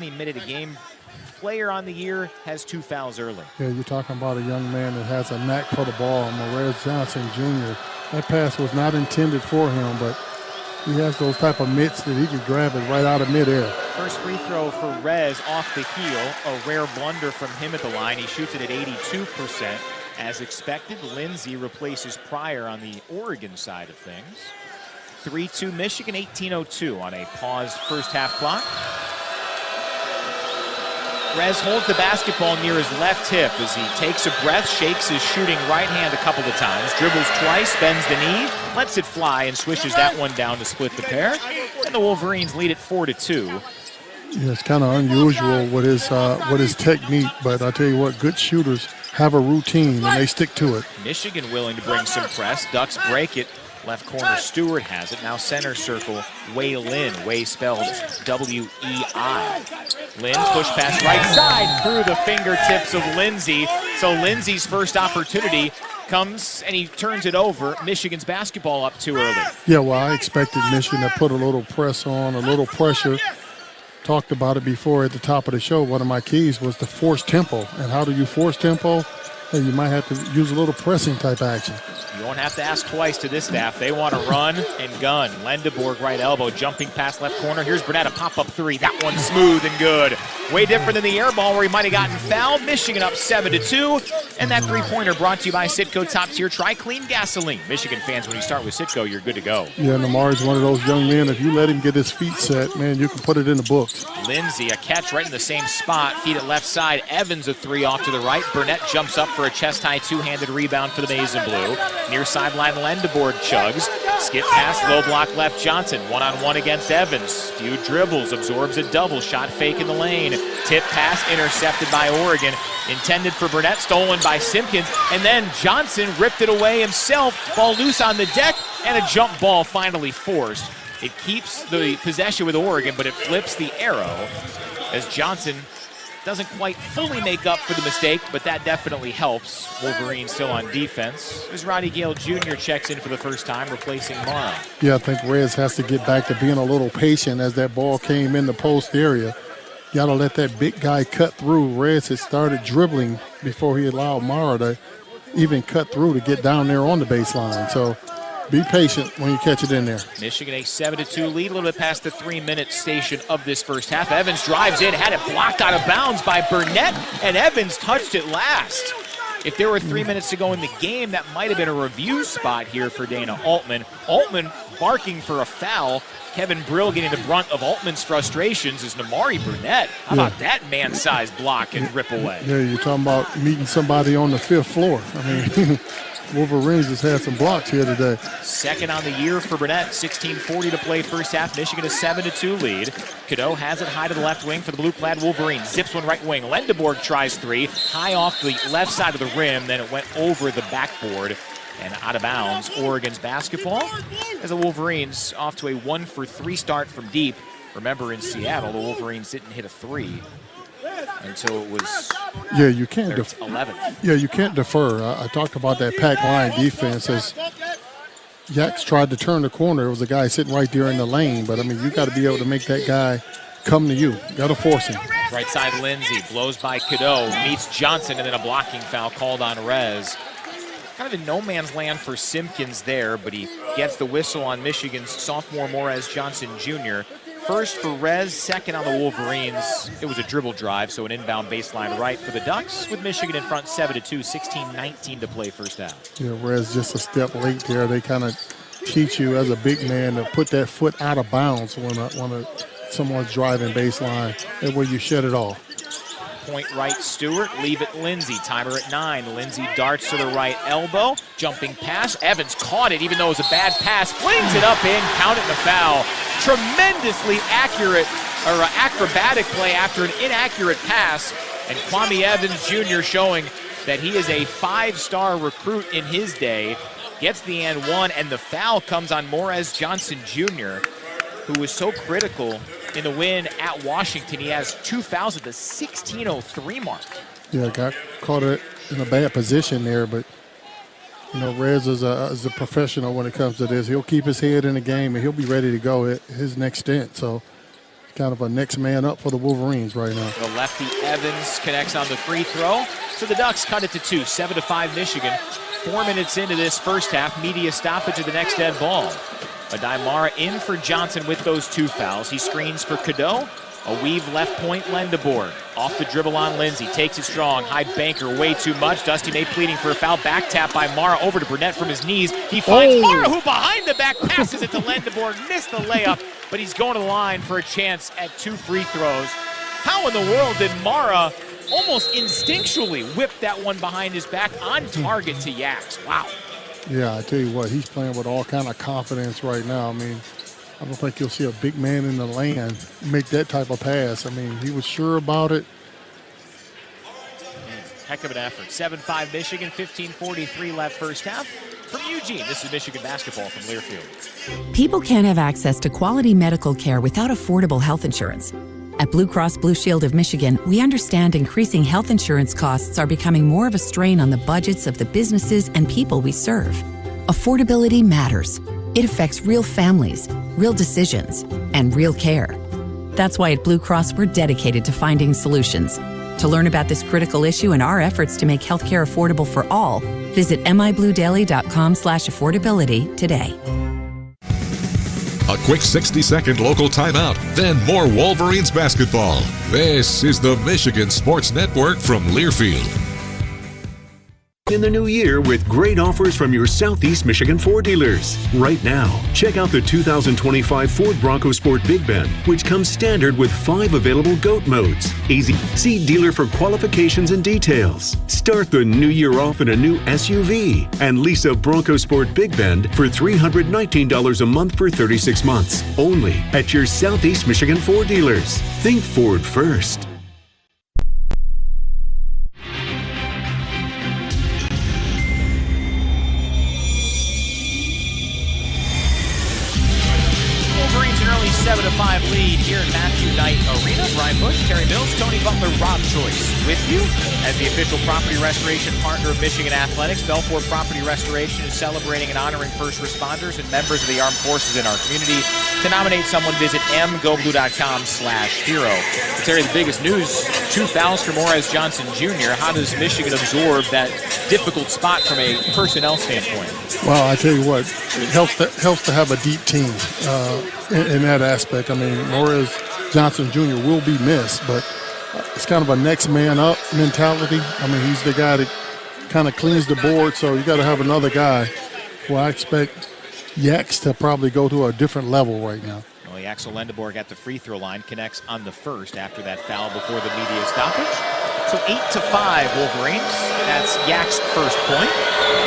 minute a game player on the year has 2 fouls early. Yeah, you're talking about a young man that has a knack for the ball, Morez Johnson Jr. That pass was not intended for him, but he has those type of mitts that he can grab it right out of midair. First free throw for Rez off the heel. A rare blunder from him at the line. He shoots it at 82%. As expected, Lindsey replaces Pryor on the Oregon side of things. 3-2 Michigan, 18:02 on a paused first half clock. Rez holds the basketball near his left hip as he takes a breath, shakes his shooting right hand a couple of times, dribbles twice, bends the knee, lets it fly, and swishes that one down to split the pair. And the Wolverines lead it 4-2. Yeah, it's kind of unusual with his technique, but I tell you what, good shooters have a routine and they stick to it. Michigan willing to bring some press. Ducks break it. Left corner Stewart has it. Now center circle, Wei Lin. Wei spelled W-E-I. Lin push pass right side through the fingertips of Lindsey. So Lindsey's first opportunity comes and he turns it over. Michigan's basketball up too early. Yeah, well, I expected Michigan to put a little press on, a little pressure. Talked about it before at the top of the show. One of my keys was to force tempo. And how do you force tempo? And you might have to use a little pressing type action. You won't have to ask twice to this staff. They want to run and gun. Lendeborg right elbow, jumping past left corner. Here's Burnett, a pop-up three. That one's smooth and good. Way different than the air ball where he might have gotten fouled. Michigan up 7-2. And that three-pointer brought to you by Citgo Top Tier Tri-Clean Gasoline. Michigan fans, when you start with Citgo, you're good to go. Yeah, Namari's one of those young men. If you let him get his feet set, man, you can put it in the books. Lindsey, a catch right in the same spot. Feet at left side. Evans, a three off to the right. Burnett jumps up for a chest-high two-handed rebound for the Maize and Blue. Near sideline, Lendeborg chugs. Skip pass, low block left Johnson. One-on-one against Evans. Few dribbles, absorbs a double. Shot fake in the lane. Tip pass intercepted by Oregon. Intended for Burnett, stolen by Simpkins. And then Johnson ripped it away himself. Ball loose on the deck, and a jump ball finally forced. It keeps the possession with Oregon, but it flips the arrow as Johnson doesn't quite fully make up for the mistake, but that definitely helps. Wolverines still on defense. As Roddy Gale Jr. checks in for the first time, replacing Morrow. Yeah, I think Rez has to get back to being a little patient as that ball came in the post area. You got to let that big guy cut through. Rez had started dribbling before he allowed Morrow to even cut through to get down there on the baseline. So be patient when you catch it in there. Michigan a 7-2 lead, a little bit past the 3-minute station of this first half. Evans drives in, had it blocked out of bounds by Burnett, and Evans touched it last. If there were 3 minutes to go in the game, that might have been a review spot here for Dana Altman. Altman barking for a foul. Kevin Brill getting the brunt of Altman's frustrations is Namari Burnett. How about that man-sized block and rip away? Yeah, you're talking about meeting somebody on the 5th floor. I mean, Wolverines has had some blocks here today. Second on the year for Burnett. 16:40 to play first half. Michigan a 7-2 lead. Cadeau has it high to the left wing for the blue-clad Wolverines. Zips one right wing. Lendeborg tries three. High off the left side of the rim. Then it went over the backboard and out of bounds. Oregon's basketball as the Wolverines off to a 1-for-3 start from deep. Remember, in Seattle, the Wolverines didn't hit a three until it was 11. Yeah, you can't defer. I talked about that pack line defense as Yaks tried to turn the corner. There was a guy sitting right there in the lane, but I mean, you got to be able to make that guy come to you. Got to force him. Right side Lindsey blows by Cadeau, meets Johnson, and then a blocking foul called on Rez. Kind of in no man's land for Simpkins there, but he gets the whistle on Michigan's sophomore Morez Johnson Jr. First for Rez, second on the Wolverines. It was a dribble drive, so an inbound baseline right for the Ducks with Michigan in front 7-2, 16:19 to play first half. Yeah, Rez just a step late there. They kind of teach you as a big man to put that foot out of bounds when someone's driving baseline, and where you shut it off. Point right Stewart, leave it Lindsey. Timer at 9. Lindsey darts to the right elbow. Jumping pass. Evans caught it even though it was a bad pass. Flings it up in. Count it in the foul. Tremendously accurate or acrobatic play after an inaccurate pass. And Kwame Evans Jr. showing that he is a 5-star recruit in his day. Gets the and one, and the foul comes on Morez Johnson Jr., who was so critical in the win at Washington. He has 2 fouls at the 16:03 mark. Yeah, got caught in a bad position there, but you know, Rez is a professional when it comes to this. He'll keep his head in the game, and he'll be ready to go at his next stint. So kind of a next man up for the Wolverines right now. The lefty Evans connects on the free throw. So the Ducks cut it to 2, 7-5 Michigan. 4 minutes into this first half, media stoppage of the next dead ball. Mara in for Johnson with those 2 fouls. He screens for Cadeau. A weave left point, Lendebourg. Off the dribble on Lindsay. Takes it strong. High banker way too much. Dusty May pleading for a foul. Back tap by Mara over to Burnett from his knees. He finds Mara, who behind the back passes it to Lendebourg. Missed the layup, but he's going to the line for a chance at 2 free throws. How in the world did Mara almost instinctually whip that one behind his back on target to Yaks? Wow. Yeah, I tell you what, he's playing with all kind of confidence right now. I mean, I don't think you'll see a big man in the land make that type of pass. I mean, he was sure about it. Heck of an effort. 7-5 Michigan, 15:43 left first half. From Eugene, this is Michigan basketball from Learfield. People can't have access to quality medical care without affordable health insurance. At Blue Cross Blue Shield of Michigan, we understand increasing health insurance costs are becoming more of a strain on the budgets of the businesses and people we serve. Affordability matters. It affects real families, real decisions, and real care. That's why at Blue Cross we're dedicated to finding solutions. To learn about this critical issue and our efforts to make healthcare affordable for all, visit mibluedaily.com/affordability today. A quick 60-second local timeout, then more Wolverines basketball. This is the Michigan Sports Network from Learfield. In the new year with great offers from your Southeast Michigan Ford dealers. Right now, check out the 2025 Ford Bronco Sport Big Bend, which comes standard with 5 available GOAT modes. Easy. See dealer for qualifications and details. Start the new year off in a new SUV and lease a Bronco Sport Big Bend for $319 a month for 36 months. Only at your Southeast Michigan Ford dealers. Think Ford first. Wolverines an early 7-5 lead here at Matthew Knight Arena. Brian Bush, Terry Mills, Tony Butler, Rob Joyce with you as the official property restoration partner of Michigan Athletics. Belfort Property Restoration is celebrating and honoring first responders and members of the armed forces in our community. To nominate someone, visit mgoblue.com/hero. Terry, the biggest news, 2 fouls for Morez Johnson Jr. How does Michigan absorb that difficult spot from a personnel standpoint? Well, I tell you what, it helps to have a deep team in that aspect. I mean, Morez Johnson Jr. will be missed, but it's kind of a next man up mentality. I mean, he's the guy that kind of cleans the board, so you got to have another guy. Well, I expect Yaks to probably go to a different level right now. Well, Axel Lendebourg at the free throw line connects on the first after that foul before the media stoppage. So 8-5 Wolverines. That's Yak's first point.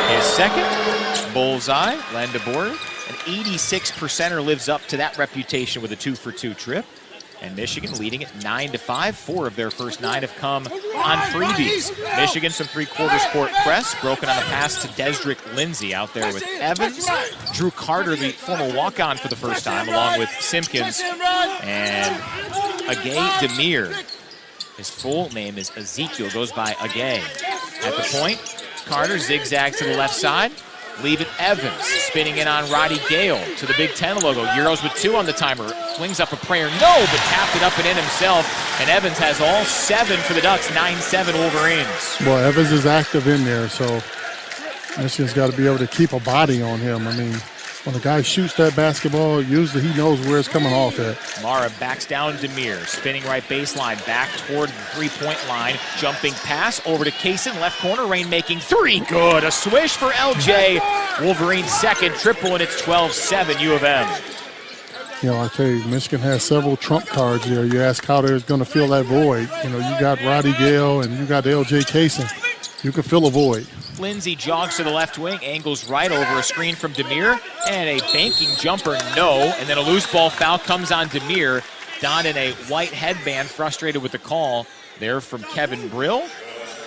His second, bullseye, Lendebourg. An 86%er lives up to that reputation with a 2-for-2 trip. And Michigan leading it 9-5. 4 of their first 9 have come on freebies. Michigan, some three-quarters court press, broken on a pass to Desdrick Lindsay out there with Evans. Drew Carter, the former walk-on for the first time, along with Simpkins. And Agay Demir. His full name is Ezekiel, goes by Agay. At the point, Carter zigzags to the left side. Leave it Evans, spinning in on Roddy Gale to the Big Ten logo. Euros with 2 on the timer. Flings up a prayer, no, but tapped it up and in himself. And Evans has all 7 for the Ducks, 9-7 Wolverines. Well, Evans is active in there, so Michigan's got to be able to keep a body on him. I mean, when the guy shoots that basketball, usually he knows where it's coming off at. Mara backs down Demir, spinning right baseline, back toward the three-point line. Jumping pass over to Kaysen, left corner, rainmaking 3, good. A swish for LJ. Wolverines second triple, and it's 12-7 U of M. You know, I tell you, Michigan has several trump cards there. You ask how they're going to fill that void. You know, you got Roddy Gale and you got LJ Kaysen. You can fill a void. Lindsay jogs to the left wing, angles right over a screen from Demir, and a banking jumper, no. And then a loose ball foul comes on Demir. Don in a white headband, frustrated with the call there from Kevin Brill.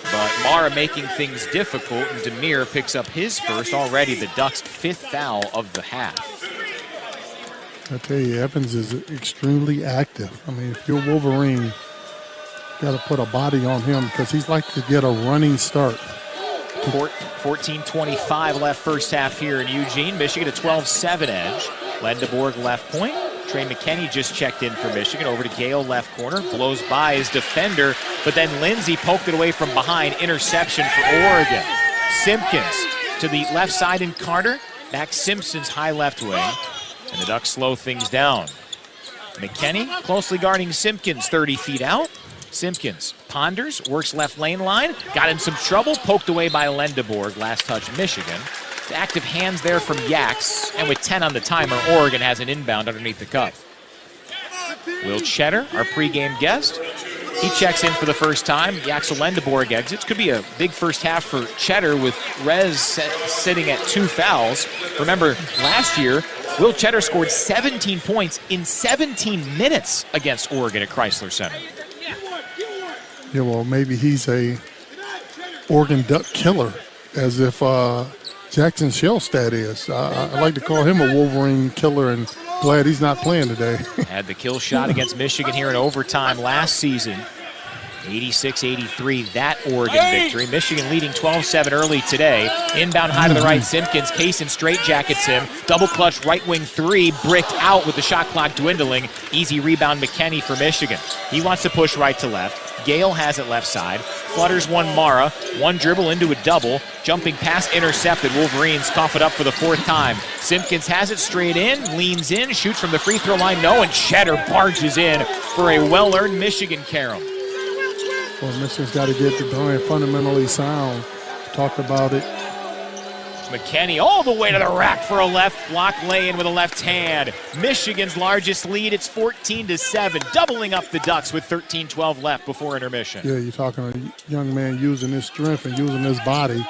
But Mara making things difficult, and Demir picks up his first, already the Ducks' 5th foul of the half. I tell you, Evans is extremely active. I mean, if you're Wolverine, got to put a body on him because he's like to get a running start. 14:25 left first half here in Eugene. Michigan a 12-7 edge. Lendebourg left point. Trey McKinney just checked in for Michigan. Over to Gale, left corner. Blows by his defender, but then Lindsey poked it away from behind. Interception for Oregon. Simpkins to the left side in Carter. Back Simpson's high left wing. And the Ducks slow things down. McKinney closely guarding Simpkins 30 feet out. Simpkins ponders, works left lane line. Got in some trouble, poked away by Lendeborg. Last touch, Michigan. Active hands there from Yax, and with 10 on the timer, Oregon has an inbound underneath the cuff. Will Cheddar, our pregame guest, he checks in for the first time. Yaxel Lendeborg exits. Could be a big first half for Cheddar with Rez sitting at 2 fouls. Remember, last year, Will Cheddar scored 17 points in 17 minutes against Oregon at Chrysler Center. Yeah, well, maybe he's a Oregon Duck killer, as if Jackson Shellstad is. I like to call him a Wolverine killer, and glad he's not playing today. Had the kill shot against Michigan here in overtime last season. 86-83, that Oregon victory. Michigan leading 12-7 early today. Inbound high to the right, Simpkins. Kaysen straight jackets him. Double clutch right wing three, bricked out with the shot clock dwindling. Easy rebound McKinney for Michigan. He wants to push right to left. Gale has it left side. Flutters one Mara. One dribble into a double. Jumping pass intercepted. Wolverines cough it up for the 4th time. Simpkins has it straight in. Leans in. Shoots from the free throw line. No, and Cheddar barges in for a well-earned Michigan carom. Well, Michigan's got to get the playing fundamentally sound. Talked about it. McKinney all the way to the rack for a left block lay-in with a left hand. Michigan's largest lead, it's 14-7, doubling up the Ducks with 13-12 left before intermission. Yeah, you're talking a young man using his strength and using his body.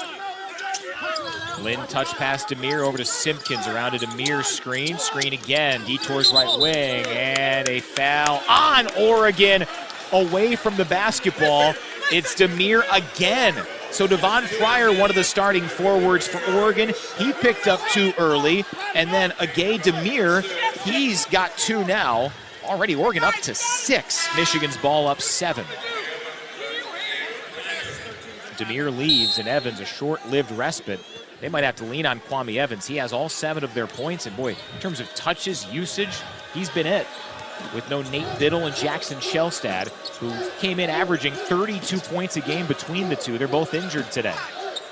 Lynn touch pass Demir over to Simpkins, around to Demir's screen. Screen again, detours right wing, and a foul on Oregon. Away from the basketball, it's Demir again. So Devon Pryor, one of the starting forwards for Oregon, he picked up 2 early, and then Agay Demir, he's got 2 now. Already Oregon up to 6. Michigan's ball up 7. Demir leaves, and Evans, a short-lived respite. They might have to lean on Kwame Evans. He has all 7 of their points, and boy, in terms of touches, usage, he's been it. With no Nate Biddle and Jackson Shellstad, who came in averaging 32 points a game between the two. They're both injured today.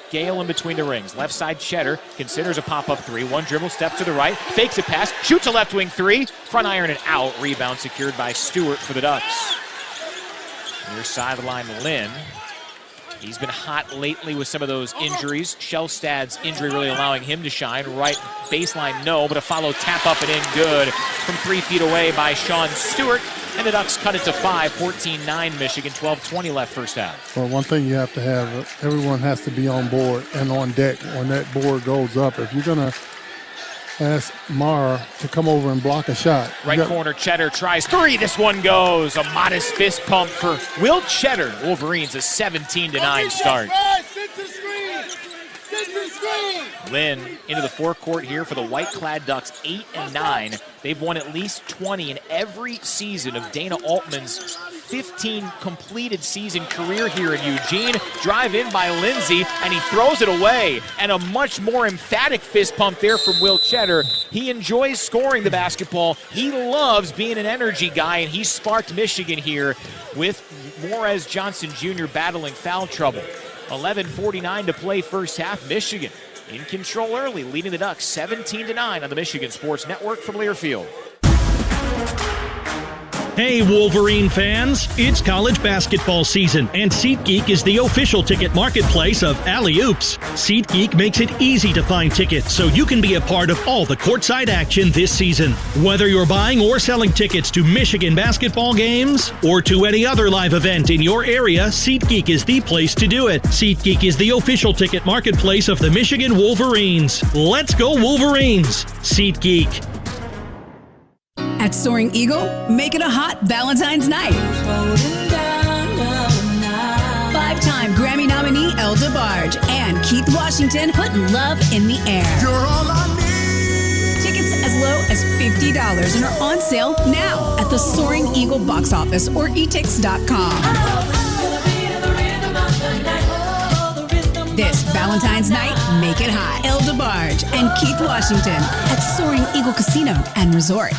Gale in between the rings. Left side Cheddar considers a pop-up 3. One dribble, step to the right, fakes a pass, shoots a left wing 3. Front iron and out. Rebound secured by Stewart for the Ducks. Near sideline Lynn. He's been hot lately with some of those injuries. Shellstad's injury really allowing him to shine. Right baseline, no, but a follow tap up and in good from 3 feet away by Sean Stewart. And the Ducks cut it to 5, 14-9 Michigan, 12-20 left first half. Well, one thing you have to have, everyone has to be on board and on deck when that board goes up. If you're going to ask Mara to come over and block a shot. Right corner, Cheddar tries 3. This one goes. A modest fist pump for Will Cheddar. Wolverines a 17-9 start. Lynn into the forecourt here for the white-clad Ducks, 8-9. They've won at least 20 in every season of Dana Altman's 15 completed season career here in Eugene. Drive in by Lindsey, and he throws it away. And a much more emphatic fist pump there from Will Cheddar. He enjoys scoring the basketball. He loves being an energy guy, and he sparked Michigan here with Morez Johnson Jr. battling foul trouble. 11:49 to play first half. Michigan in control early, leading the Ducks 17-9 on the Michigan Sports Network from Learfield. Hey Wolverine fans, it's college basketball season, and SeatGeek is the official ticket marketplace of Alley Oops. SeatGeek makes it easy to find tickets so you can be a part of all the courtside action this season. Whether you're buying or selling tickets to Michigan basketball games or to any other live event in your area, SeatGeek is the place to do it. SeatGeek is the official ticket marketplace of the Michigan Wolverines. Let's go Wolverines! SeatGeek. At Soaring Eagle, make it a hot Valentine's night. 5-time Grammy nominee El DeBarge and Keith Washington put love in the air. You're all I need. Tickets as low as $50 and are on sale now at the Soaring Eagle box office or etix.com. This Valentine's night, make it hot. El DeBarge and Keith Washington at Soaring Eagle Casino and Resort.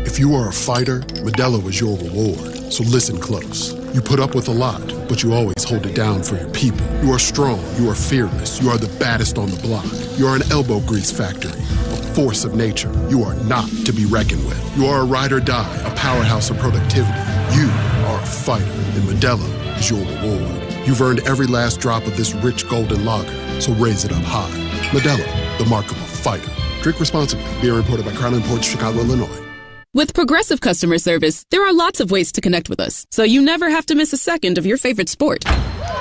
If you are a fighter, Modelo is your reward. So listen close. You put up with a lot, but you always hold it down for your people. You are strong. You are fearless. You are the baddest on the block. You are an elbow grease factory, a force of nature. You are not to be reckoned with. You are a ride or die, a powerhouse of productivity. You are a fighter, and Modelo is your reward. You've earned every last drop of this rich golden lager, so raise it up high. Modelo, the mark of a fighter. Drink responsibly. Beer imported by Crown Imports, Chicago, Illinois. With Progressive Customer Service, there are lots of ways to connect with us, so you never have to miss a second of your favorite sport.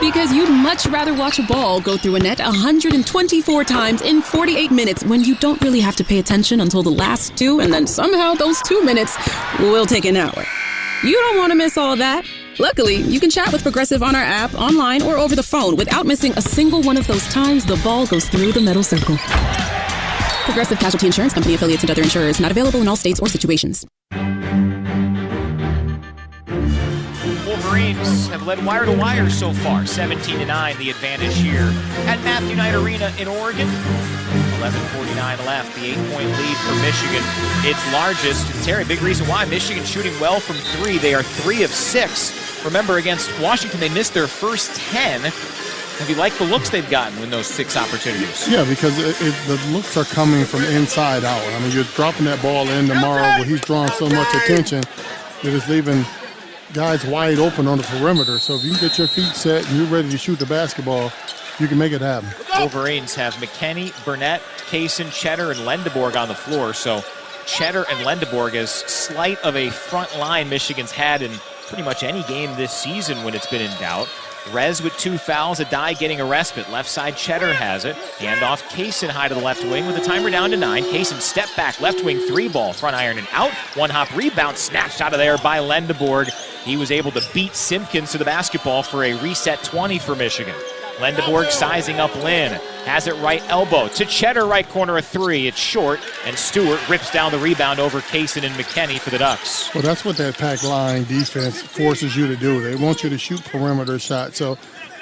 Because you'd much rather watch a ball go through a net 124 times in 48 minutes when you don't really have to pay attention until the last 2, and then somehow those 2 minutes will take an hour. You don't want to miss all of that. Luckily, you can chat with Progressive on our app, online, or over the phone without missing a single one of those times the ball goes through the metal circle. Progressive Casualty Insurance Company, affiliates, and other insurers. Not available in all states or situations. Wolverines have led wire to wire so far, 17-9, the advantage here at Matthew Knight Arena in Oregon. 11:49 left, the 8-point lead for Michigan, its largest. And Terry, big reason why Michigan shooting well from 3. They are 3 of 6. Remember, against Washington, they missed their first 10. Have you liked the looks they've gotten in those 6 opportunities? Yeah, because the looks are coming from inside out. I mean, you're dropping that ball in tomorrow where he's drawing so much attention that it's leaving guys wide open on the perimeter. So if you can get your feet set and you're ready to shoot the basketball, you can make it happen. Wolverines have McKinney, Burnett, Kaysen, Cheddar, and Lendeborg on the floor. So Cheddar and Lendeborg, as slight of a front line Michigan's had in pretty much any game this season when it's been in doubt. Rez with 2 fouls, Adai getting a respite. Left side, Cheddar has it. Handoff, Kaysen high to the left wing with the timer down to 9. Kaysen step back, left wing 3-ball, front iron and out. 1-hop rebound snatched out of there by Lendeborg. He was able to beat Simpkins to the basketball for a reset 20 for Michigan. Lendeborg sizing up Lynn. Has it right elbow to Cheddar, right corner, a 3. It's short, and Stewart rips down the rebound over Kaysen and McKinney for the Ducks. Well, that's what that pack line defense forces you to do. They want you to shoot perimeter shots. So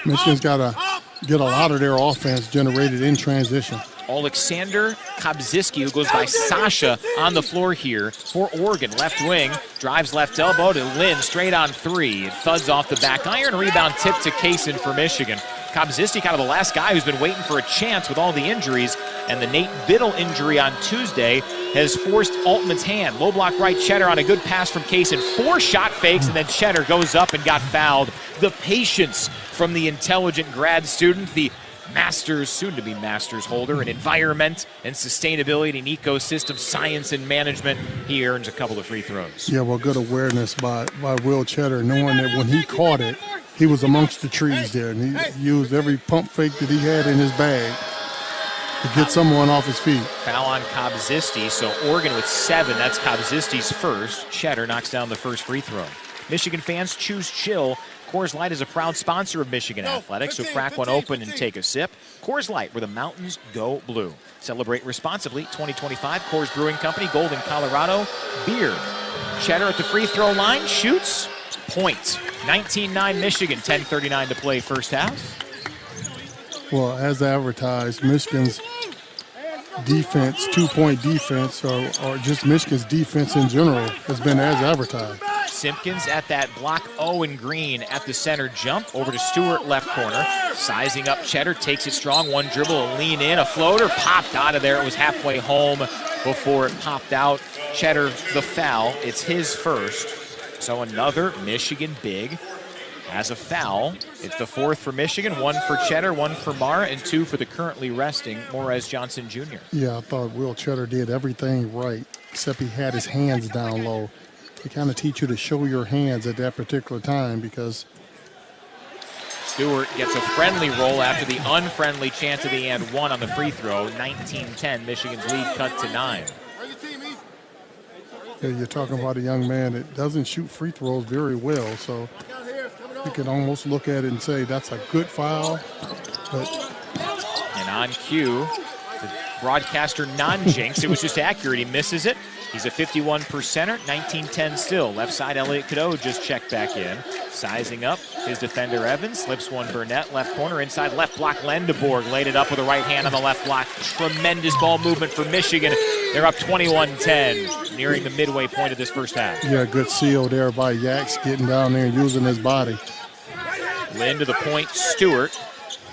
Michigan's got to get a lot of their offense generated in transition. Alexander Kobziski, who goes by Sasha, on the floor here for Oregon. Left wing, drives left elbow to Lynn, straight on 3. It thuds off the back iron, rebound tip to Kaysen for Michigan. Kobziski, kind of the last guy who's been waiting for a chance with all the injuries, and the Nate Biddle injury on Tuesday has forced Altman's hand. Low block right, Cheddar on a good pass from Kaysen. 4 shot fakes, and then Cheddar goes up and got fouled. The patience from the intelligent grad student, the master's, soon-to-be master's holder in environment and sustainability and ecosystem science and management. He earns a couple of free throws. Yeah, well, good awareness by Will Cheddar, knowing that when he caught it, he was amongst the trees there, and he used every pump fake that he had in his bag to get someone off his feet. Foul on Kobziski, so Oregon with 7. That's Kobziski's first. Cheddar knocks down the first free throw. Michigan fans, choose chill. Coors Light is a proud sponsor of Michigan Athletics, so crack one open and take a sip. Coors Light, where the mountains go blue. Celebrate responsibly. 2025 Coors Brewing Company, Golden, Colorado. Beer. Cheddar at the free throw line, shoots. Point. 19-9 Michigan, 10:39 to play first half. Well, as advertised, Michigan's defense, 2-point defense, or just Michigan's defense in general, has been as advertised. Simpkins at that block O in green at the center jump. Over to Stewart, left corner. Sizing up Cheddar, takes it strong. One dribble, a lean in, a floater, popped out of there. It was halfway home before it popped out. Cheddar, the foul. It's his first. So another Michigan big has a foul. It's the 4th for Michigan, 1 for Cheddar, 1 for Mara, and 2 for the currently resting Morez Johnson Jr. Yeah, I thought Will Cheddar did everything right, except he had his hands down low. They kind of teach you to show your hands at that particular time because Stewart gets a friendly roll after the unfriendly chance of the and 1 on the free throw. 19-10, Michigan's lead cut to 9. Yeah, you're talking about a young man that doesn't shoot free throws very well, so you can almost look at it and say that's a good foul. And on cue, the broadcaster non-jinx, it was just accurate. He misses it. He's a 51%er, 19-10 still. Left side, Elliott Cadeau just checked back in. Sizing up his defender, Evans. Slips one, Burnett. Left corner, inside left block, Lendeborg. Laid it up with the right hand on the left block. Tremendous ball movement for Michigan. They're up 21-10, nearing the midway point of this first half. Yeah, good seal there by Yaks, getting down there and using his body. Lynn to the point, Stewart.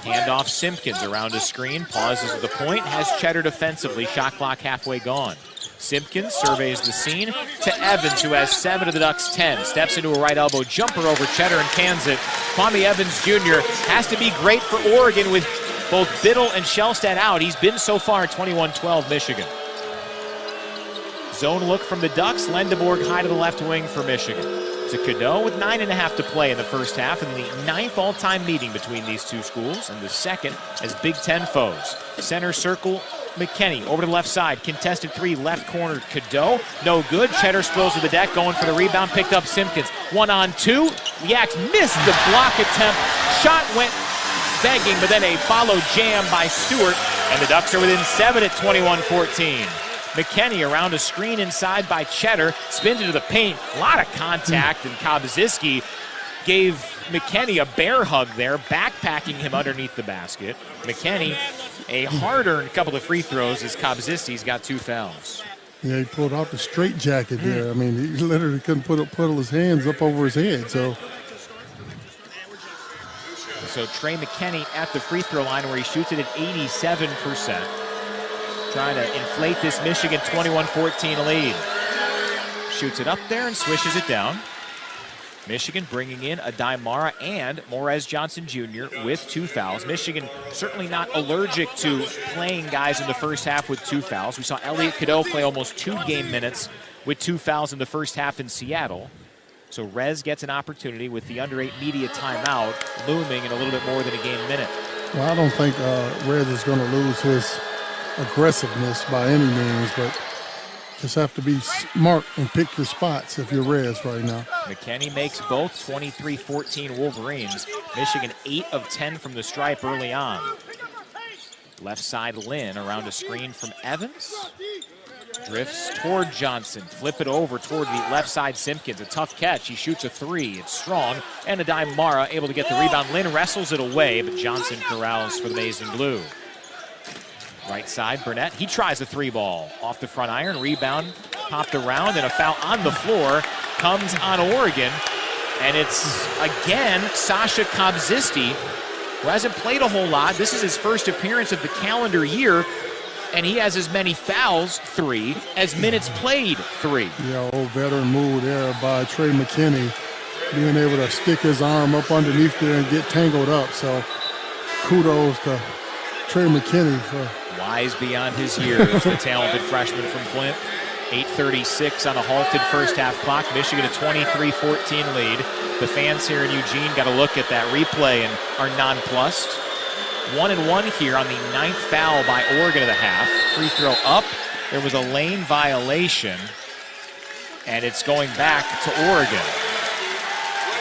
Handoff Simpkins around a screen, pauses at the point, has Cheddar defensively, shot clock halfway gone. Simpkins surveys the scene to Evans, who has 7 of the Ducks' 10. Steps into a right elbow jumper over Cheddar and cans it. Kwame Evans Jr. has to be great for Oregon with both Biddle and Shellstead out. He's been so far 21-12 Michigan. Zone look from the Ducks. Lendeborg high to the left wing for Michigan. To Cadeau with 9.5 to play in the first half, and the 9th all-time meeting between these two schools, and the 2nd as Big Ten foes. Center circle, McKinney over to the left side. Contested 3, left corner, Cadeau. No good. Cheddar spills to the deck, going for the rebound. Picked up Simpkins. 1-on-2. Yaks missed the block attempt. Shot went begging, but then a follow jam by Stewart, and the Ducks are within 7 at 21-14. McKinney around a screen inside by Cheddar, spins into the paint. A lot of contact, and Kobziski gave McKinney a bear hug there, backpacking him underneath the basket. McKinney, a hard-earned couple of free throws as Kobziski's got 2 fouls. Yeah, he pulled out the straight jacket there. I mean, he literally couldn't put his hands up over his head, So Trey McKinney at the free throw line where he shoots it at 87%. Trying to inflate this Michigan 21-14 lead. Shoots it up there and swishes it down. Michigan bringing in Adaimara and Morez Johnson Jr. with 2 fouls. Michigan certainly not allergic to playing guys in the first half with 2 fouls. We saw Elliot Cadeau play almost 2 game minutes with 2 fouls in the first half in Seattle. So Rez gets an opportunity with the under 8 media timeout looming in a little bit more than a game minute. Well, I don't think Rez is going to lose his aggressiveness by any means, but just have to be smart and pick your spots if you're Rez right now. McKinney makes both 23-14 Wolverines. Michigan 8 of 10 from the stripe early on. Left side Lynn around a screen from Evans. Drifts toward Johnson. Flip it over toward the left side Simpkins. A tough catch. He shoots a 3. It's strong. And Adaimara able to get the rebound. Lynn wrestles it away, but Johnson corrals for the Maize and Blue. Right side, Burnett. He tries a 3-ball off the front iron. Rebound popped around, and a foul on the floor comes on Oregon. And it's, again, Sasha Kobziski, who hasn't played a whole lot. This is his first appearance of the calendar year, and he has as many fouls, 3, as minutes played, 3. Yeah, old veteran move there by Trey McKinney, being able to stick his arm up underneath there and get tangled up. So kudos to Trey McKinney for wise beyond his years, the talented freshman from Flint. 8:36 on a halted first half clock. Michigan a 23-14 lead. The fans here in Eugene got a look at that replay and are nonplussed. 1-1 here on the 9th foul by Oregon of the half. Free throw up. There was a lane violation, and it's going back to Oregon.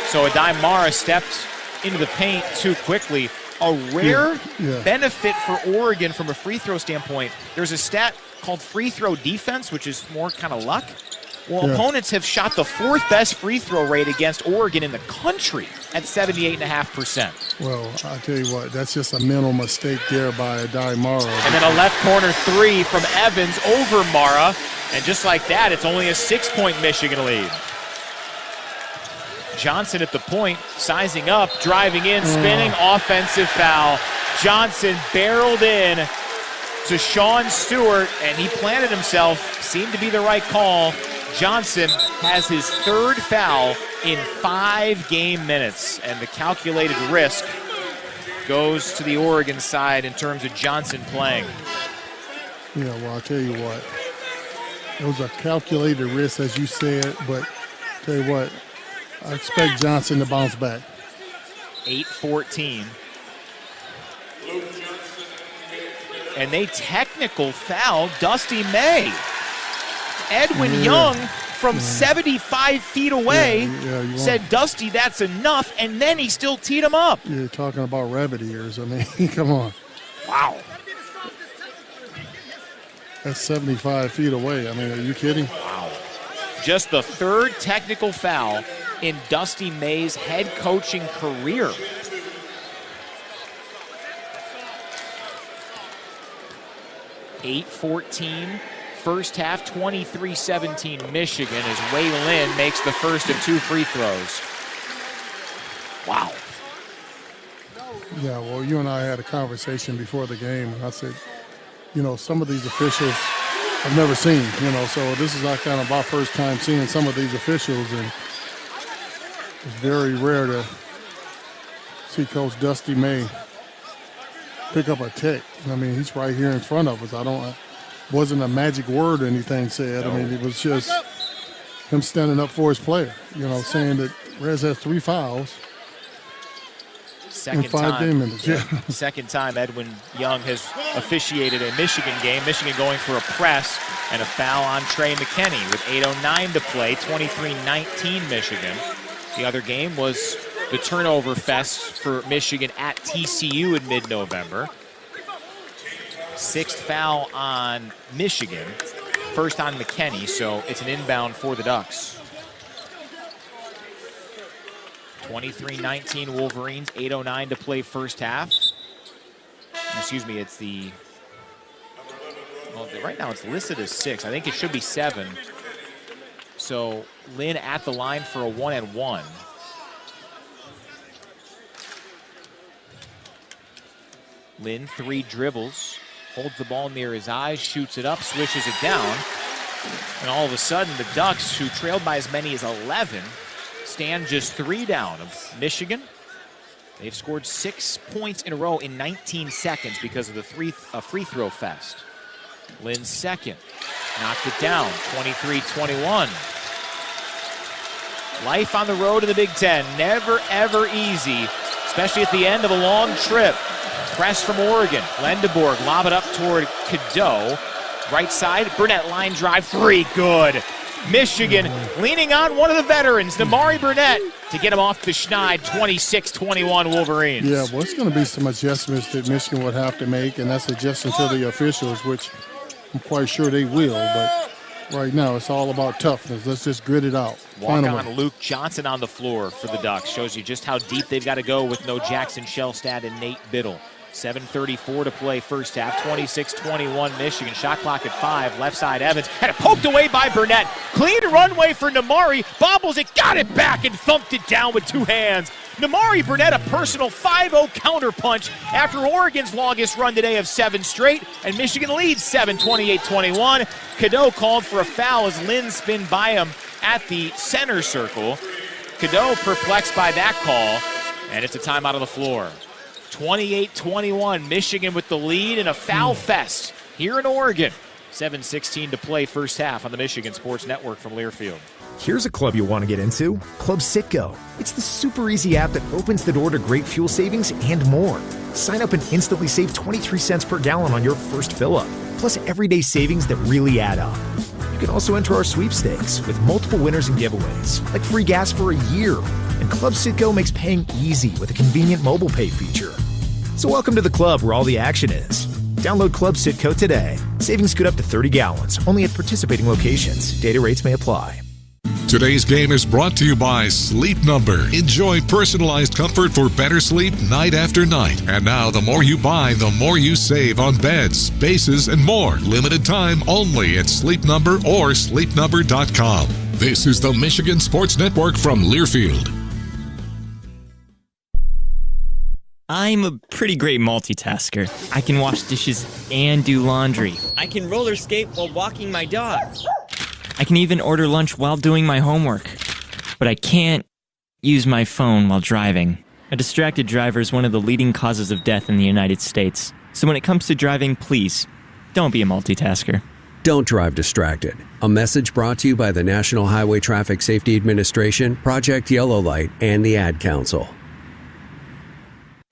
So Adaimara stepped into the paint too quickly. A rare benefit for Oregon from a free throw standpoint. There's a stat called free throw defense, which is more kind of luck. Well, opponents have shot the 4th best free throw rate against Oregon in the country at 78.5%. Well, I'll tell you what, that's just a mental mistake there by Adaimara. And then a left corner 3 from Evans over Mara. And just like that, it's only a 6-point Michigan lead. Johnson at the point, sizing up, driving in, spinning, offensive foul. Johnson barreled in to Sean Stewart, and he planted himself. Seemed to be the right call. Johnson has his 3rd foul in 5 game minutes, and the calculated risk goes to the Oregon side in terms of Johnson playing. Yeah, well, I'll tell you what. It was a calculated risk, as you said, but tell you what, I expect Johnson to bounce back. 8-14. And they technical foul Dusty May. Edwin Young from 75 feet away said, Dusty, that's enough, and then he still teed him up. You're talking about rabbit ears. I mean, come on. Wow. That's 75 feet away. I mean, are you kidding? Wow. Just the 3rd technical foul in Dusty May's head coaching career. (8-14) First half, 23-17 Michigan as Wei Lin makes the first of 2 free throws. Wow. Yeah, well, you and I had a conversation before the game, and I said, you know, some of these officials I've never seen, you know, so this is kind of my first time seeing some of these officials, and it's very rare to see Coach Dusty May pick up a tech. I mean, he's right here in front of us. Wasn't a magic word or anything said. No. I mean, it was just him standing up for his player, you know, saying that Rez has 3 fouls. Second time Edwin Young has officiated a Michigan game. Michigan going for a press and a foul on Trey McKinney with 8:09 to play, 23-19 Michigan. The other game was the turnover fest for Michigan at TCU in mid-November. 6th foul on Michigan, first on McKinney, so it's an inbound for the Ducks. 23-19 Wolverines, 8:09 to play first half. Excuse me, it's right now it's listed as 6. I think it should be 7. So Lin at the line for a 1-and-1. Lin, 3 dribbles, holds the ball near his eyes, shoots it up, swishes it down. And all of a sudden, the Ducks, who trailed by as many as 11, stand just 3 down of Michigan. They've scored 6 points in a row in 19 seconds because of the free throw fest. Lin's second, knocked it down, 23-21. Life on the road in the Big Ten, never ever easy, especially at the end of a long trip. Press from Oregon, Lendeborg lob it up toward Cadeau. Right side, Burnett line drive, 3, good. Michigan leaning on one of the veterans, Namari Burnett, to get him off the schneid, 26-21 Wolverines. Yeah, well, it's going to be some adjustments that Michigan would have to make, and that's adjusting to the officials, which I'm quite sure they will, but right now it's all about toughness. Let's just grit it out. Walk on Luke Johnson on the floor for the Ducks. Shows you just how deep they've got to go with no Jackson Shellstad and Nate Biddle. 7:34 to play first half, 26-21 Michigan. Shot clock at 5, left side Evans. Had it poked away by Burnett. Clean runway for Namari. Bobbles it, got it back and thumped it down with 2 hands. Namari Burnett, a personal 5-0 counterpunch after Oregon's longest run today of 7 straight, and Michigan leads 28-21. Cadeau called for a foul as Lin spinned by him at the center circle. Cadeau perplexed by that call, and it's a timeout on the floor. 28-21, Michigan with the lead in a foul fest here in Oregon. 7:16 to play first half on the Michigan Sports Network from Learfield. Here's a club you want to get into, Club Citgo. It's the super easy app that opens the door to great fuel savings and more. Sign up and instantly save 23 cents per gallon on your first fill-up, plus everyday savings that really add up. You can also enter our sweepstakes with multiple winners and giveaways, like free gas for a year. And Club Citgo makes paying easy with a convenient mobile pay feature. So welcome to the club where all the action is. Download Club Citgo today. Savings good up to 30 gallons, only at participating locations. Data rates may apply. Today's game is brought to you by Sleep Number. Enjoy personalized comfort for better sleep night after night. And now the more you buy, the more you save on beds, bases, and more. Limited time only at Sleep Number or sleepnumber.com. This is the Michigan Sports Network from Learfield. I'm a pretty great multitasker. I can wash dishes and do laundry. I can roller skate while walking my dog. I can even order lunch while doing my homework. But I can't use my phone while driving. A distracted driver is one of the leading causes of death in the United States. So when it comes to driving, please, don't be a multitasker. Don't drive distracted. A message brought to you by the National Highway Traffic Safety Administration, Project Yellow Light, and the Ad Council.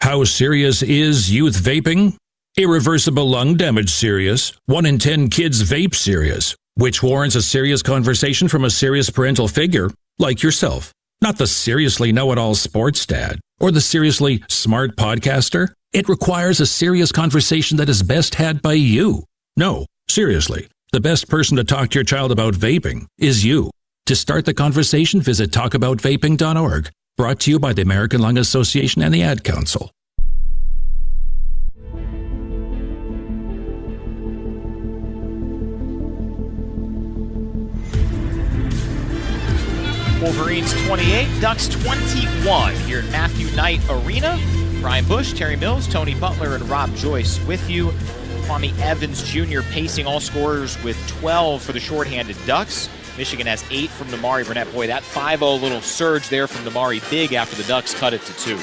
How serious is youth vaping? Irreversible lung damage serious. 1 in 10 kids vape serious, which warrants a serious conversation from a serious parental figure like yourself. Not the seriously know-it-all sports dad or the seriously smart podcaster. It requires a serious conversation that is best had by you. No, seriously, the best person to talk to your child about vaping is you. To start the conversation, visit talkaboutvaping.org. Brought to you by the American Lung Association and the Ad Council. Wolverines 28, Ducks 21 here at Matthew Knight Arena. Brian Bush, Terry Mills, Tony Butler, and Rob Joyce with you. Kwame Evans Jr. pacing all scorers with 12 for the shorthanded Ducks. Michigan has 8 from Damari Burnett. Boy, that 5-0 little surge there from Damari, big after the Ducks cut it to 2.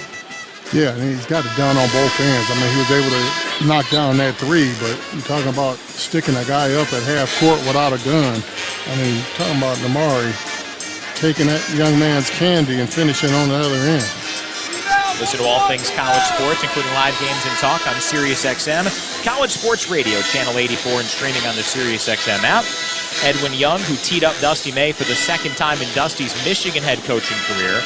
Yeah, and he's got it done on both ends. I mean, he was able to knock down that 3, but you're talking about sticking a guy up at half court without a gun. I mean, talking about Damari taking that young man's candy and finishing on the other end. Listen to all things college sports, including live games and talk on SiriusXM, College Sports Radio, Channel 84, and streaming on the SiriusXM app. Edwin Young, who teed up Dusty May for the second time in Dusty's Michigan head coaching career.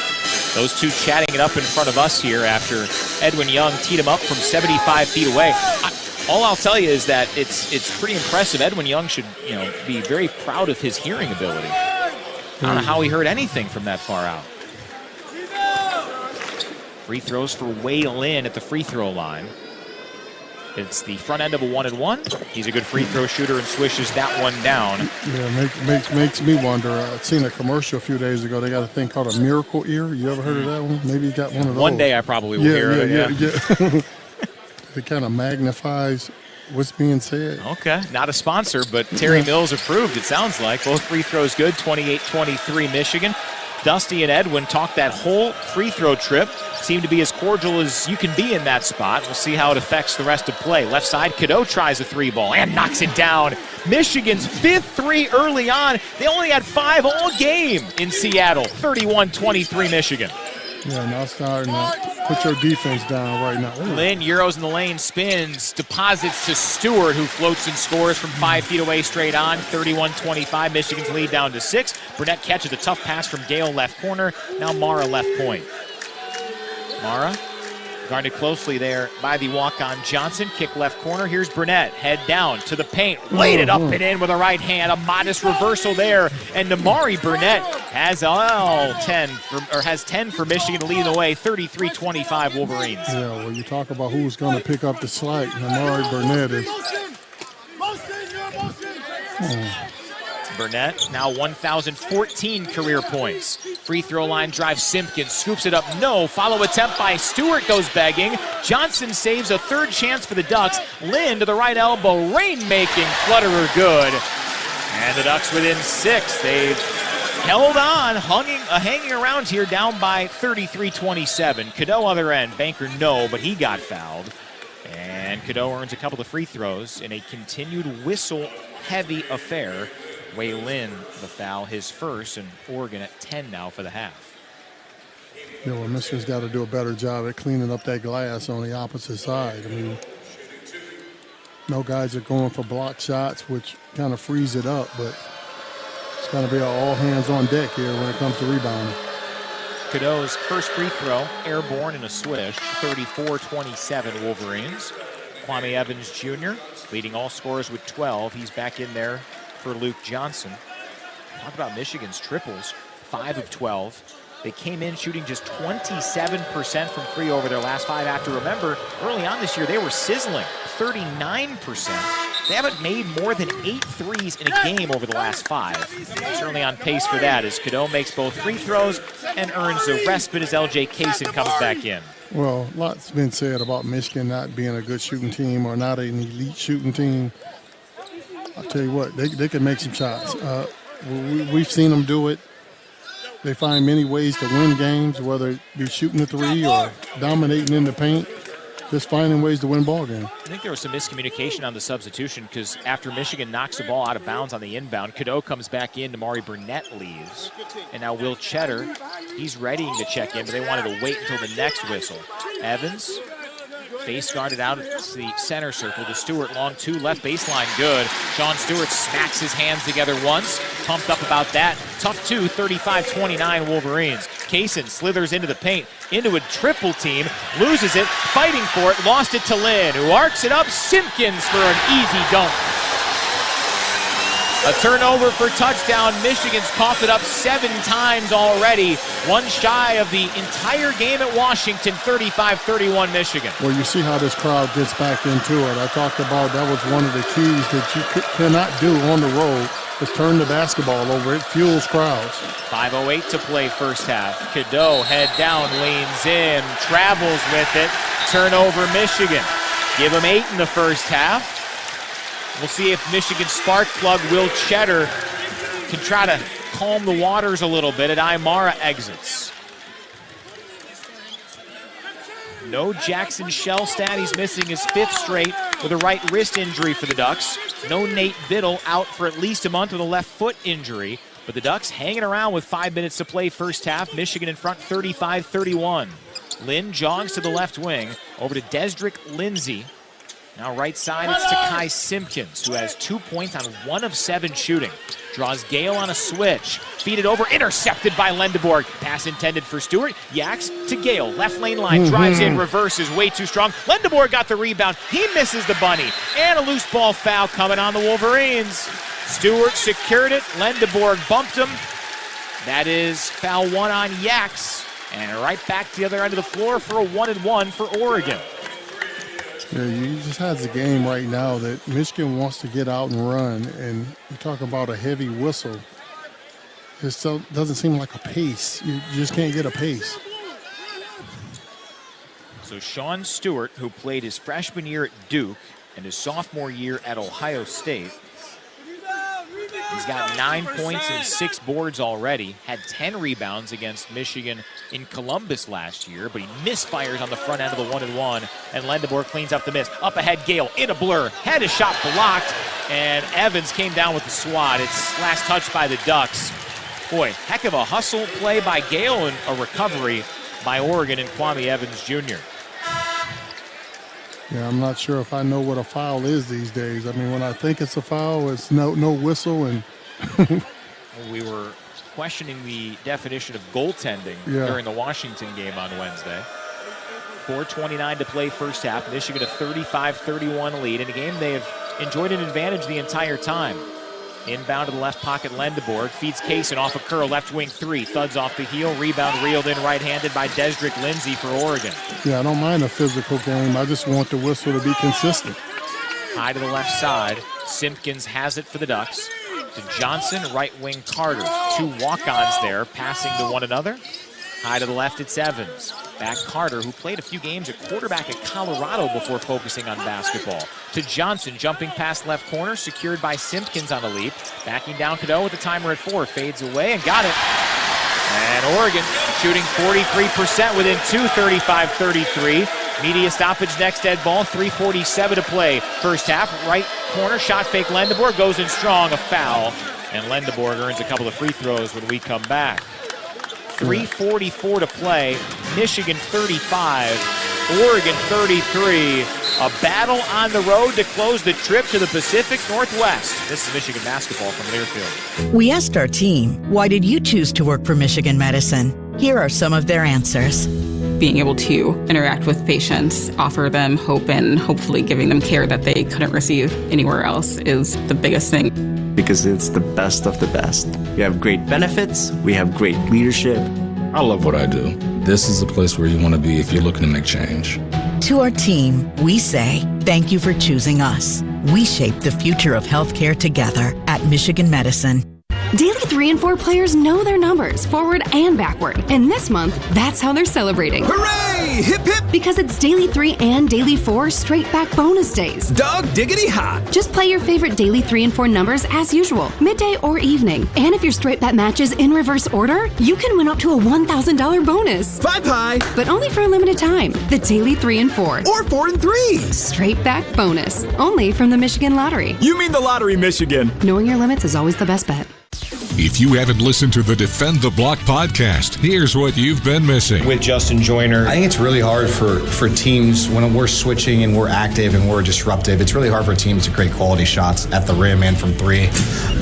Those two chatting it up in front of us here after Edwin Young teed him up from 75 feet away. All I'll tell you is that it's pretty impressive. Edwin Young should be very proud of his hearing ability. I don't know how he heard anything from that far out. Free throws for Wei Lin at the free throw line. It's the front end of a 1-and-1. He's a good free throw shooter and swishes that one down. Yeah, makes me wonder. I'd seen a commercial a few days ago. They got a thing called a miracle ear. You ever heard of that one? Maybe you got one of those. One day I probably will hear it. Yeah. It kind of magnifies what's being said. Okay, not a sponsor, but Terry Mills approved, it sounds like. Both free throws good, 28-23 Michigan. Dusty and Edwin talked that whole free throw trip. Seemed to be as cordial as you can be in that spot. We'll see how it affects the rest of play. Left side, Cadeau tries a 3-ball and knocks it down. Michigan's 5th 3 early on. They only had 5 all game in Seattle. 31-23 Michigan. Yeah, now starting to put your defense down right now. Ooh. Lynn, Euros in the lane, spins, deposits to Stewart, who floats and scores from 5 feet away straight on. 31-25, Michigan's lead down to 6. Burnett catches a tough pass from Gale left corner. Now Mara left point. Mara guarded closely there by the walk-on Johnson. Kick left corner. Here's Burnett. Head down to the paint. Laid it up and in with a right hand. A modest reversal there. And Damari Burnett has 10 for Michigan to lead the way. 33-25 Wolverines. Yeah, well, you talk about who's going to pick up the slack. Damari Burnett is. Burnett now 1,014 career points. Free throw line drive, Simpkins scoops it up. No, follow attempt by Stewart goes begging. Johnson saves a third chance for the Ducks. Lynn to the right elbow, rain-making flutterer good. And the Ducks within 6. They've held on, hanging around here down by 33-27. Cadeau other end, Banker no, but he got fouled. And Cadeau earns a couple of free throws in a continued whistle-heavy affair. Wei Lin, the foul, his first, and Oregon at 10 now for the half. Yeah, well, Michigan's got to do a better job at cleaning up that glass on the opposite side. I mean, no guys are going for block shots, which kind of frees it up, but it's going to be all hands on deck here when it comes to rebounding. Cadeau's first free throw, airborne in a swish, 34-27 Wolverines. Kwame Evans Jr. leading all scorers with 12. He's back in there for Luke Johnson. Talk about Michigan's triples, 5 of 12. They came in shooting just 27% from free over their last 5 after, remember, early on this year they were sizzling, 39%. They haven't made more than 8 threes in a game over the last 5. Certainly on pace for that as Cadeau makes both free throws and earns a respite as LJ Kaysen comes back in. Well, lots been said about Michigan not being a good shooting team or not an elite shooting team. I'll tell you what, they can make some shots. We've seen them do it. They find many ways to win games, whether it be shooting the 3 or dominating in the paint, just finding ways to win ball games. I think there was some miscommunication on the substitution because after Michigan knocks the ball out of bounds on the inbound, Cadeau comes back in, Damari Burnett leaves. And now Will Cheddar, he's readying to check in, but they wanted to wait until the next whistle. Evans, face guarded out at the center circle to Stewart, long 2, left baseline, good. Sean Stewart smacks his hands together once, pumped up about that. Tough 2, 35-29 Wolverines. Kaysen slithers into the paint, into a triple team, loses it, fighting for it, lost it to Lynn, who arcs it up, Simpkins for an easy dunk. A turnover for touchdown. Michigan's coughed it up 7 times already. One shy of the entire game at Washington, 35-31 Michigan. Well, you see how this crowd gets back into it. I talked about that was one of the keys that you cannot do on the road Let's turn the basketball over. It fuels crowds. 5:08 to play first half. Cadeau, head down, leans in, travels with it. Turnover, Michigan. Give them 8 in the first half. We'll see if Michigan spark plug Will Cheddar can try to calm the waters a little bit. Aymara exits. No Jackson Shellstad. He's missing his 5th straight with a right wrist injury for the Ducks. No Nate Biddle, out for at least a month with a left foot injury. But the Ducks hanging around with 5 minutes to play first half. Michigan in front 35-31. Lynn jogs to the left wing over to Desdrick Lindsay. Now right side, it's to Kai Simpkins, who has 2 points on 1 of 7 shooting. Draws Gale on a switch. Feed it over, intercepted by Lendeborg. Pass intended for Stewart. Yaks to Gale. Left lane line, drives in, reverses, way too strong. Lendeborg got the rebound. He misses the bunny. And a loose ball foul coming on the Wolverines. Stewart secured it. Lendeborg bumped him. That is foul 1 on Yaks. And right back to the other end of the floor for a 1-and-1 for Oregon. Yeah, you just have the game right now that Michigan wants to get out and run, and you talk about a heavy whistle. It still doesn't seem like a pace. You just can't get a pace. So Sean Stewart, who played his freshman year at Duke and his sophomore year at Ohio State, he's got 9 points and 6 boards already. Had 10 rebounds against Michigan in Columbus last year, but he misfires on the front end of the 1-and-1, and Lendeborg cleans up the miss. Up ahead, Gale in a blur. Had his shot blocked, and Evans came down with the swat. It's last touched by the Ducks. Boy, heck of a hustle play by Gale and a recovery by Oregon and Kwame Evans Jr. Yeah, I'm not sure if I know what a foul is these days. I mean, when I think it's a foul, it's no whistle. And we were questioning the definition of goaltending during the Washington game on Wednesday. 4:29 to play first half. Michigan a 35-31 lead in a game they have enjoyed an advantage the entire time. Inbound to the left pocket, Lendeborg feeds Kaysen off a curl, left wing 3, thuds off the heel, rebound reeled in right-handed by Desdrick Lindsay for Oregon. Yeah, I don't mind a physical game. I just want the whistle to be consistent. High to the left side, Simpkins has it for the Ducks. To Johnson, right wing Carter. 2 walk-ons there, passing to one another. High to the left, it's Evans. Back Carter, who played a few games at quarterback at Colorado before focusing on basketball. To Johnson, jumping past left corner, secured by Simpkins on a leap. Backing down Cadeau with the timer at 4, fades away and got it. And Oregon shooting 43% within 2, 35-33. Media stoppage next, dead ball, 3:47 to play. First half, right corner, shot fake Lendeborg, goes in strong, a foul. And Lendeborg earns a couple of free throws when we come back. 3:44 to play, Michigan 35, Oregon 33. A battle on the road to close the trip to the Pacific Northwest. This is Michigan basketball from Learfield. We asked our team, why did you choose to work for Michigan Medicine? Here are some of their answers. Being able to interact with patients, offer them hope, and hopefully giving them care that they couldn't receive anywhere else is the biggest thing. Because it's the best of the best. We have great benefits, we have great leadership. I love what I do. This is a place where you want to be if you're looking to make change. To our team, we say, thank you for choosing us. We shape the future of healthcare together at Michigan Medicine. Daily 3 and 4 players know their numbers, forward and backward. And this month, that's how they're celebrating. Hooray! Hip hip! Because it's Daily 3 and Daily 4 straight back bonus days. Dog diggity hot! Just play your favorite Daily 3 and 4 numbers as usual, midday or evening. And if your straight bet matches in reverse order, you can win up to a $1,000 bonus. Bye pie! But only for a limited time. The Daily 3 and 4. Or 4 and 3. Straight back bonus. Only from the Michigan Lottery. You mean the Lottery, Michigan. Knowing your limits is always the best bet. If you haven't listened to the Defend the Block podcast, here's what you've been missing. With Justin Joyner, I think it's really hard for teams when we're switching and we're active and we're disruptive. It's really hard for teams to create quality shots at the rim and from 3.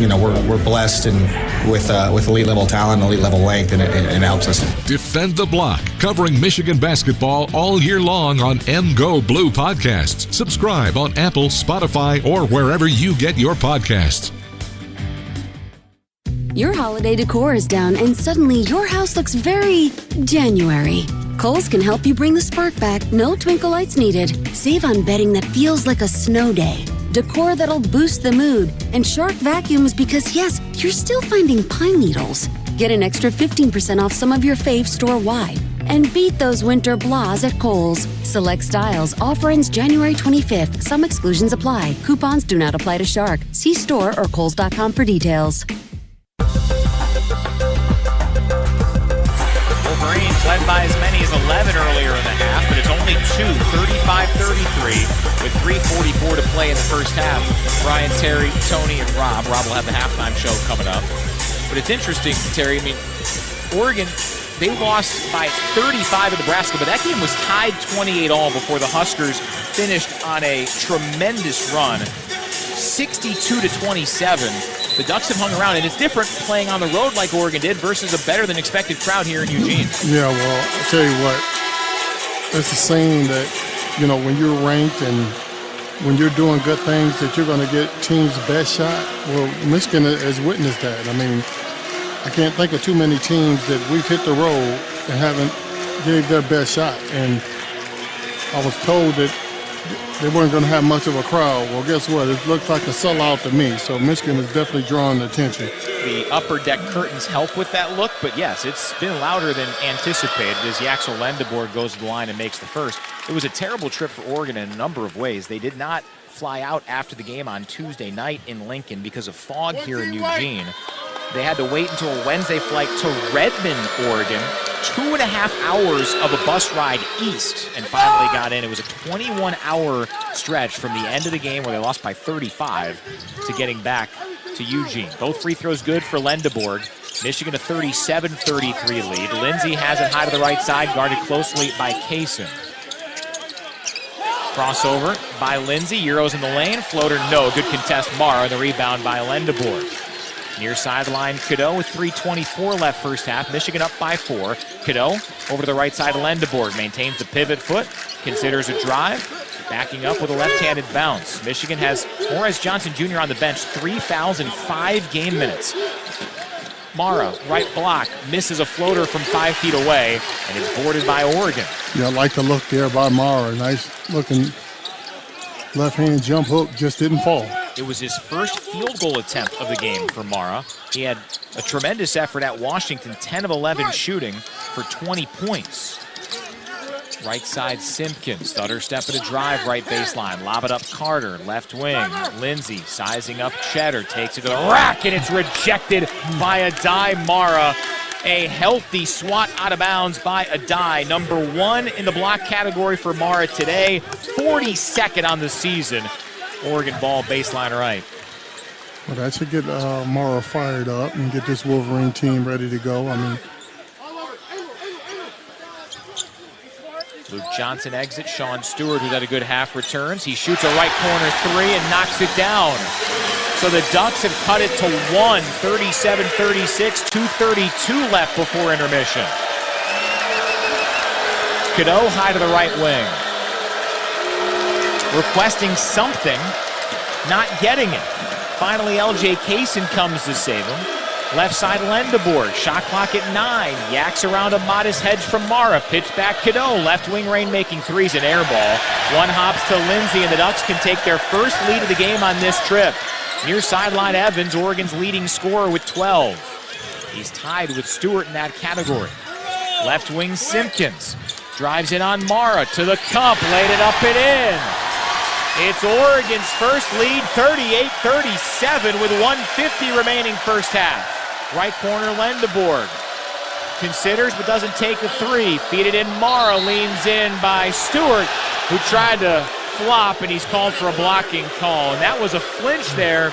You know, we're blessed and with elite level talent, elite level length, and it helps us. Defend the Block, covering Michigan basketball all year long on MGO Blue Podcasts. Subscribe on Apple, Spotify, or wherever you get your podcasts. Your holiday decor is down and suddenly your house looks very January. Kohl's can help you bring the spark back. No twinkle lights needed. Save on bedding that feels like a snow day. decor that'll boost the mood, and Shark vacuums because, yes, you're still finding pine needles. Get an extra 15% off some of your faves store-wide. And beat those winter blahs at Kohl's. Select styles. Offer ends January 25th. Some exclusions apply. Coupons do not apply to Shark. See store or Kohls.com for details. Wolverines led by as many as 11 earlier in the half, but it's only 2, 35-33, with 3:44 to play in the first half. Brian, Terry, Tony, and Rob. Rob will have the halftime show coming up. But it's interesting, Terry. I mean, Oregon, they lost by 35 at Nebraska, but that game was tied 28-all before the Huskers finished on a tremendous run, 62-27. The Ducks have hung around, and it's different playing on the road like Oregon did versus a better-than-expected crowd here in Eugene. Yeah, well, I'll tell you what, it's a saying that, you know, when you're ranked and when you're doing good things that you're going to get team's best shot. Well, Michigan has witnessed that. I mean, I can't think of too many teams that we've hit the road and haven't gave their best shot. And I was told that they weren't going to have much of a crowd. Well, guess what? It looks like a sellout to me. So Michigan is definitely drawing attention. The upper deck curtains help with that look, but yes, it's been louder than anticipated as Yaxel Lendeborg goes to the line and makes the first. It was a terrible trip for Oregon in a number of ways. They did not fly out after the game on Tuesday night in Lincoln because of fog here in Eugene. They had to wait until a Wednesday flight to Redmond, Oregon, 2.5 hours of a bus ride east, and finally got in. It was a 21-hour stretch from the end of the game where they lost by 35 to getting back to Eugene. Both free throws good for Lendeborg. Michigan a 37-33 lead. Lindsay has it high to the right side, guarded closely by Kaysen. Crossover by Lindsay, Euros in the lane, floater no, good contest Mara, the rebound by Lendeborg. Near sideline, Cadeau with 3:24 left first half. Michigan up by 4. Cadeau over to the right side of Lendeborg, maintains the pivot foot, considers a drive, backing up with a left-handed bounce. Michigan has Morris Johnson Jr. on the bench, 3 fouls in 5 game minutes. Mara, right block, misses a floater from 5 feet away, and is boarded by Oregon. Yeah, I like the look there by Mara. Nice looking left-hand jump hook, just didn't fall. It was his first field goal attempt of the game for Mara. He had a tremendous effort at Washington, 10 of 11 shooting for 20 points. Right side Simpkins, stutter step at a drive, right baseline. Lob it up Carter, left wing. Lindsay sizing up Cheddar, takes it to the rack, and it's rejected by Adai Mara. A healthy swat out of bounds by Adai. Number 1 in the block category for Mara today, 42nd on the season. Oregon ball baseline right. Well, that should get Mara fired up and get this Wolverine team ready to go. I mean, Luke Johnson exits. Sean Stewart, who's had a good half, returns. He shoots a right corner 3 and knocks it down. So the Ducks have cut it to 1, 37-36, 2:32 left before intermission. Cadeau high to the right wing. Requesting something, not getting it. Finally, L.J. Kaysen comes to save him. Left side Lendeborg, shot clock at 9. Yaks around a modest hedge from Mara. Pitch back Cadeau, left wing rainmaking threes and air ball. One hops to Lindsay, and the Ducks can take their first lead of the game on this trip. Near sideline Evans, Oregon's leading scorer with 12. He's tied with Stewart in that category. Left wing Simpkins drives in on Mara to the cup, laid it up and in. It's Oregon's first lead, 38-37 with 1:50 remaining first half. Right corner Lendeborg considers but doesn't take a 3. Feed it in, Mara leans in by Stewart, who tried to flop, and he's called for a blocking call. And that was a flinch there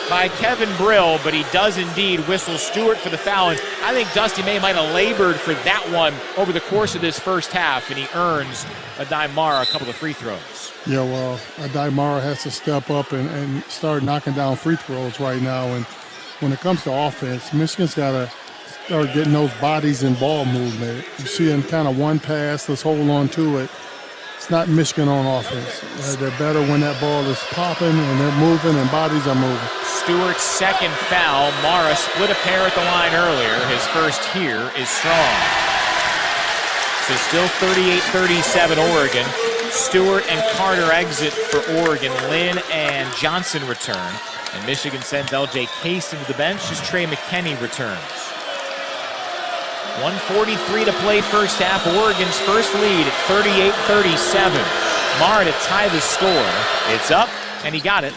by Kevin Brill, but he does indeed whistle Stewart for the foul. And I think Dusty May might have labored for that one over the course of this first half, and he earns Adai Mara a couple of free throws. Yeah, well, Adai Mara has to step up and start knocking down free throws right now. And when it comes to offense, Michigan's got to start getting those bodies and ball movement. You see them kind of one pass, let's hold on to it. It's not Michigan on offense. They're better when that ball is popping and they're moving and bodies are moving. Stewart's second foul. Mara split a pair at the line earlier. His first here is strong. So still 38-37 Oregon. Stewart and Carter exit for Oregon. Lynn and Johnson return. And Michigan sends L.J. Case into the bench as Trey McKinney returns. 1:43 to play first half. Oregon's first lead at 38-37. Mara to tie the score. It's up, and he got it.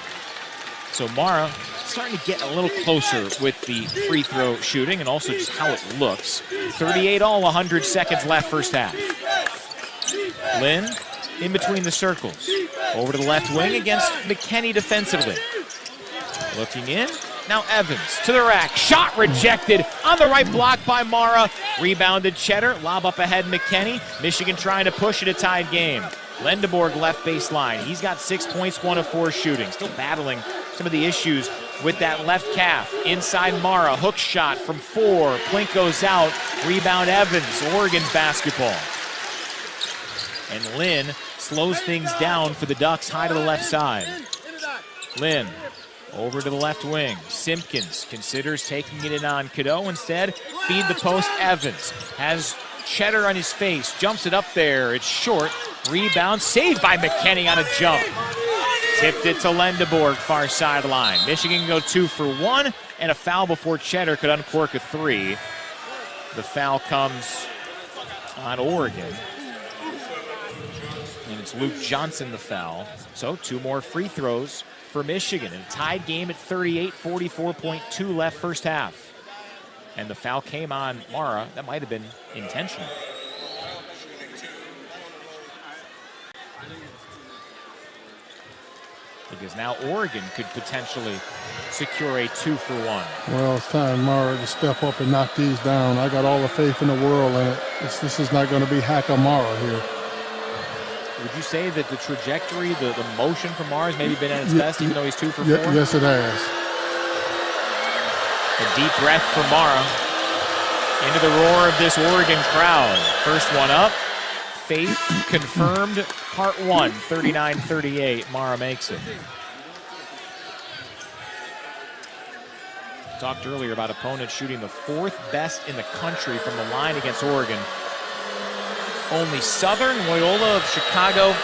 So Mara starting to get a little closer with the free throw shooting and also just how it looks. 38 all, 100 seconds left first half. Lynn in between the circles. Over to the left wing against McKinney defensively. Looking in. Now Evans to the rack. Shot rejected on the right block by Mara. Rebounded Cheddar. Lob up ahead McKinney. Michigan trying to push it, a tied game. Lendeborg left baseline. He's got 6 points, 1 of 4 shooting. Still battling some of the issues with that left calf. Inside Mara. Hook shot from 4. Plink goes out. Rebound Evans. Oregon's basketball. And Lynn slows things down for the Ducks. High to the left side. Lynn. Over to the left wing. Simpkins considers taking it in on Cadeau. Instead, feed the post. Evans has Cheddar on his face. Jumps it up there. It's short. Rebound saved by McKinney on a jump. Tipped it to Lendeborg, far sideline. Michigan go 2 for 1, and a foul before Cheddar could uncork a 3. The foul comes on Oregon. And it's Luke Johnson the foul. So 2 more free throws for Michigan. And a tied game at 38, 44.2 left first half. And the foul came on Mara. That might have been intentional. Because now Oregon could potentially secure a 2 for 1. Well, it's time Mara to step up and knock these down. I got all the faith in the world in it. This is not going to be Hacker Mara here. Would you say that the trajectory, the motion from Mara has maybe been at its best, even though he's 2 for 4? Yes, it has. A deep breath for Mara. Into the roar of this Oregon crowd. First one up. Faith confirmed. Part 1, 39-38. Mara makes it. Talked earlier about opponents shooting the 4th best in the country from the line against Oregon. Only Southern, Loyola of Chicago,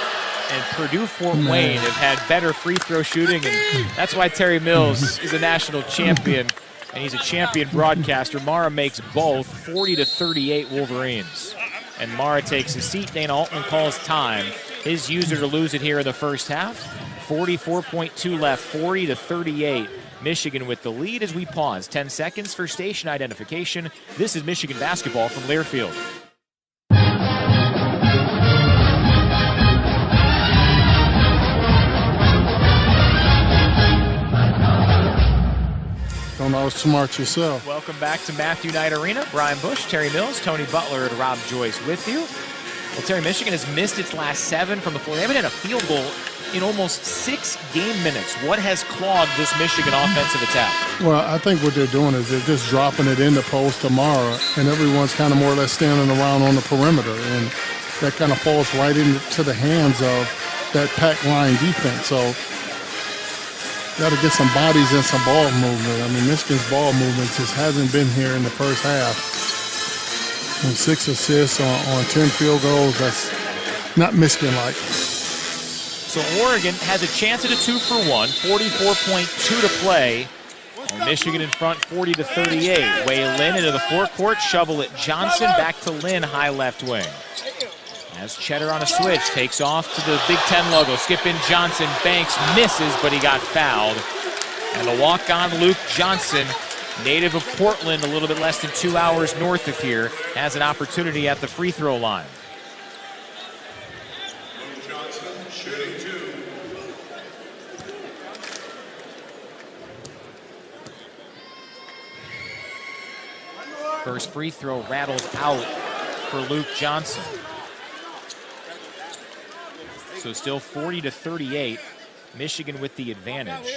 and Purdue-Fort Wayne have had better free throw shooting, and that's why Terry Mills is a national champion, and he's a champion broadcaster. Mara makes both, 40-38 Wolverines. And Mara takes a seat. Dana Altman calls time. His user to lose it here in the first half. 44.2 left, 40-38. Michigan with the lead as we pause. 10 seconds for station identification. This is Michigan basketball from Learfield. Don't outsmart yourself. Welcome back to Matthew Knight Arena. Brian Bush, Terry Mills, Tony Butler, and Rob Joyce with you. Well, Terry, Michigan has missed its last 7 from the floor. They haven't had a field goal in almost 6 game minutes. What has clogged this Michigan offensive attack? Well, I think what they're doing is they're just dropping it in the post to Mara, and everyone's kind of more or less standing around on the perimeter, and that kind of falls right into the hands of that pack line defense. So got to get some bodies and some ball movement. I mean, Michigan's ball movement just hasn't been here in the first half. And 6 assists on 10 field goals, that's not Michigan-like. So Oregon has a chance at a 2 for 1, 44.2 to play. And Michigan in front, 40-38. Way Lynn into the forecourt, shovel it Johnson, back to Lynn, high left wing. As Cheddar on a switch, takes off to the Big Ten logo. Skip in Johnson, Banks misses, but he got fouled. And the walk-on Luke Johnson, native of Portland, a little bit less than 2 hours north of here, has an opportunity at the free throw line. First free throw rattles out for Luke Johnson. So still 40-38, Michigan with the advantage.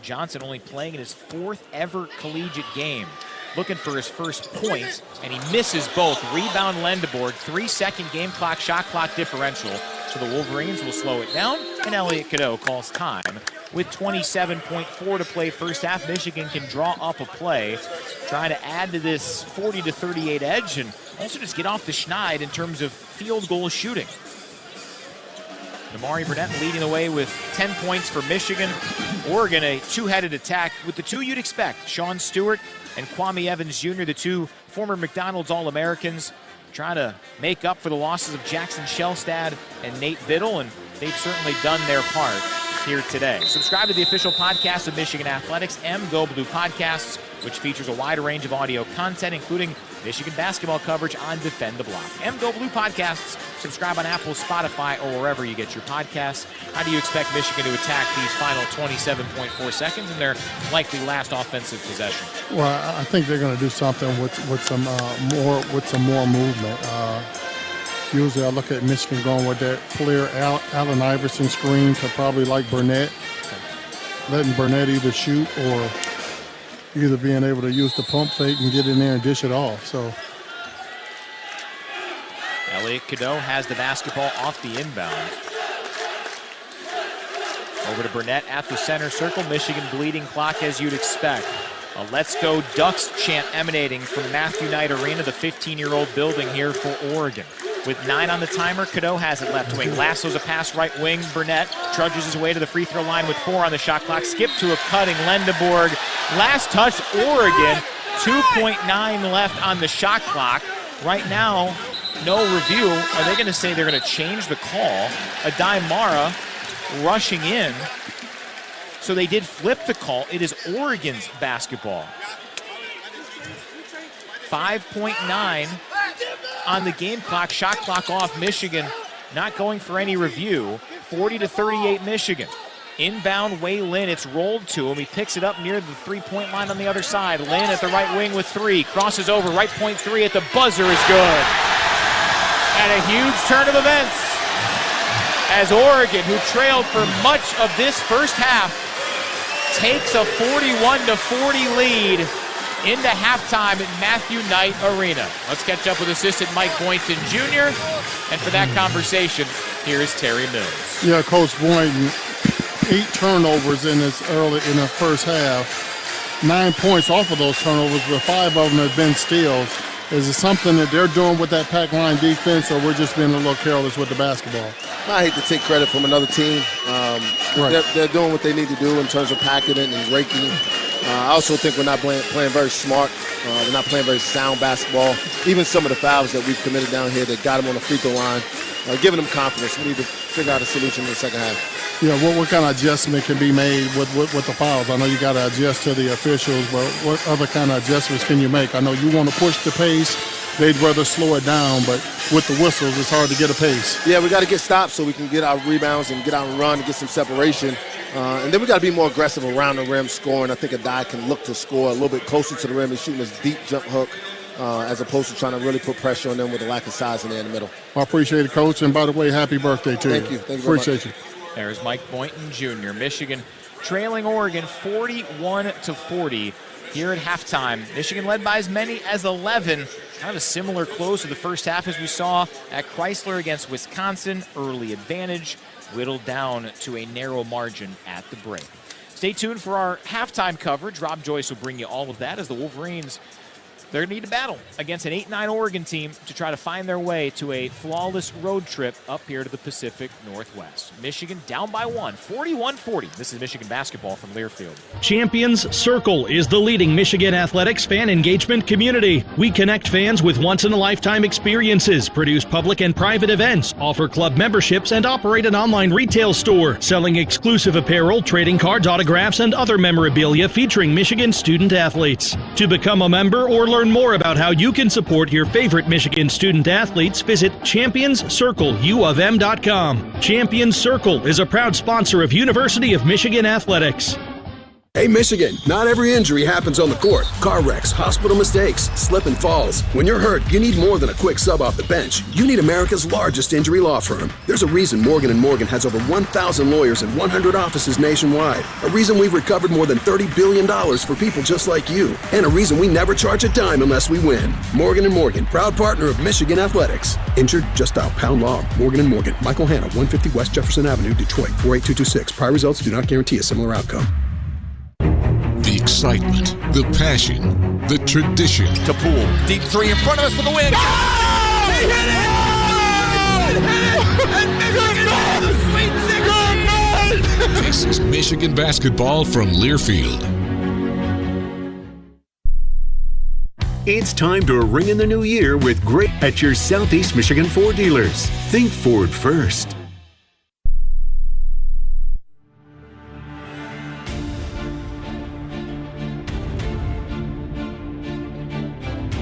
Johnson only playing in his 4th ever collegiate game. Looking for his first point, and he misses both. Rebound Lendeborg, 3-second game clock, shot clock differential. So the Wolverines will slow it down, and Elliot Cadeau calls time. with 27.4 to play first half. Michigan can draw up a play, trying to add to this 40-38 edge and also just get off the schneid in terms of field goal shooting. Damari Burnett leading the way with 10 points for Michigan. Oregon, a two-headed attack with the two you'd expect, Sean Stewart and Kwame Evans Jr., the two former McDonald's All-Americans, trying to make up for the losses of Jackson Shellstad and Nate Biddle, and they've certainly done their part here today. Subscribe to the official podcast of Michigan Athletics, Go Blue Podcasts, which features a wide range of audio content, including Michigan basketball coverage on Defend the Block. Go Blue Podcasts. Subscribe on Apple, Spotify, or wherever you get your podcasts. How do you expect Michigan to attack these final 27.4 seconds in their likely last offensive possession? Well, I think they're going to do something with some more movement. Usually I look at Michigan going with that Flair Allen Iverson screen to probably like Burnett, letting Burnett either shoot or either being able to use the pump fake and get in there and dish it off. So Elliot Cadeau has the basketball off the inbound. Over to Burnett at the center circle. Michigan bleeding clock as you'd expect. A Let's Go Ducks chant emanating from Matthew Knight Arena, the 15-year-old building here for Oregon. With 9 on the timer, Cadeau has it left wing. Lassos a pass right wing. Burnett trudges his way to the free throw line with 4 on the shot clock. Skip to a cutting Lendeborg. Last touch, Oregon. 2.9 left on the shot clock. Right now, no review. Are they going to say they're going to change the call? Adai Mara rushing in. So they did flip the call. It is Oregon's basketball. 5.9 on the game clock. Shot clock off. Michigan not going for any review. 40-38 Michigan. Inbound Wei Lin. It's rolled to him. He picks it up near the three-point line on the other side. Lin at the right wing with 3. Crosses over. Right point 3 at the buzzer is good. And a huge turn of events as Oregon, who trailed for much of this first half, takes a 41-40 lead into halftime at Matthew Knight Arena. Let's catch up with assistant Mike Boynton Jr. And for that conversation, here is Terry Mills. Yeah, Coach Boynton, 8 turnovers in the first half. 9 points off of those turnovers, but 5 of them have been steals. Is it something that they're doing with that pack line defense, or we're just being a little careless with the basketball? I hate to take credit from another team. Right. They're doing what they need to do in terms of packing it and raking. I also think we're not playing very smart. We're not playing very sound basketball. Even some of the fouls that we've committed down here that got them on the free throw line, giving them confidence. We need to figure out a solution in the second half. Yeah, what kind of adjustment can be made with the fouls? I know you got to adjust to the officials, but what other kind of adjustments can you make? I know you want to push the pace. They'd rather slow it down, but with the whistles, it's hard to get a pace. Yeah, we got to get stops so we can get our rebounds and get out and run and get some separation. And then we got to be more aggressive around the rim scoring. I think Adai can look to score a little bit closer to the rim and shooting his deep jump hook as opposed to trying to really put pressure on them with a lack of size in there in the middle. I appreciate it, Coach. And by the way, happy birthday to you. Thank you. Thank you very much. Appreciate you. There's Mike Boynton Jr. Michigan trailing Oregon 41-40 here at halftime. Michigan led by as many as 11. Kind of a similar close to the first half as we saw at Chrysler against Wisconsin. Early advantage whittled down to a narrow margin at the break. Stay tuned for our halftime coverage. Rob Joyce will bring you all of that as the Wolverines, they're going to need to battle against an 8-9 Oregon team to try to find their way to a flawless road trip up here to the Pacific Northwest. Michigan down by 1, 41-40. This is Michigan basketball from Learfield. Champions Circle is the leading Michigan athletics fan engagement community. We connect fans with once-in-a-lifetime experiences, produce public and private events, offer club memberships, and operate an online retail store, selling exclusive apparel, trading cards, autographs, and other memorabilia featuring Michigan student athletes. To become a member or learn more about how you can support your favorite Michigan student athletes, visit championscircleUofM.com. Champions Circle is a proud sponsor of University of Michigan Athletics. Hey, Michigan, not every injury happens on the court. Car wrecks, hospital mistakes, slip and falls. When you're hurt, you need more than a quick sub off the bench. You need America's largest injury law firm. There's a reason Morgan & Morgan has over 1,000 lawyers and 100 offices nationwide. A reason we've recovered more than $30 billion for people just like you. And a reason we never charge a dime unless we win. Morgan & Morgan, proud partner of Michigan Athletics. Injured? Just dial pound law. Morgan & Morgan. Michael Hanna, 150 West Jefferson Avenue, Detroit, 48226. Prior results do not guarantee a similar outcome. The excitement, the passion, the tradition. To Poole. Deep three in front of us for the win. Oh! He hit it! This is Michigan basketball from Learfield. It's time to ring in the new year with great at your Southeast Michigan Ford dealers. Think Ford first.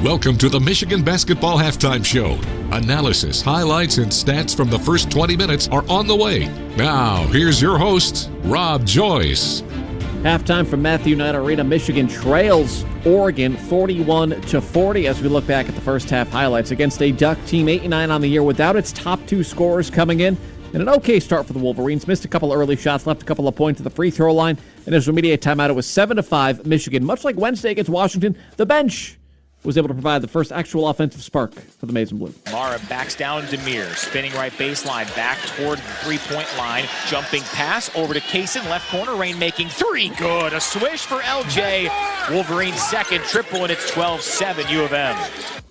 Welcome to the Michigan Basketball Halftime Show. Analysis, highlights, and stats from the first 20 minutes are on the way. Now, here's your host, Rob Joyce. Halftime from Matthew Knight Arena. Michigan trails Oregon 41-40 as we look back at the first half highlights against a Duck team 8-9 on the year without its top two scorers coming in. And an okay start for the Wolverines. Missed a couple early shots, left a couple of points at the free throw line. And as we immediate timeout, it was 7-5 Michigan. Much like Wednesday against Washington, the bench was able to provide the first actual offensive spark for the Maize and Blue. Mara backs down Demir, spinning right baseline, back toward the three-point line, jumping pass over to Kaysen, left corner, rainmaking three, good, a swish for LJ. Wolverines second triple, and it's 12-7 U of M.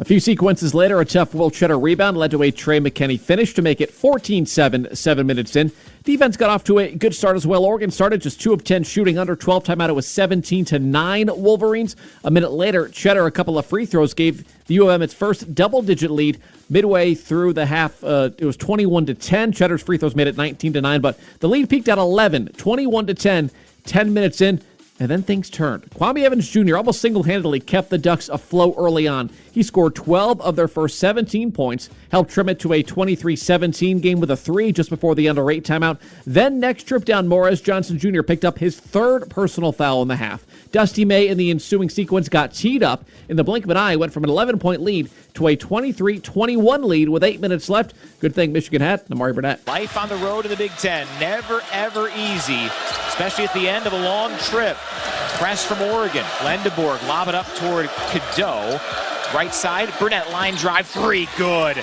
A few sequences later, a tough Will Cheddar rebound led to a Trey McKinney finish to make it 14-7, 7 minutes in. Defense got off to a good start as well. Oregon started just 2 of 10 shooting under 12. Timeout, it was 17-9 Wolverines. A minute later, Cheddar, a couple of free throws, gave the U of M its first double-digit lead. Midway through the half, it was 21-10. Cheddar's free throws made it 19-9, but the lead peaked at 11, 21-10, 10 minutes in. And then things turned. Kwame Evans Jr. almost single-handedly kept the Ducks afloat early on. He scored 12 of their first 17 points, helped trim it to a 23-17 game with a 3 just before the under 8 timeout. Then next trip down, Morris Johnson Jr. picked up his third personal foul in the half. Dusty May in the ensuing sequence got teed up. In the blink of an eye, went from an 11-point lead to a 23-21 lead with 8 minutes left. Good thing Michigan had Amari Burnett. Life on the road in the Big Ten, never, ever easy, especially at the end of a long trip. Press from Oregon. Lendeborg lob it up toward Cadeau. Right side, Burnett line drive, 3, good.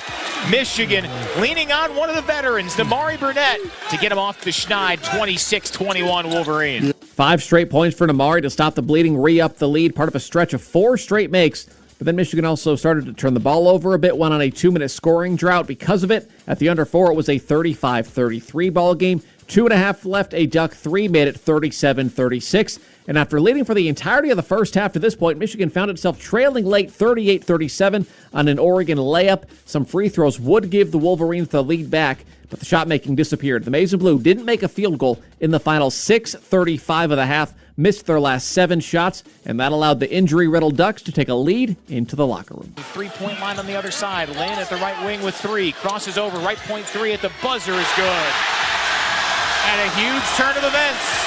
Michigan leaning on one of the veterans, Namari Burnett, to get him off the schneid, 26-21 Wolverines. 5 straight points for Namari to stop the bleeding, re-up the lead, part of a stretch of 4 straight makes. But then Michigan also started to turn the ball over a bit, went on a 2-minute scoring drought because of it. At the under 4, it was a 35-33 ball game. 2.5 left, a Duck 3 made it 37-36. And after leading for the entirety of the first half to this point, Michigan found itself trailing late 38-37 on an Oregon layup. Some free throws would give the Wolverines the lead back, but the shot making disappeared. The Maize and Blue didn't make a field goal in the final 6:35 of the half, missed their last 7 shots, and that allowed the injury-riddled Ducks to take a lead into the locker room. 3-point line on the other side. Lynn at the right wing with 3. Crosses over, right point 3 at the buzzer is good. And a huge turn of events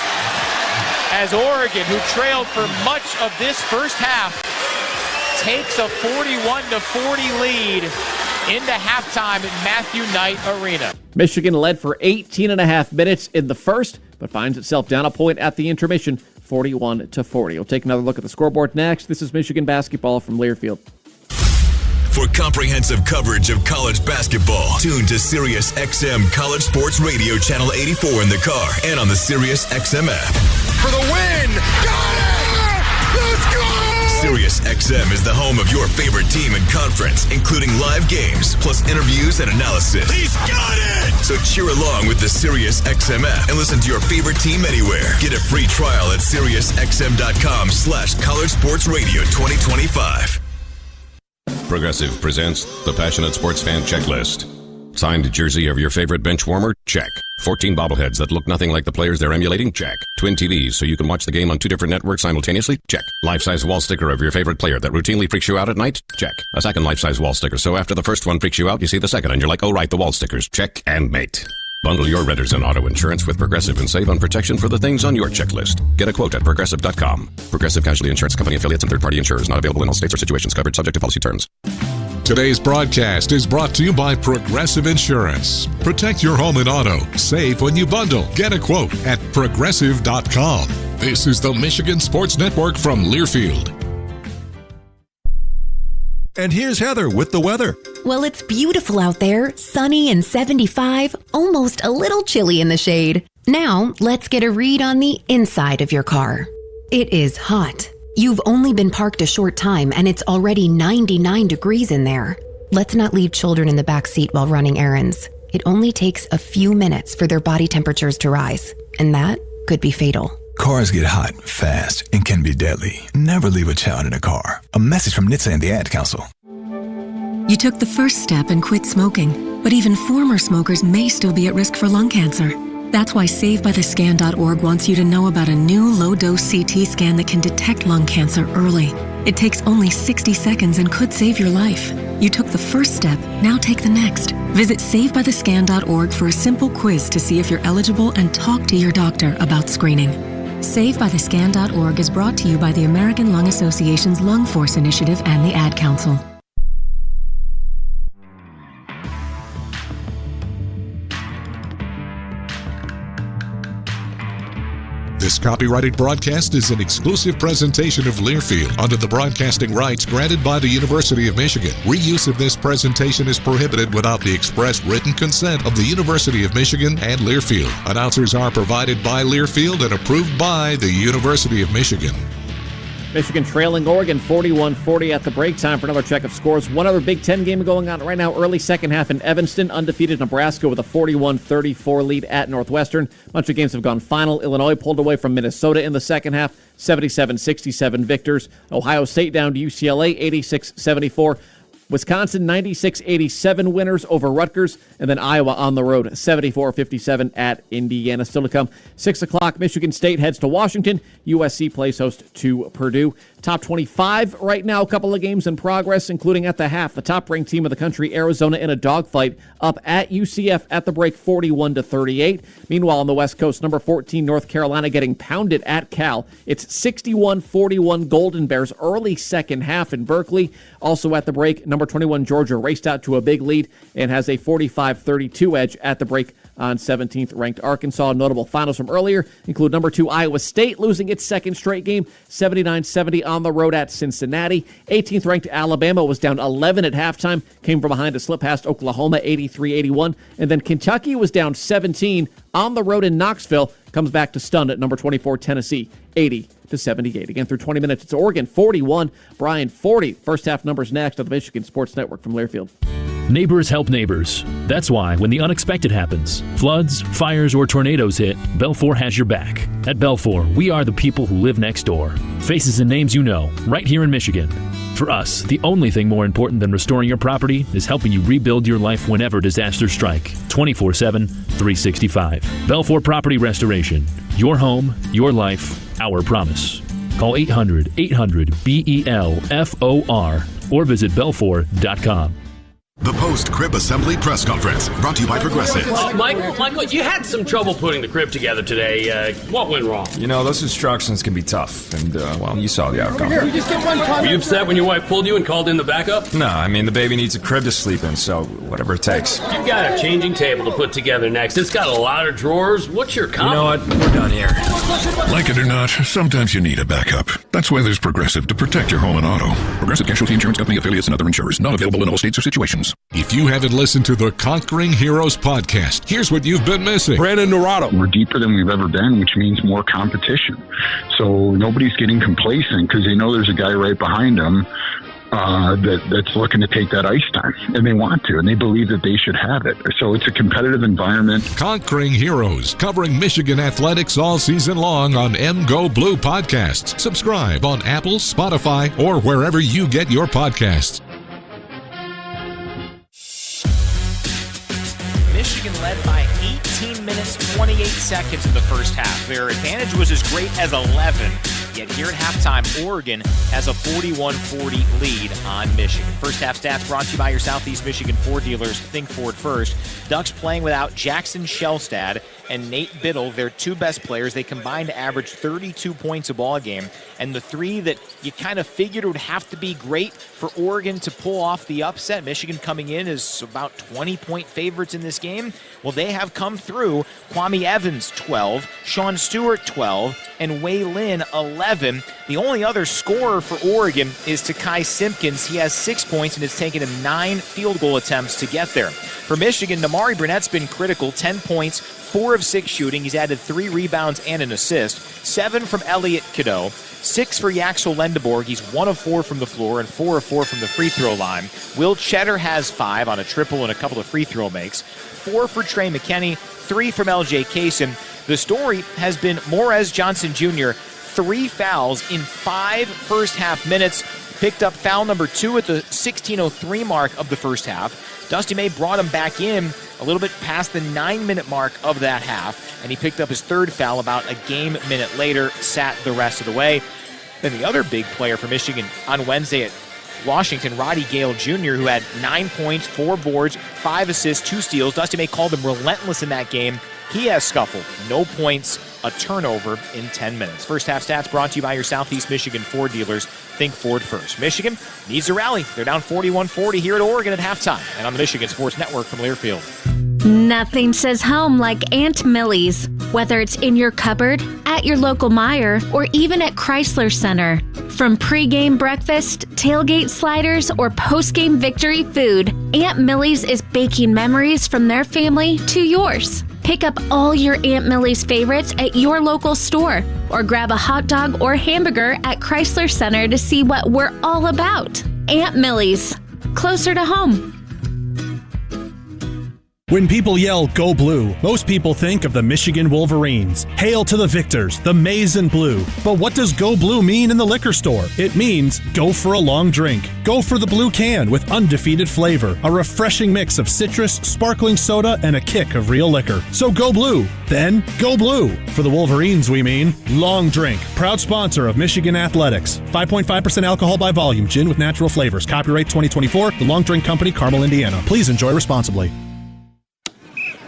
as Oregon, who trailed for much of this first half, takes a 41-40 lead into halftime at Matthew Knight Arena. Michigan led for 18.5 minutes in the first, but finds itself down a point at the intermission, 41-40. We'll take another look at the scoreboard next. This is Michigan basketball from Learfield. For comprehensive coverage of college basketball, tune to Sirius XM College Sports Radio Channel 84 in the car and on the Sirius XM app. For the win! Got it! Let's go! Sirius XM is the home of your favorite team and conference, including live games, plus interviews and analysis. He's got it! So cheer along with the Sirius XM app and listen to your favorite team anywhere. Get a free trial at SiriusXM.com/College Sports Radio 2025. Progressive presents the Passionate Sports Fan Checklist. Signed jersey of your favorite bench warmer? Check. 14 bobbleheads that look nothing like the players they're emulating? Check. Twin TVs so you can watch the game on 2 different networks simultaneously? Check. Life-size wall sticker of your favorite player that routinely freaks you out at night? Check. A second life-size wall sticker so after the first one freaks you out, you see the second and you're like, oh right, the wall stickers. Check and mate. Bundle your renters and auto insurance with Progressive and save on protection for the things on your checklist. Get a quote at Progressive.com. Progressive Casualty Insurance Company affiliates and third-party insurers not available in all states or situations. Covered subject to policy terms. Today's broadcast is brought to you by Progressive Insurance. Protect your home and auto. Save when you bundle. Get a quote at Progressive.com. This is the Michigan Sports Network from Learfield. And here's Heather with the weather. Well, it's beautiful out there, sunny and 75, almost a little chilly in the shade. Now, let's get a read on the inside of your car. It is hot. You've only been parked a short time and it's already 99 degrees in there. Let's not leave children in the back seat while running errands. It only takes a few minutes for their body temperatures to rise, and that could be fatal. Cars get hot, fast, and can be deadly. Never leave a child in a car. A message from NHTSA and the Ad Council. You took the first step and quit smoking, but even former smokers may still be at risk for lung cancer. That's why SaveByTheScan.org wants you to know about a new low-dose CT scan that can detect lung cancer early. It takes only 60 seconds and could save your life. You took the first step, now take the next. Visit SaveByTheScan.org for a simple quiz to see if you're eligible and talk to your doctor about screening. SaveByTheScan.org is brought to you by the American Lung Association's Lung Force Initiative and the Ad Council. This copyrighted broadcast is an exclusive presentation of Learfield under the broadcasting rights granted by the University of Michigan. Reuse of this presentation is prohibited without the express written consent of the University of Michigan and Learfield. Announcers are provided by Learfield and approved by the University of Michigan. Michigan trailing Oregon 41-40 at the break. Time for another check of scores. One other Big Ten game going on right now, early second half in Evanston. Undefeated Nebraska with a 41-34 lead at Northwestern. A bunch of games have gone final. Illinois pulled away from Minnesota in the second half, 77-67 victors. Ohio State down to UCLA, 86-74. Wisconsin, 96-87 winners over Rutgers, and then Iowa on the road, 74-57 at Indiana. Still to come, 6 o'clock, Michigan State heads to Washington. USC plays host to Purdue. Top 25 right now, a couple of games in progress, including at the half. The top-ranked team of the country, Arizona, in a dogfight, up at UCF at the break, 41-38. Meanwhile, on the West Coast, number 14, North Carolina, getting pounded at Cal. It's 61-41 Golden Bears, early second half in Berkeley. Also at the break, number 21, Georgia, raced out to a big lead and has a 45-32 edge at the break on 17th ranked Arkansas. Notable finals from earlier include number 2 Iowa State losing its second straight game, 79-70 on the road at Cincinnati. 18th ranked Alabama was down 11 at halftime, came from behind to slip past Oklahoma 83-81, and then Kentucky was down 17 on the road in Knoxville, comes back to stun at number 24 Tennessee 80-78. Again, through 20 minutes, it's Oregon 41, Bryan 40. First half numbers next on the Michigan Sports Network from Learfield. Neighbors help neighbors. That's why when the unexpected happens, floods, fires, or tornadoes hit, Belfour has your back. At Belfour, we are the people who live next door. Faces and names you know, right here in Michigan. For us, the only thing more important than restoring your property is helping you rebuild your life whenever disasters strike. 24/7, 365. Belfour Property Restoration. Your home, your life, our promise. Call 800-800-BELFOR or visit belfour.com. The post-crib assembly press conference, brought to you by Progressive. Michael, you had some trouble putting the crib together today. What went wrong? You know, those instructions can be tough, and, well, you saw the outcome. Were you upset when your wife pulled you and called in the backup? No, I mean, the baby needs a crib to sleep in, so whatever it takes. You've got a changing table to put together next. It's got a lot of drawers. What's your comment? You know what? We're done here. Like it or not, sometimes you need a backup. That's why there's Progressive to protect your home and auto. Progressive Casualty Insurance Company affiliates and other insurers. Not available in all states or situations. If you haven't listened to the Conquering Heroes podcast, here's what you've been missing. Brandon Dorado. We're deeper than we've ever been, which means more competition. So nobody's getting complacent because they know there's a guy right behind them that's looking to take that ice time, and they want to, and they believe that they should have it. So it's a competitive environment. Conquering Heroes, covering Michigan athletics all season long on MGO Blue Podcasts. Subscribe on Apple, Spotify, or wherever you get your podcasts. Michigan led by 18 minutes, 28 seconds in the first half. Their advantage was as great as 11 Yet here at halftime, Oregon has a 41-40 lead on Michigan. First half stats brought to you by your Southeast Michigan Ford dealers. Think Ford first. Ducks playing without Jackson Shellstad and Nate Biddle, their two best players. They combined to average 32 points a ball game. And the three that you kind of figured would have to be great for Oregon to pull off the upset, Michigan coming in as about 20-point favorites in this game, well, they have come through. Kwame Evans, 12, Sean Stewart, 12, and Wei Lin, 11. The only other scorer for Oregon is Takai Simpkins. He has 6 points, and it's taken him 9 field goal attempts to get there. For Michigan, Damari Burnett's been critical, 10 points, 4 of 6 shooting. He's added 3 rebounds and an assist, 7 from Elliot Cadeau, 6 for Yaxel Lendeborg. He's 1 of 4 from the floor and 4 of 4 from the free throw line. Will Cheddar has 5 on a triple and a couple of free throw makes, 4 for Trey McKinney, 3 from LJ Kaysen. The story has been Morez Johnson Jr., 3 fouls in 5 first half minutes. Picked up foul number 2 at the 16:03 mark of the first half. Dusty May brought him back in a little bit past the 9-minute mark of that half, and he picked up his 3rd foul about a game minute later, sat the rest of the way. Then the other big player for Michigan on Wednesday at Washington, Roddy Gale Jr., who had 9 points, 4 boards, 5 assists, 2 steals. Dusty May called him relentless in that game. He has scuffled. No points, a turnover in 10 minutes. First half stats brought to you by your Southeast Michigan Ford dealers. Think Ford first. Michigan needs a rally. They're down 41-40 here at Oregon at halftime and on the Michigan Sports Network from Learfield. Nothing says home like Aunt Millie's. Whether it's in your cupboard, at your local Meijer, or even at Chrysler Center. From pregame breakfast, tailgate sliders, or postgame victory food, Aunt Millie's is baking memories from their family to yours. Pick up all your Aunt Millie's favorites at your local store, or grab a hot dog or hamburger at Chrysler Center to see what we're all about. Aunt Millie's, closer to home. When people yell, "Go Blue," most people think of the Michigan Wolverines. Hail to the victors, the maize and blue. But what does Go Blue mean in the liquor store? It means go for a long drink. Go for the blue can with undefeated flavor, a refreshing mix of citrus, sparkling soda, and a kick of real liquor. So go blue. Then go blue. For the Wolverines, we mean long drink. Proud sponsor of Michigan Athletics. 5.5% alcohol by volume. Gin with natural flavors. Copyright 2024. The Long Drink Company, Carmel, Indiana. Please enjoy responsibly.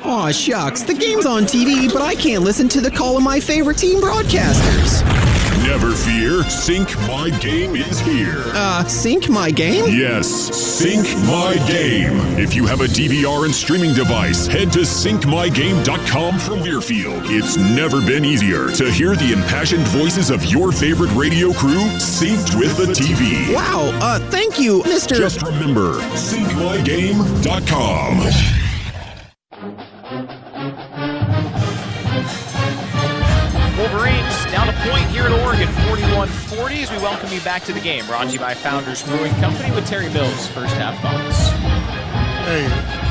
Aw, shucks. The game's on TV, but I can't listen to the call of my favorite team broadcasters. Never fear. Sync My Game is here. Sync My Game? Yes, Sync My Game. If you have a DVR and streaming device, head to syncmygame.com from Learfield. It's never been easier to hear the impassioned voices of your favorite radio crew synced with the TV. Wow, thank you, Mr. Just remember, syncmygame.com. Wolverines down a point here at Oregon, 41-40 as we welcome you back to the game. Brought to you by Founders Brewing Company with Terry Mills. First half thoughts. Hey,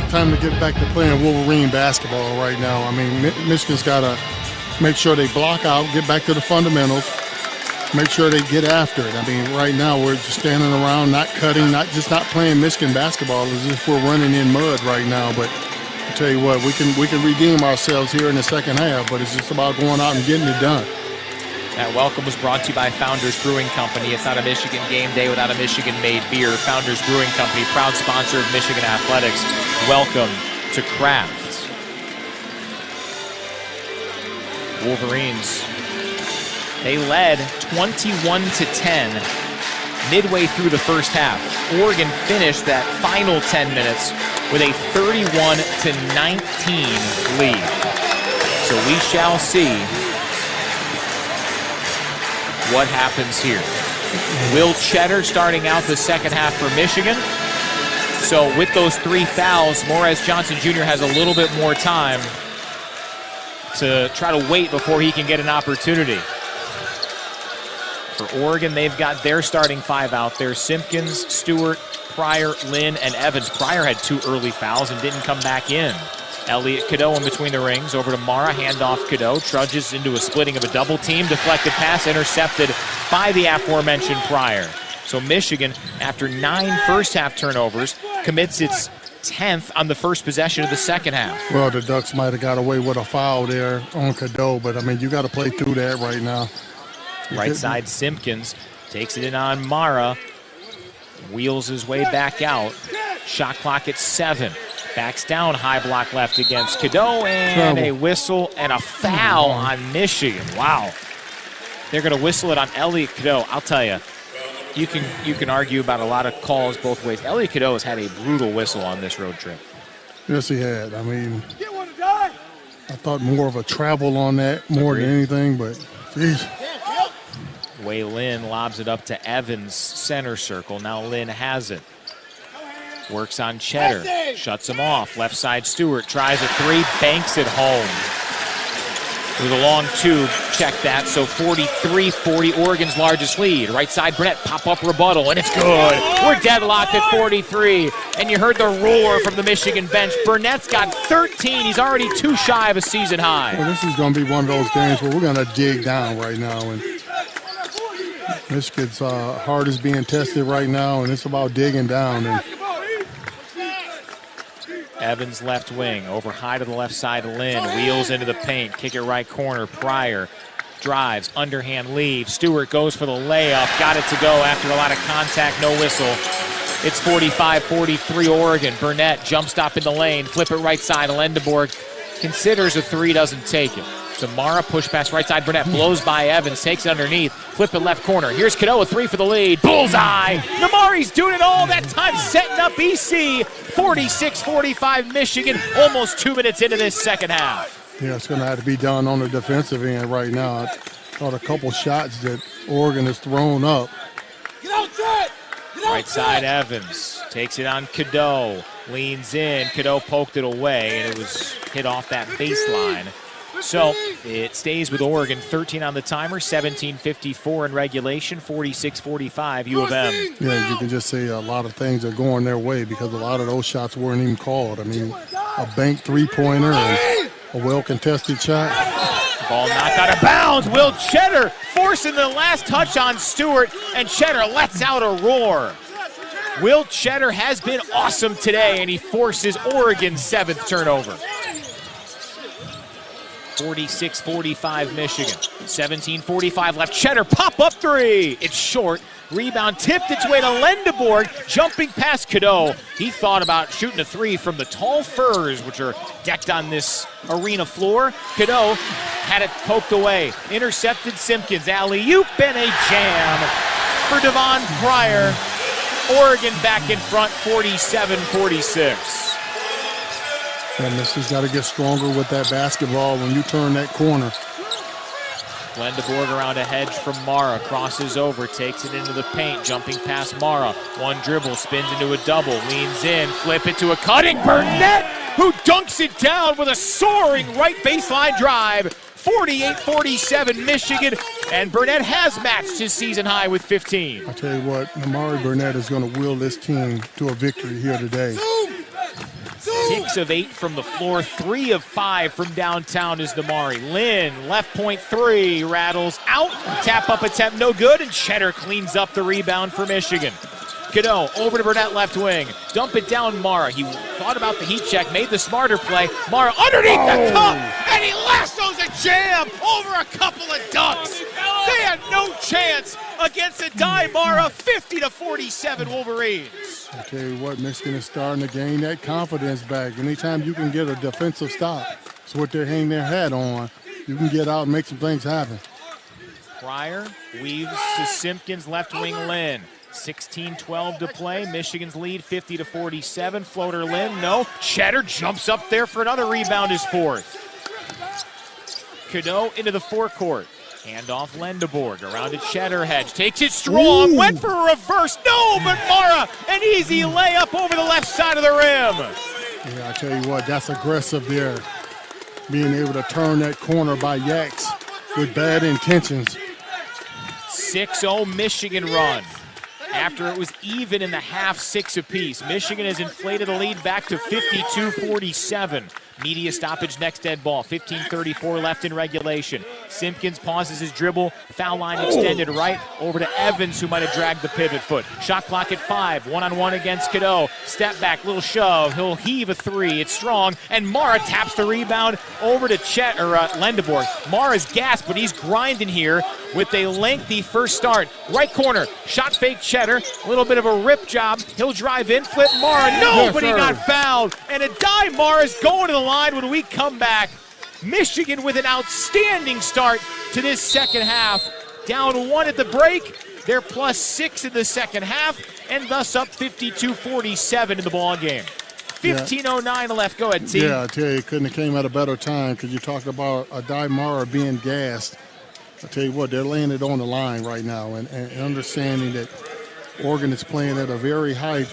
time to get back to playing Wolverine basketball right now. I mean, Michigan's got to make sure they block out, get back to the fundamentals, make sure they get after it. I mean, right now we're just standing around, not cutting, not playing Michigan basketball as if we're running in mud right now. But I tell you what, we can redeem ourselves here in the second half, but it's just about going out and getting it done. That welcome was brought to you by Founders Brewing Company. It's not a Michigan game day without a Michigan-made beer. Founders Brewing Company, proud sponsor of Michigan Athletics. Welcome to Kraft. Wolverines, they led 21-10 midway through the first half. Oregon finished that final 10 minutes with a 31-19 lead. So we shall see what happens here. Will Cheddar starting out the second half for Michigan. So with those 3 fouls, Morez Johnson Jr. has a little bit more time to try to wait before he can get an opportunity. For Oregon, they've got their starting 5 out there. Simpkins, Stewart, Pryor, Lynn, and Evans. Pryor had 2 early fouls and didn't come back in. Elliot Cadeau in between the rings. Over to Mara, handoff Cadeau. Trudges into a splitting of a double team. Deflected pass intercepted by the aforementioned Pryor. So Michigan, after 9 first half turnovers, commits its 10th on the first possession of the second half. Well, the Ducks might have got away with a foul there on Cadeau, but I mean, you got to play through that right now. Right side, Simpkins takes it in on Mara. Wheels his way back out. Shot clock at 7. Backs down, high block left against Cadeau, and a whistle and a foul on Michigan. Wow. They're going to whistle it on Elliot Cadeau. I'll tell you, you can argue about a lot of calls both ways. Elliot Cadeau has had a brutal whistle on this road trip. Yes, he had. I mean, I thought more of a travel on that more than anything, but geez. Way Lynn lobs it up to Evans, center circle. Now Lynn has it. Works on Cheddar, shuts him off. Left side, Stewart tries a 3, banks it home. With a long tube, check that. So 43-40, Oregon's largest lead. Right side, Burnett, pop-up rebuttal, and it's good. We're deadlocked at 43, and you heard the roar from the Michigan bench. Burnett's got 13. He's already 2 shy of a season high. Well, this is going to be one of those games where we're going to dig down right now, and Michigan's heart is being tested right now, and it's about digging down. And Evans left wing, over high to the left side, Lynn wheels into the paint, kick it right corner, Pryor drives, underhand leave, Stewart goes for the layup, got it to go after a lot of contact, no whistle. It's 45-43 Oregon. Burnett jump stop in the lane, flip it right side, Lendeborg considers a 3, doesn't take it. Samara push pass right side, Burnett blows by Evans, takes it underneath, flip it left corner. Here's Cadeau, a 3 for the lead. Bullseye! Namari's doing it all that time, setting up EC. 46-45 Michigan, almost 2 minutes into this second half. Yeah, it's going to have to be done on the defensive end right now. I thought a couple shots that Oregon has thrown up. Right side, Evans takes it on Cadeau, leans in. Cadeau poked it away, and it was hit off that baseline. So it stays with Oregon, 13 on the timer, 17:54 in regulation, 46-45 U of M. Yeah, you can just say a lot of things are going their way because a lot of those shots weren't even called. I mean, a banked three-pointer and a well-contested shot. Ball knocked out of bounds. Will Cheddar forcing the last touch on Stewart, and Cheddar lets out a roar. Will Cheddar has been awesome today, and he forces Oregon's 7th turnover. 46-45 Michigan. 17:45 left. Cheddar pop-up 3. It's short. Rebound tipped its way to Lendeborg, jumping past Cadeau. He thought about shooting a 3 from the tall firs, which are decked on this arena floor. Cadeau had it poked away. Intercepted Simpkins. Alley-oop and a jam for Devon Pryor. Oregon back in front, 47-46. And Michigan's got to get stronger with that basketball when you turn that corner. Lendeborg around a hedge from Mara, crosses over, takes it into the paint, jumping past Mara. One dribble, spins into a double, leans in, flip it to a cutting Burnett, who dunks it down with a soaring right baseline drive. 48-47 Michigan, and Burnett has matched his season high with 15. I tell you what, Amari Burnett is going to will this team to a victory here today. 6 of 8 from the floor, 3 of 5 from downtown is Damari. Lynn, left point 3, rattles out, tap up attempt no good, and Cheddar cleans up the rebound for Michigan. Cadeau over to Burnett left wing, dump it down Mara. He thought about the heat check, made the smarter play. Mara underneath the cup, and he lassos a jam over a couple of ducks. They had no chance against a die Mara, 50-47 Wolverines. I tell you what, Michigan is starting to gain that confidence back. Anytime you can get a defensive stop, it's what they're hanging their hat on. You can get out and make some things happen. Pryor weaves to Simpkins, left wing Lynn. 16-12 to play. Michigan's lead 50-47. Floater Lynn, no. Cheddar jumps up there for another rebound, his 4th. Cadeau into the forecourt. Handoff Lendeborg around to Cheddar hedge. Takes it strong. Ooh. Went for a reverse. No, but Mara, an easy layup over the left side of the rim. Yeah, I tell you what, that's aggressive there. Being able to turn that corner by Yaks with bad intentions. 6-0 Michigan run. After it was even in the half, 6 apiece. Michigan has inflated the lead back to 52-47. Media stoppage, next dead ball. 15:34 left in regulation. Simpkins pauses his dribble. Foul line extended right over to Evans, who might have dragged the pivot foot. Shot clock at 5. 1-on-1 against Cadeau. Step back, little shove. He'll heave a 3. It's strong. And Mara taps the rebound over to Lendeborg. Mara's gassed, but he's grinding here. with a lengthy first start. Right corner, shot fake Cheddar, a little bit of a rip job. He'll drive in, flip Mara. No, but he got fouled. And Adai Mara's going to the line when we come back. Michigan with an outstanding start to this second half. Down 1 at the break. They're plus 6 in the second half, and thus up 52-47 in the ball game. 15:09 left. Go ahead, T. Yeah, I tell you, it couldn't have came at a better time because you talked about Adai Mara being gassed. I tell you what, they're laying it on the line right now and understanding that Oregon is playing at a very high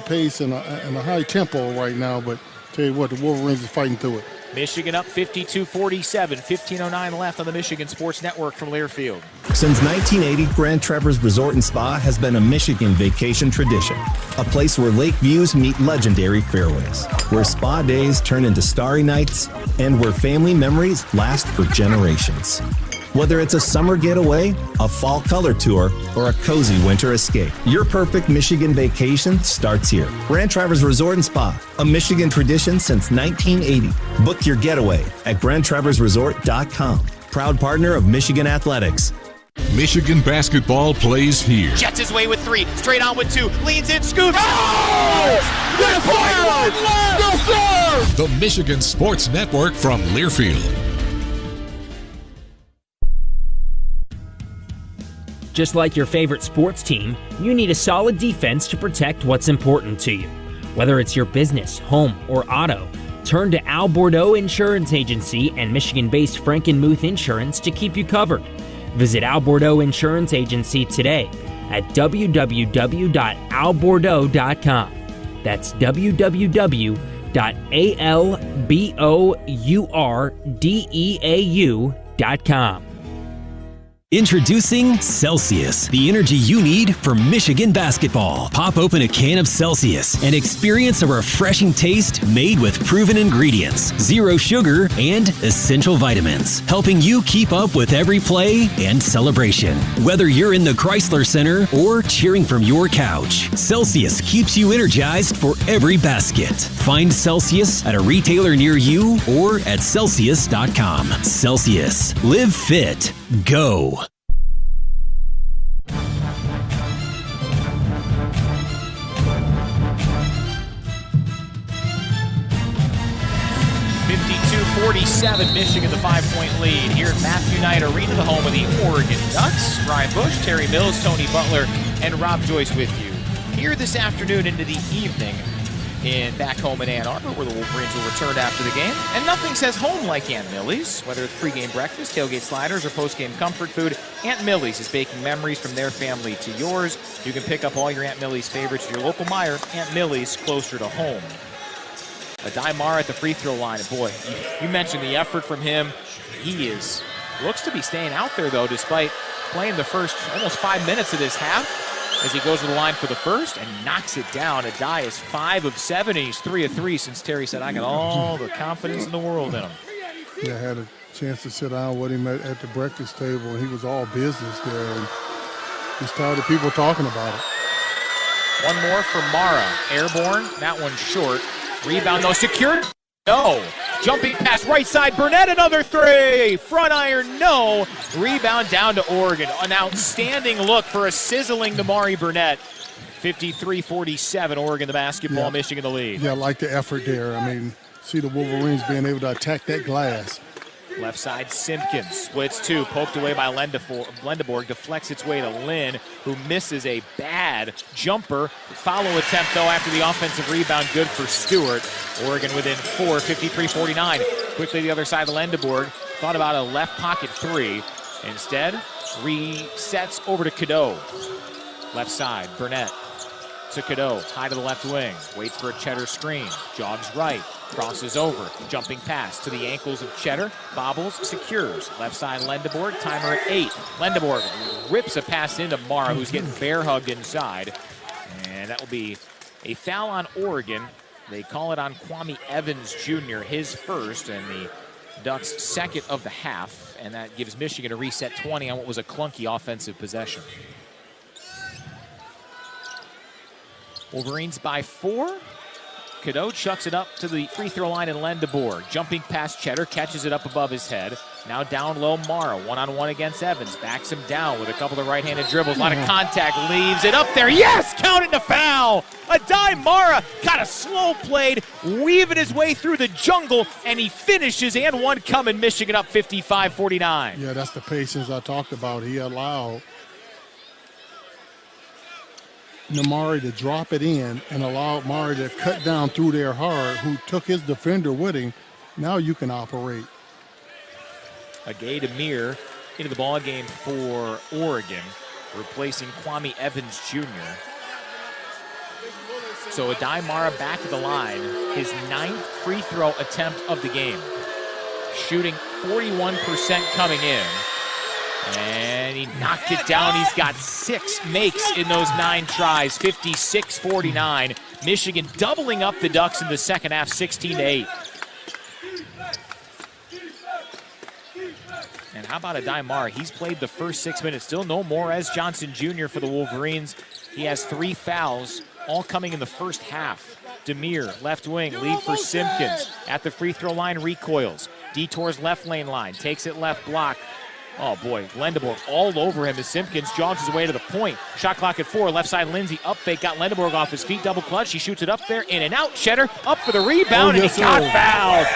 pace and a high tempo right now. But I tell you what, the Wolverines are fighting through it. Michigan up 52-47, 15:09 left on the Michigan Sports Network from Learfield. Since 1980, Grand Traverse Resort and Spa has been a Michigan vacation tradition, a place where lake views meet legendary fairways, where spa days turn into starry nights, and where family memories last for generations. Whether it's a summer getaway, a fall color tour, or a cozy winter escape, your perfect Michigan vacation starts here. Grand Traverse Resort and Spa, a Michigan tradition since 1980. Book your getaway at grandtraverseresort.com. Proud partner of Michigan Athletics. Michigan basketball plays here. Jets his way with 3, straight on with 2, leans in, scoops. Oh! The Michigan Sports Network from Learfield. Just like your favorite sports team, you need a solid defense to protect what's important to you. Whether it's your business, home, or auto, turn to Al Bordeaux Insurance Agency and Michigan-based Frankenmuth Insurance to keep you covered. Visit Al Bordeaux Insurance Agency today at www.albordeaux.com. That's www.albordeaux.com. Introducing Celsius, the energy you need for Michigan basketball. Pop open a can of Celsius and experience a refreshing taste made with proven ingredients, 0 sugar, and essential vitamins, helping you keep up with every play and celebration. Whether you're in the Chrysler Center or cheering from your couch, Celsius keeps you energized for every basket. Find Celsius at a retailer near you or at Celsius.com. Celsius. Live fit. Go. 52-47, Michigan, the 5-point lead here at Matthew Knight Arena, the home of the Oregon Ducks. Brian Bush, Terry Mills, Tony Butler, and Rob Joyce with you here this afternoon into the evening back home in Ann Arbor, where the Wolverines will return after the game. And nothing says home like Aunt Millie's. Whether it's pregame breakfast, tailgate sliders, or postgame comfort food, Aunt Millie's is baking memories from their family to yours. You can pick up all your Aunt Millie's favorites at your local Meijer. Aunt Millie's, closer to home. Adai Mara at the free throw line. And boy, you mentioned the effort from him. He looks to be staying out there, though, despite playing the first almost 5 minutes of this half, as he goes to the line for the first and knocks it down. Adai is 5 of 7, and he's 3 of 3 since Terry said, I got all the confidence in the world in him. Yeah, I had a chance to sit down with him at the breakfast table, and he was all business there. And he's tired of people talking about it. One more for Mara. Airborne, that one short. Rebound, though, secured. No. Jumping pass, right side, Burnett, another 3. Front iron, no. Rebound down to Oregon. An outstanding look for a sizzling Damari Burnett. 53-47, Oregon the basketball, Michigan the lead. Yeah, I like the effort there. I mean, see the Wolverines being able to attack that glass. Left side, Simpkins splits 2, poked away by Lendeborg, deflects its way to Lynn, who misses a bad jumper. Follow attempt, though, after the offensive rebound, good for Stewart. Oregon within 4, 53-49. Quickly the other side of Lendeborg, thought about a left pocket 3. Instead, resets over to Cadeau. Left side, Burnett to Cadeau, high to the left wing, waits for a Cheddar screen, jogs right, crosses over, jumping pass to the ankles of Cheddar, bobbles, secures. Left side, Lendeborg, timer at 8. Lendeborg rips a pass into Mara, who's getting bear hugged inside. And that will be a foul on Oregon. They call it on Kwame Evans Jr., his first, and the Ducks' second of the half. And that gives Michigan a reset 20 on what was a clunky offensive possession. Wolverines by 4. Cadeau chucks it up to the free throw line in Lendeborg. Jumping past Cheddar, catches it up above his head. Now down low, Mara, one-on-one against Evans. Backs him down with a couple of right-handed dribbles. A lot of contact, leaves it up there. Yes, counted the foul. Adai Mara got a slow played, weaving his way through the jungle, and he finishes, and one coming. Michigan up 55-49. Yeah, that's the patience I talked about. He allowed Namari to drop it in and allowed Mari to cut down through there hard, who took his defender with him. Now you can operate. Agay Demir into the ball game for Oregon, replacing Kwame Evans Jr. So Adai Mara back at the line, his 9th free throw attempt of the game. Shooting 41% coming in. And he knocked it down. He's got 6 makes in those 9 tries, 56-49. Michigan doubling up the Ducks in the second half, 16-8. And how about Adai Mara? He's played the first 6 minutes. Still no Morez Johnson Jr. for the Wolverines. He has 3 fouls, all coming in the first half. Demir, left wing, lead for Simpkins. At the free throw line, recoils. Detours left lane line, takes it left block. Oh boy, Lendeborg all over him as Simpkins jogs his way to the point. Shot clock at 4, left side Lindsay, up fake, got Lendeborg off his feet, double clutch. He shoots it up there, in and out. Cheddar up for the rebound, and he got fouled.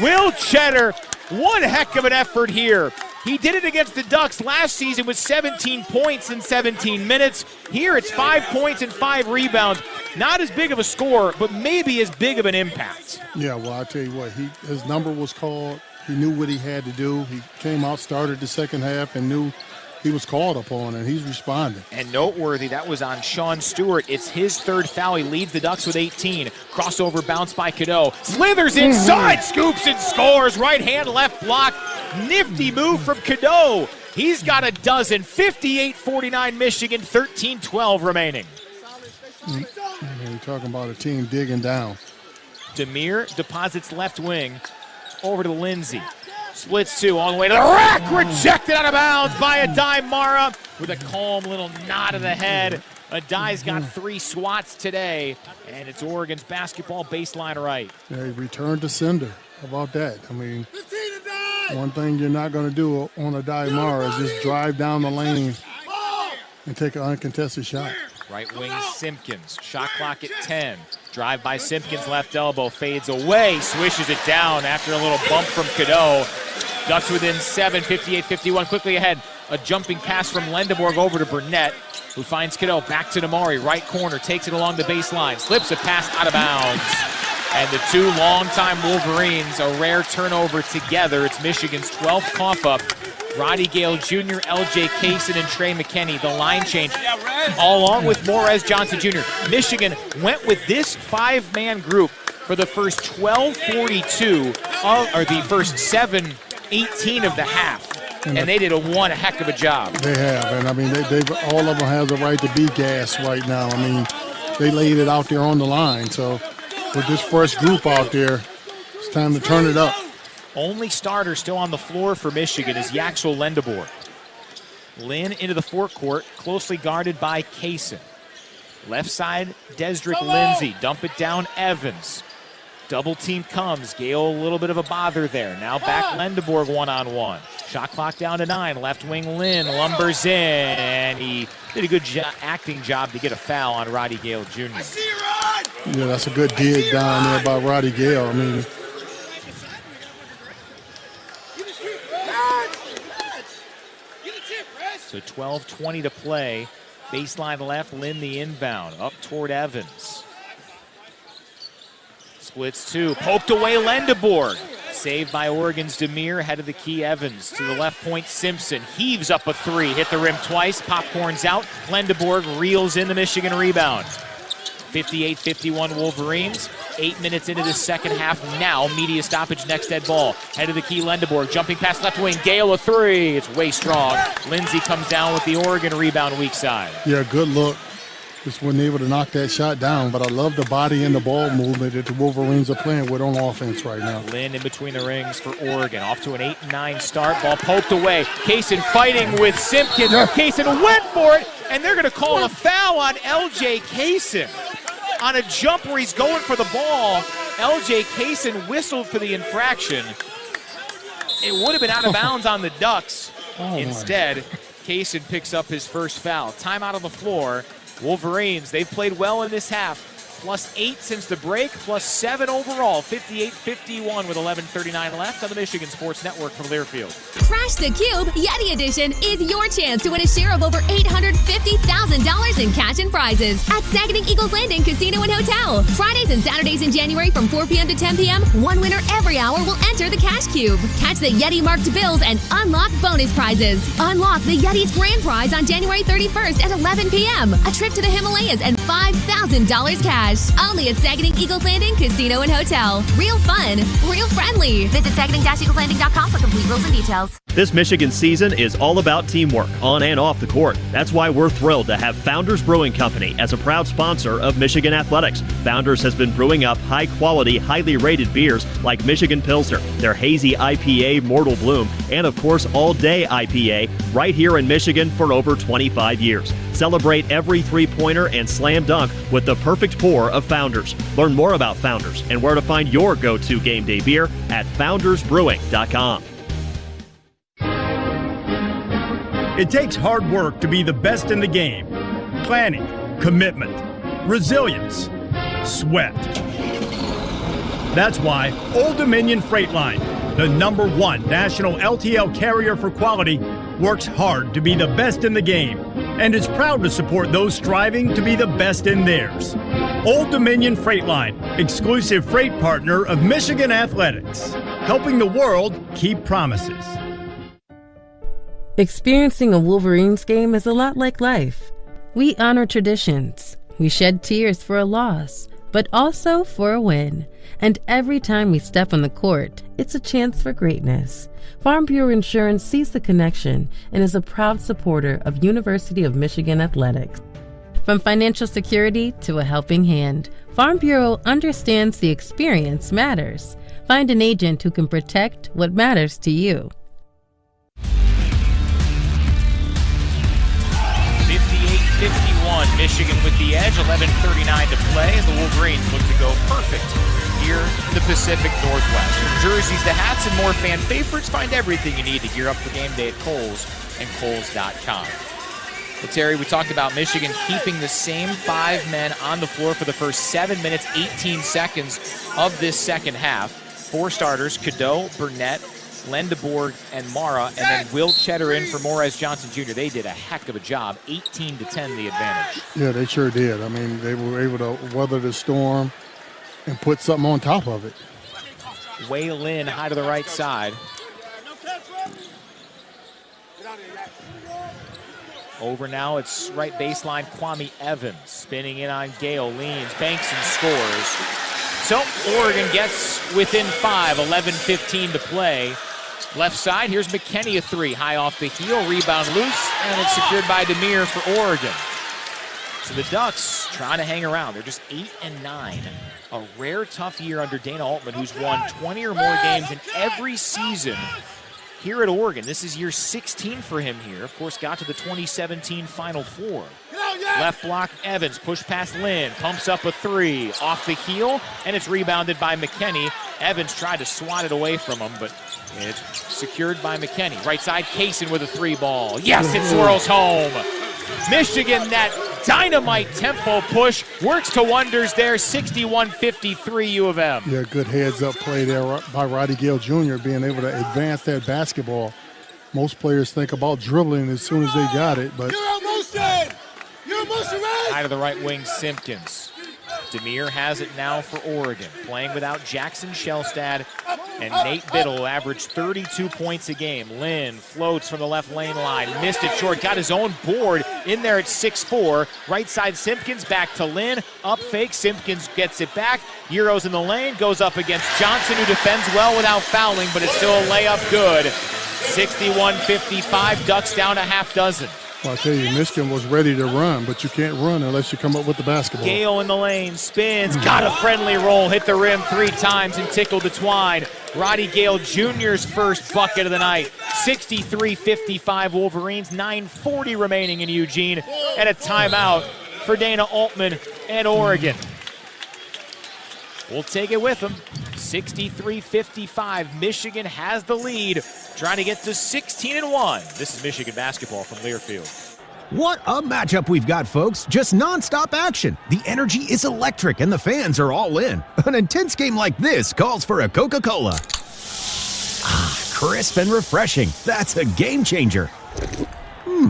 Will Cheddar, one heck of an effort here. He did it against the Ducks last season with 17 points in 17 minutes. Here it's 5 points and 5 rebounds. Not as big of a score, but maybe as big of an impact. Yeah, well, I'll tell you what, his number was called. He knew what he had to do. He came out, started the second half, and knew he was called upon, and he's responding. And noteworthy, that was on Sean Stewart. It's his 3rd foul. He leads the Ducks with 18. Crossover bounce by Cadeau. Slithers inside, scoops and scores. Right hand, left block. Nifty move from Cadeau. He's got a dozen. 58-49 Michigan, 13-12 remaining. You're talking about a team digging down. Demir deposits left wing over to Lindsay. Splits 2 all the way to the rack. Rejected out of bounds by Adai Mara with a calm little nod of the head. Adai's got 3 swats today, and it's Oregon's basketball baseline right. Yeah, he returned to sender. How about that? I mean, one thing you're not going to do on Adai Mara is just drive down the lane and take an uncontested shot. Right wing Simpkins, shot clock at 10. Drive by Simpkins, left elbow, fades away, swishes it down after a little bump from Cadeau. Ducks within 7, 58-51, quickly ahead. A jumping pass from Lendeborg over to Burnett, who finds Cadeau, back to Namari, right corner, takes it along the baseline, slips a pass out of bounds. And the 2 longtime Wolverines, a rare turnover together. It's Michigan's 12th cough up. Roddy Gale Jr., L.J. Kaysen, and Trey McKinney, the line change, along with Morez Johnson Jr. Michigan went with this 5-man group for the first 12:42, or the first 7:18 of the half, and they did one heck of a job. They have, and I mean, they've all of them have the right to be gassed right now. I mean, they laid it out there on the line, so with this first group out there, it's time to turn it up. Only starter still on the floor for Michigan is Yaxel Lendeborg. Lynn into the forecourt, closely guarded by Kaysen. Left side, Desdrick Lindsay. Dump it down, Evans. Double team comes. Gale, a little bit of a bother there. Now back Lendeborg one-on-one. Shot clock down to 9. Left wing Lynn lumbers in, and he did a good acting job to get a foul on Roddy Gale Jr. Yeah, that's a good dig down there by Roddy Gale. I mean, so 12:20 to play. Baseline left, Lynn the inbound. Up toward Evans. Splits 2. Poked away Lendeborg. Saved by Oregon's Demir. Head of the key, Evans. To the left point, Simpson. Heaves up a 3. Hit the rim twice. Popcorns out. Lendeborg reels in the Michigan rebound. 58-51 Wolverines. 8 minutes into the second half now. Media stoppage, next dead ball. Head of the key, Lendeborg. Jumping past left wing. Gale a 3. It's way strong. Lindsay comes down with the Oregon rebound, weak side. Yeah, good look. Just wasn't able to knock that shot down, but I love the body and the ball movement that the Wolverines are playing with on offense right now. Lynn in between the rings for Oregon. Off to an 8-9 start. Ball poked away. Kaysen fighting with Simpkins. Yeah. Kaysen went for it, and they're going to call a foul on L.J. Kaysen. on a jump where he's going for the ball. L.J. Kaysen whistled for the infraction. It would have been out of bounds on the Ducks. Instead, Kaysen picks up his first foul. Timeout on the floor. Wolverines, they've played well in this half. +8 since the break, +7 overall. 58-51 with 11:39 left on the Michigan Sports Network from Learfield. Crash the Cube Yeti Edition is your chance to win a share of over $850,000 in cash and prizes at Saginaw Eagles Landing Casino and Hotel. Fridays and Saturdays in January from 4 p.m. to 10 p.m., one winner every hour will enter the Cash Cube. Catch the Yeti marked bills and unlock bonus prizes. Unlock the Yeti's grand prize on January 31st at 11 p.m. A trip to the Himalayas and $5,000 cash. Only at Saginaw Eagles Landing Casino and Hotel. Real fun, real friendly. Visit Saginaw-EaglesLanding.com for complete rules and details. This Michigan season is all about teamwork, on and off the court. That's why we're thrilled to have Founders Brewing Company as a proud sponsor of Michigan Athletics. Founders has been brewing up high-quality, highly rated beers like Michigan Pilsner, their hazy IPA Mortal Bloom, and of course All-Day IPA right here in Michigan for over 25 years. Celebrate every three-pointer and slam dunk with the perfect pour of Founders. Learn more about Founders and where to find your go-to game day beer at foundersbrewing.com. It takes hard work to be the best in the game. Planning, commitment, resilience, sweat. That's why Old Dominion Freight Line, the #1 national LTL carrier for quality, works hard to be the best in the game and is proud to support those striving to be the best in theirs. Old Dominion Freight Line, exclusive freight partner of Michigan Athletics, helping the world keep promises. Experiencing a Wolverines game is a lot like life. We honor traditions. We shed tears for a loss, but also for a win. And every time we step on the court, it's a chance for greatness. Farm Bureau Insurance sees the connection and is a proud supporter of University of Michigan Athletics. From financial security to a helping hand, Farm Bureau understands the experience matters. Find an agent who can protect what matters to you. 58-51, Michigan with the edge, 11:39 to play as the Wolverines look to go perfect here in the Pacific Northwest. From jerseys to hats and more fan favorites, find everything you need to gear up for game day at Kohl's and Kohl's.com. Well, Terry, we talked about Michigan keeping the same 5 men on the floor for the first 7 minutes, 18 seconds of this second half. 4 starters, Cadeau, Burnett, Lendeborg, and Mara, and then Will Cheddar in for Morez Johnson Jr. They did a heck of a job, 18-10 the advantage. Yeah, they sure did. I mean, they were able to weather the storm and put something on top of it. Wei Lin high to the right side. Over now, it's right baseline, Kwame Evans. Spinning in on Gale, leans, banks, and scores. So Oregon gets within 5, 11:15 to play. Left side, here's McKinney, a 3. High off the heel, rebound loose, and it's secured by Demir for Oregon. So the Ducks trying to hang around. They're just 8-9. A rare, tough year under Dana Altman, who's won 20 or more games in every season here at Oregon. This is year 16 for him here. Of course, got to the 2017 Final Four. Left block, Evans, push past Lynn, pumps up a 3, off the heel, and it's rebounded by McKinney. Evans tried to swat it away from him, but it's secured by McKinney. Right side, Kaysen with a 3 ball. Yes, it swirls home. Michigan, that dynamite tempo push, works to wonders there, 61-53 U of M. Yeah, good heads-up play there by Roddy Gale Jr., being able to advance that basketball. Most players think about dribbling as soon as they got it, but... High to the right wing, Simpkins. Demir has it now for Oregon, playing without Jackson Shellstad and Nate Biddle, who averaged 32 points a game. Lynn floats from the left lane line, missed it short, got his own board in there at 6'4". Right side, Simpkins, back to Lynn, up fake, Simpkins gets it back, Euros in the lane, goes up against Johnson, who defends well without fouling, but it's still a layup good. 61-55, Ducks down a half dozen. Well, I tell you, Michigan was ready to run, but you can't run unless you come up with the basketball. Gale in the lane, spins, got a friendly roll, hit the rim 3 times and tickled the twine. Roddy Gale Jr.'s first bucket of the night. 63-55 Wolverines, 9:40 remaining in Eugene, and a timeout for Dana Altman and Oregon. will take it with them. 63-55. Michigan has the lead, trying to get to 16-1. This is Michigan basketball from Learfield. What a matchup we've got, folks. Just nonstop action. The energy is electric and the fans are all in. An intense game like this calls for a Coca-Cola. Ah, crisp and refreshing. That's a game changer.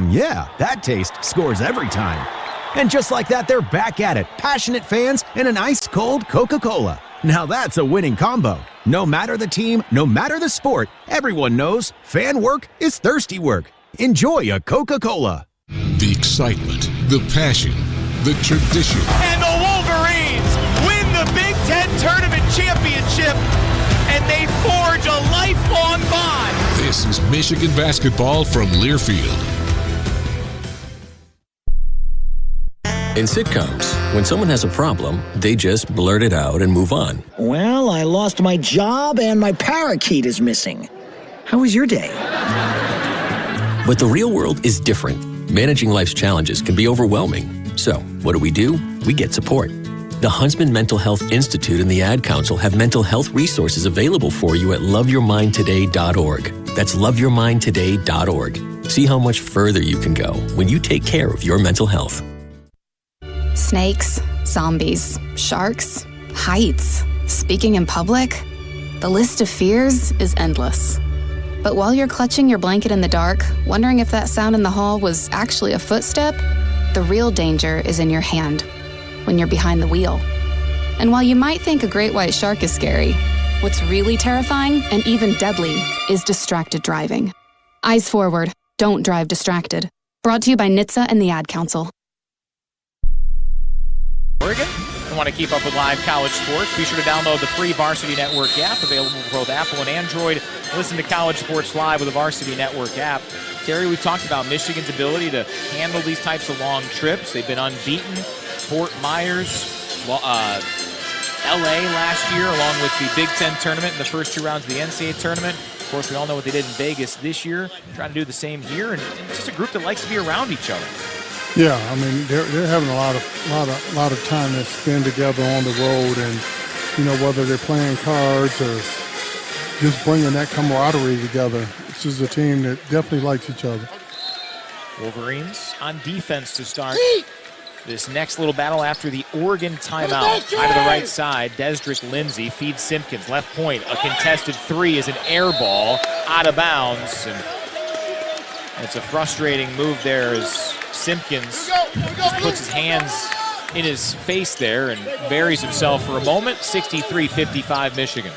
Yeah, that taste scores every time. And just like that, they're back at it. Passionate fans and an ice-cold Coca-Cola. Now that's a winning combo. No matter the team, no matter the sport, everyone knows fan work is thirsty work. Enjoy a Coca-Cola. The excitement, the passion, the tradition. And the Wolverines win the Big Ten Tournament Championship, and they forge a lifelong bond. This is Michigan basketball from Learfield. In sitcoms, when someone has a problem, they just blurt it out and move on. Well, I lost my job and my parakeet is missing. How was your day? But the real world is different. Managing life's challenges can be overwhelming. So, what do? We get support. The Huntsman Mental Health Institute and the Ad Council have mental health resources available for you at loveyourmindtoday.org. That's loveyourmindtoday.org. See how much further you can go when you take care of your mental health. Snakes, zombies, sharks, heights, speaking in public. The list of fears is endless. But while you're clutching your blanket in the dark, wondering if that sound in the hall was actually a footstep, the real danger is in your hand, when you're behind the wheel. And while you might think a great white shark is scary, what's really terrifying and even deadly is distracted driving. Eyes forward, don't drive distracted. Brought to you by NHTSA and the Ad Council. Oregon, you want to keep up with live college sports? Be sure to download the free Varsity Network app, available for both Apple and Android. Listen to College Sports Live with the Varsity Network app. Terry, we talked about Michigan's ability to handle these types of long trips. They've been unbeaten. Fort Myers, LA last year, along with the Big Ten tournament in the first 2 rounds of the NCAA tournament. Of course, we all know what they did in Vegas this year. Trying to do the same here, and it's just a group that likes to be around each other. Yeah, I mean they're having a lot of time to spend together on the road, and you know, whether they're playing cards or just bringing that camaraderie together. This is a team that definitely likes each other. Wolverines on defense to start this next little battle after the Oregon timeout. High to the right side, Desdrick Lindsay feeds Simpkins. Left point, a contested three is an air ball out of bounds. And it's a frustrating move there as Simpkins just puts his hands in his face there and buries himself for a moment. 63-55 Michigan.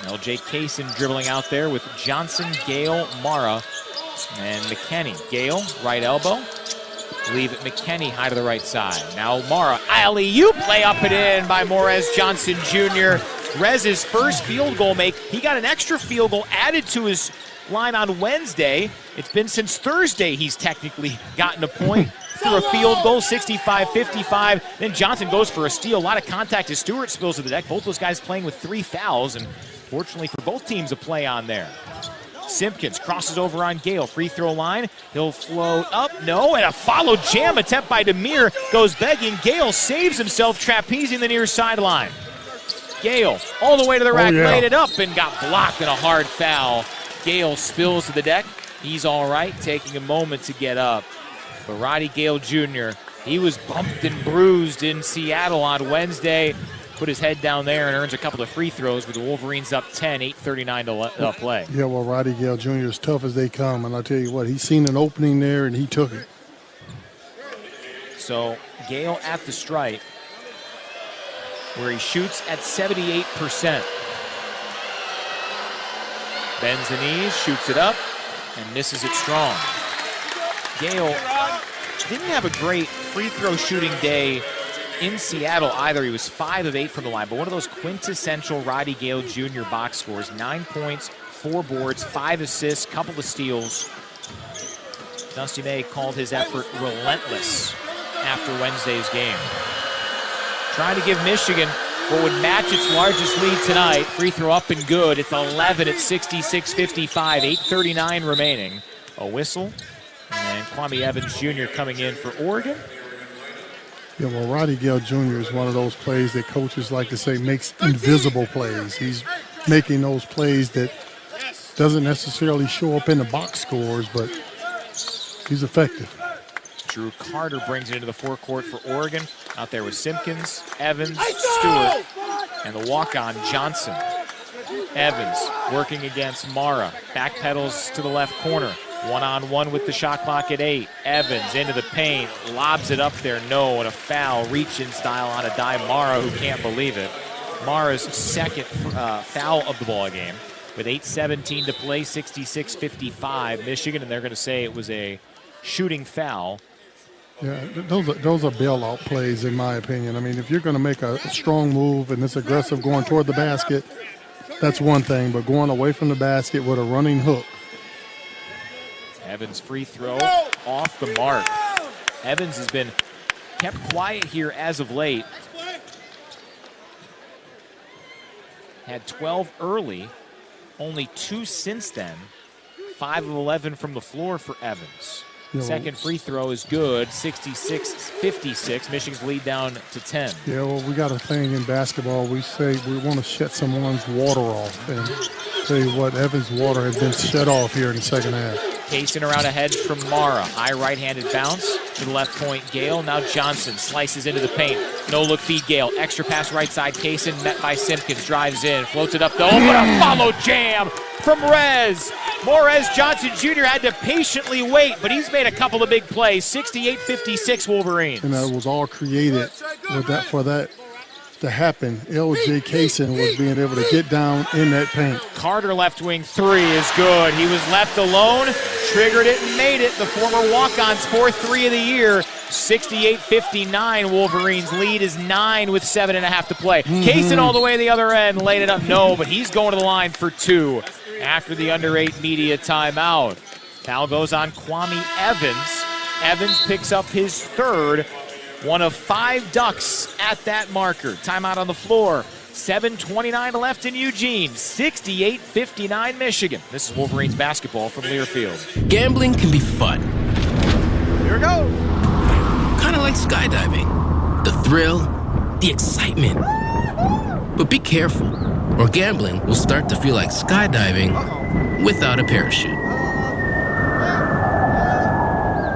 LJ Kaysen dribbling out there with Johnson, Gale, Mara, and McKinney. Gale, right elbow. Leave it McKinney high to the right side. Now Mara, alley-oop, lay up and in by Morez Johnson Jr. Rez's first field goal make. He got an extra field goal added to his line on Wednesday. It's been since Thursday he's technically gotten a point through a field goal, 65-55. Then Johnson goes for a steal. A lot of contact as Stewart spills to the deck. Both those guys playing with 3 fouls, and fortunately for both teams, a play on there. Simpkins crosses over on Gale. Free throw line. He'll float up. No, and a follow jam attempt by Demir goes begging. Gale saves himself, trapezing the near sideline. Gale all the way to the rack, laid it up and got blocked in a hard foul. Gale spills to the deck. He's all right, taking a moment to get up. But Roddy Gale Jr., he was bumped and bruised in Seattle on Wednesday. Put his head down there and earns a couple of free throws with the Wolverines up 10, 8:39 to play. Yeah, well, Roddy Gale Jr. is tough as they come, and I'll tell you what, he's seen an opening there and he took it. So Gale at the stripe, where he shoots at 78%. Bends the knees, shoots it up, and misses it strong. Gale didn't have a great free throw shooting day in Seattle either. He was 5 of 8 from the line, but one of those quintessential Roddy Gale Jr. box scores. 9 points, 4 boards, 5 assists, couple of steals. Dusty May called his effort relentless after Wednesday's game. Trying to give Michigan what would match its largest lead tonight. Free throw up and good. It's 11 at 66-55, 8:39 remaining. A whistle, and Kwame Evans Jr. coming in for Oregon. Yeah, well, Roddy Gale Jr. is one of those plays that coaches like to say makes invisible plays. He's making those plays that doesn't necessarily show up in the box scores, but he's effective. Drew Carter brings it into the forecourt for Oregon. Out there with Simpkins, Evans, Stewart, and the walk-on Johnson. Evans working against Mara. Backpedals to the left corner. One-on-one with the shot clock at 8. Evans into the paint, lobs it up there, no, and a foul, reach-in style on a dime. Mara, who can't believe it. Mara's second foul of the ball game with 8:17 to play, 66-55 Michigan, and they're going to say it was a shooting foul. Yeah, those are bailout plays, in my opinion. I mean, if you're going to make a strong move and it's aggressive going toward the basket, that's one thing, but going away from the basket with a running hook. Evans free throw off the mark. Evans has been kept quiet here as of late. Had 12 early, only 2 since then. 5 of 11 from the floor for Evans. Second free throw is good, 66-56. Michigan's lead down to 10. Yeah, well, we got a thing in basketball. We say we want to shut someone's water off. And tell you what, Evans' water has been shut off here in the second half. Kaysen around a hedge from Mara. High right-handed bounce to the left point. Gale. Now Johnson slices into the paint. No-look feed Gale. Extra pass right side. Kaysen met by Simpkins. Drives in. Floats it up the but a follow jam from Rez. Morez Johnson Jr. had to patiently wait, but he's made a couple of big plays. 68-56 Wolverines. And that was all created with that for that to happen. L.J. Kaysen was being able to get down in that paint. Carter left wing 3 is good. He was left alone, triggered it and made it. The former walk-on's 4th 3 of the year. 68-59 Wolverines lead is 9 with 7.5 to play. Kaysen all the way to the other end, laid it up. No, but he's going to the line for 2 after the under 8 media timeout. Foul goes on Kwame Evans. Evans picks up his 3rd. One of 5 ducks at that marker. Timeout on the floor. 7:29 left in Eugene. 68-59 Michigan. This is Wolverines basketball from Learfield. Gambling can be fun. Here we go. Kind of like skydiving. The thrill, the excitement. But be careful, or gambling will start to feel like skydiving without a parachute.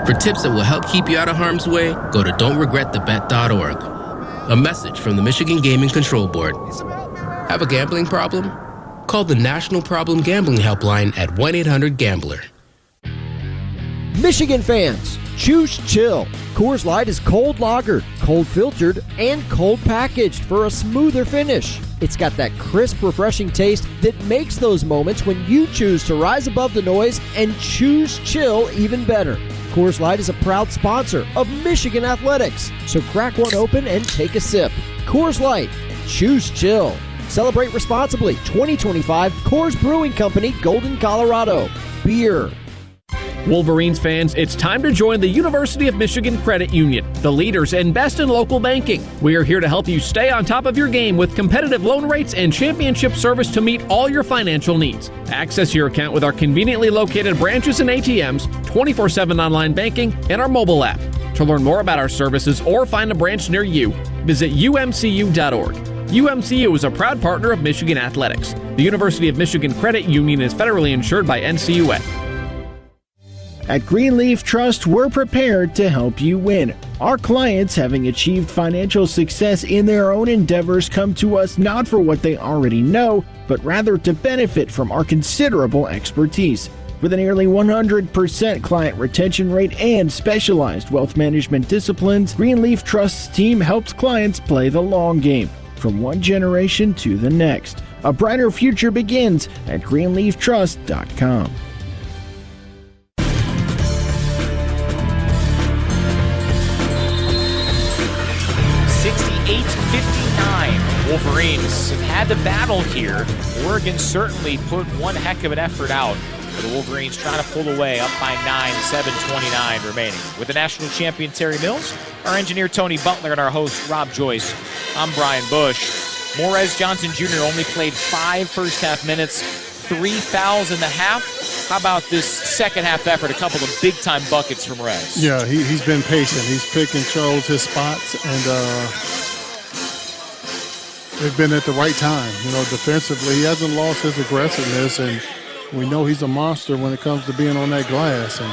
For tips that will help keep you out of harm's way, go to don'tregretthebet.org. A message from the Michigan Gaming Control Board. Have a gambling problem? Call the National Problem Gambling Helpline at 1-800-GAMBLER. Michigan fans, choose chill. Coors Light is cold lagered, cold filtered, and cold packaged for a smoother finish. It's got that crisp, refreshing taste that makes those moments when you choose to rise above the noise and choose chill even better. Coors Light is a proud sponsor of Michigan Athletics, so crack one open and take a sip. Coors Light, choose chill. Celebrate responsibly. 2025 Coors Brewing Company, Golden, Colorado. Beer. Wolverines fans, it's time to join the University of Michigan Credit Union, the leaders and best in local banking. We are here to help you stay on top of your game with competitive loan rates and championship service to meet all your financial needs. Access your account with our conveniently located branches and ATMs, 24/7 online banking, and our mobile app. To learn more about our services or find a branch near you, visit umcu.org. UMCU is a proud partner of Michigan Athletics. The University of Michigan Credit Union is federally insured by NCUA. At Greenleaf Trust, we're prepared to help you win. Our clients, having achieved financial success in their own endeavors, come to us not for what they already know, but rather to benefit from our considerable expertise. With a nearly 100% client retention rate and specialized wealth management disciplines, Greenleaf Trust's team helps clients play the long game, from one generation to the next. A brighter future begins at greenleaftrust.com. 58-59. Wolverines have had the battle here. Oregon certainly put one heck of an effort out. The Wolverines trying to pull away up by 9, 7:29 remaining. With the national champion Terry Mills, our engineer Tony Butler, and our host Rob Joyce, I'm Brian Bush. Morez Johnson Jr. only played 5 first half minutes, 3 fouls in the half. How about this second half effort? A couple of big-time buckets from Rez. Yeah, he's been patient. He's picked and chose his spots, and they've been at the right time. Defensively, he hasn't lost his aggressiveness, and we know he's a monster when it comes to being on that glass. And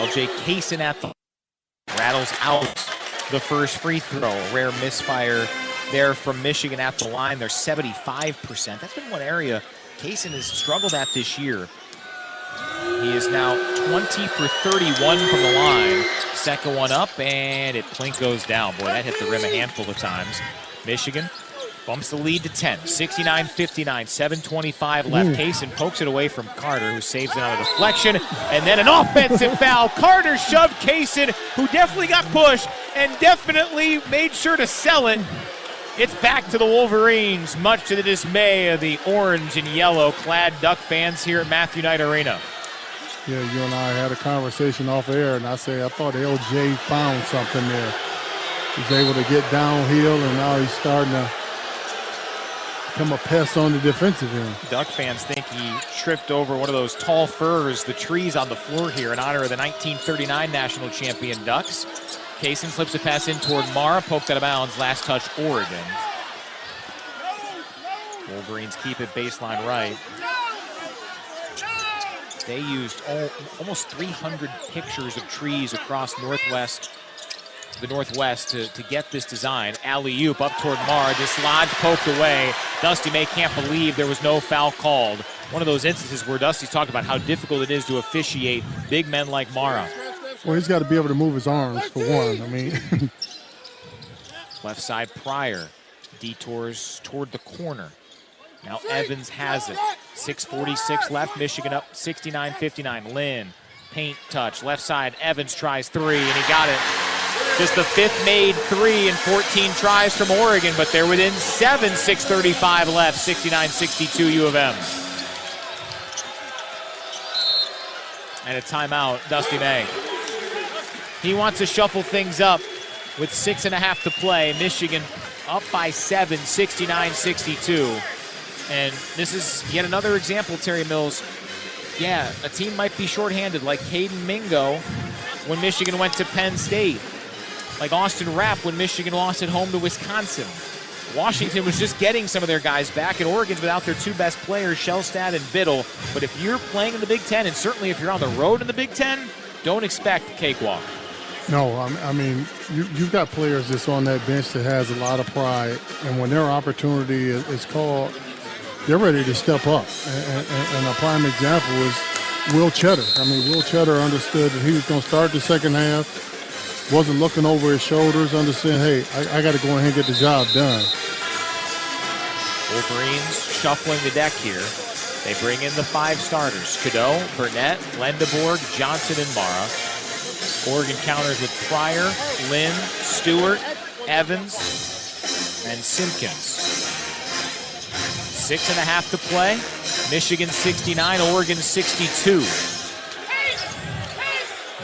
LJ Kaysen at the rattles out the first free throw. A rare misfire there from Michigan at the line. They're 75%. That's been one area Kaysen has struggled at this year. He is now 20 for 31 from the line. Second one up, and it plink goes down. Boy, that hit the rim a handful of times. Michigan bumps the lead to 10, 69-59, 7:25 left. Kaysen pokes it away from Carter, who saves it on a deflection, and then an offensive foul. Carter shoved Kaysen, who definitely got pushed and definitely made sure to sell it. It's back to the Wolverines, much to the dismay of the orange and yellow clad Duck fans here at Matthew Knight Arena. Yeah, you and I had a conversation off air, and I thought LJ found something there. He's able to get downhill, and now he's starting to become a pest on the defensive end. Duck fans think he tripped over one of those tall firs, the trees on the floor here, in honor of the 1939 national champion Ducks. Kaysen slips a pass in toward Mara, poked out of bounds, last touch Oregon. Wolverines keep it baseline right. They used almost 300 pictures of trees across the Northwest to get this design. Alley-oop up toward Mara, dislodged, poked away. Dusty May can't believe there was no foul called. One of those instances where Dusty's talked about how difficult it is to officiate big men like Mara. Well, he's got to be able to move his arms, for one. Left side Pryor detours toward the corner. Now Evans has it. 6:46 left. Michigan up 69-59. Lynn, paint touch. Left side, Evans tries three, and he got it. Just the fifth made three in 14 tries from Oregon, but they're within 7, 6:35 left. 69-62 U of M. And a timeout, Dusty May. He wants to shuffle things up with 6.5 to play. Michigan up by 7, 69-62. And this is yet another example, Terry Mills. Yeah, a team might be shorthanded like Caden Mingo when Michigan went to Penn State. Like Austin Rapp when Michigan lost at home to Wisconsin. Washington was just getting some of their guys back, and Oregon's without their two best players, Shellstad and Biddle. But if you're playing in the Big Ten, and certainly if you're on the road in the Big Ten, don't expect cakewalk. No, you've got players that's on that bench that has a lot of pride, and when their opportunity is called, they're ready to step up. And a prime example is Will Cheddar. Will Cheddar understood that he was going to start the second half, wasn't looking over his shoulders, understood, hey, I got to go ahead and get the job done. Wolverines shuffling the deck here. They bring in the 5 starters: Cadeau, Burnett, Lendeborg, Johnson, and Mara. Oregon counters with Pryor, Lynn, Stewart, Evans, and Simpkins. 6.5 to play. Michigan 69, Oregon 62.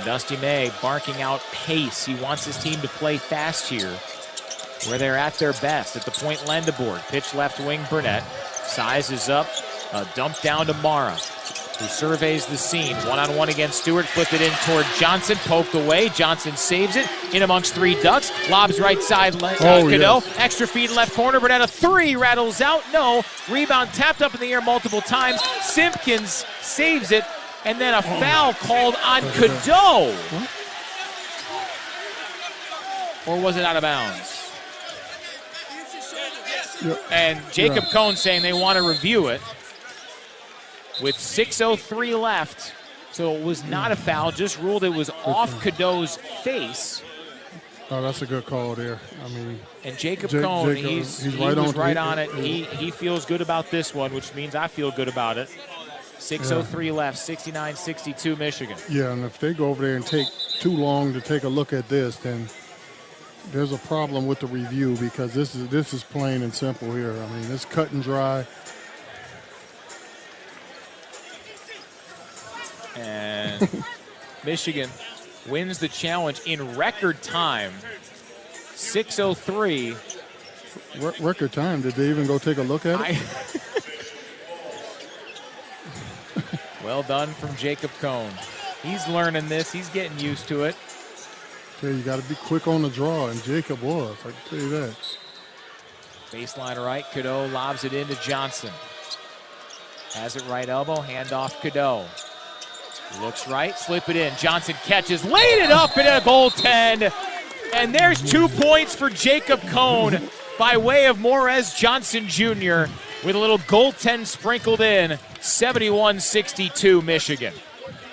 Dusty May barking out pace. He wants his team to play fast here, where they're at their best. At the point, Lendeborg. Pitch left wing, Burnett. Sizes up. Dump down to Mara, who surveys the scene. One-on-one against Stewart. Flipped it in toward Johnson. Poked away. Johnson saves it. In amongst 3 Ducks. Lobs right side. Cadeau. Yes. Extra feed left corner. Burnett a 3. Rattles out. No. Rebound tapped up in the air multiple times. Simpkins saves it. And then a foul called on Cadeau. Or was it out of bounds? And Jacob Cohn saying they want to review it. With 6:03 left. So it was not a foul, just ruled it was off Cadeau's face. Oh, that's a good call there. And Jacob Cohn, he was right on it. He feels good about this one, which means I feel good about it. 6:03 left, 69-62 Michigan. Yeah, and if they go over there and take too long to take a look at this, then there's a problem with the review, because this is plain and simple here. It's cut and dry. And Michigan wins the challenge in record time. 6:03. Record time? Did they even go take a look at it? Well done from Jacob Cohn. He's learning this. He's getting used to it. Okay, you got to be quick on the draw, and Jacob was. I can tell you that. Baseline right. Cadeau lobs it into Johnson. Has it right elbow. Handoff Cadeau. Looks right. Slip it in. Johnson catches. Laid it up in a goaltend. And there's 2 points for Jacob Cohn by way of Morez Johnson Jr. with a little goaltend sprinkled in. 71-62 Michigan.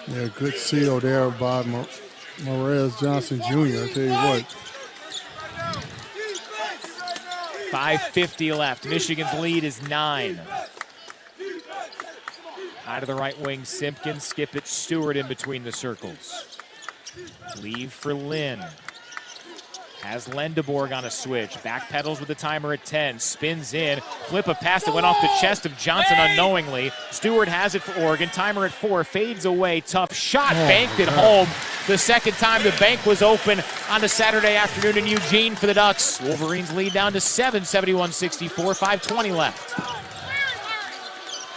Yeah, good seal there by Morez Johnson Jr. I tell you what. 5:50 left. Michigan's lead is 9. Out of the right wing, Simpkins. Skip it, Stewart in between the circles. Leave for Lynn. Has Lendeborg on a switch. Backpedals with the timer at 10. Spins in. Flip a pass that went off the chest of Johnson unknowingly. Stewart has it for Oregon. Timer at 4. Fades away. Tough shot. Banked it home. The second time the bank was open on a Saturday afternoon in Eugene for the Ducks. Wolverines lead down to 7, 71-64. 5:20 left.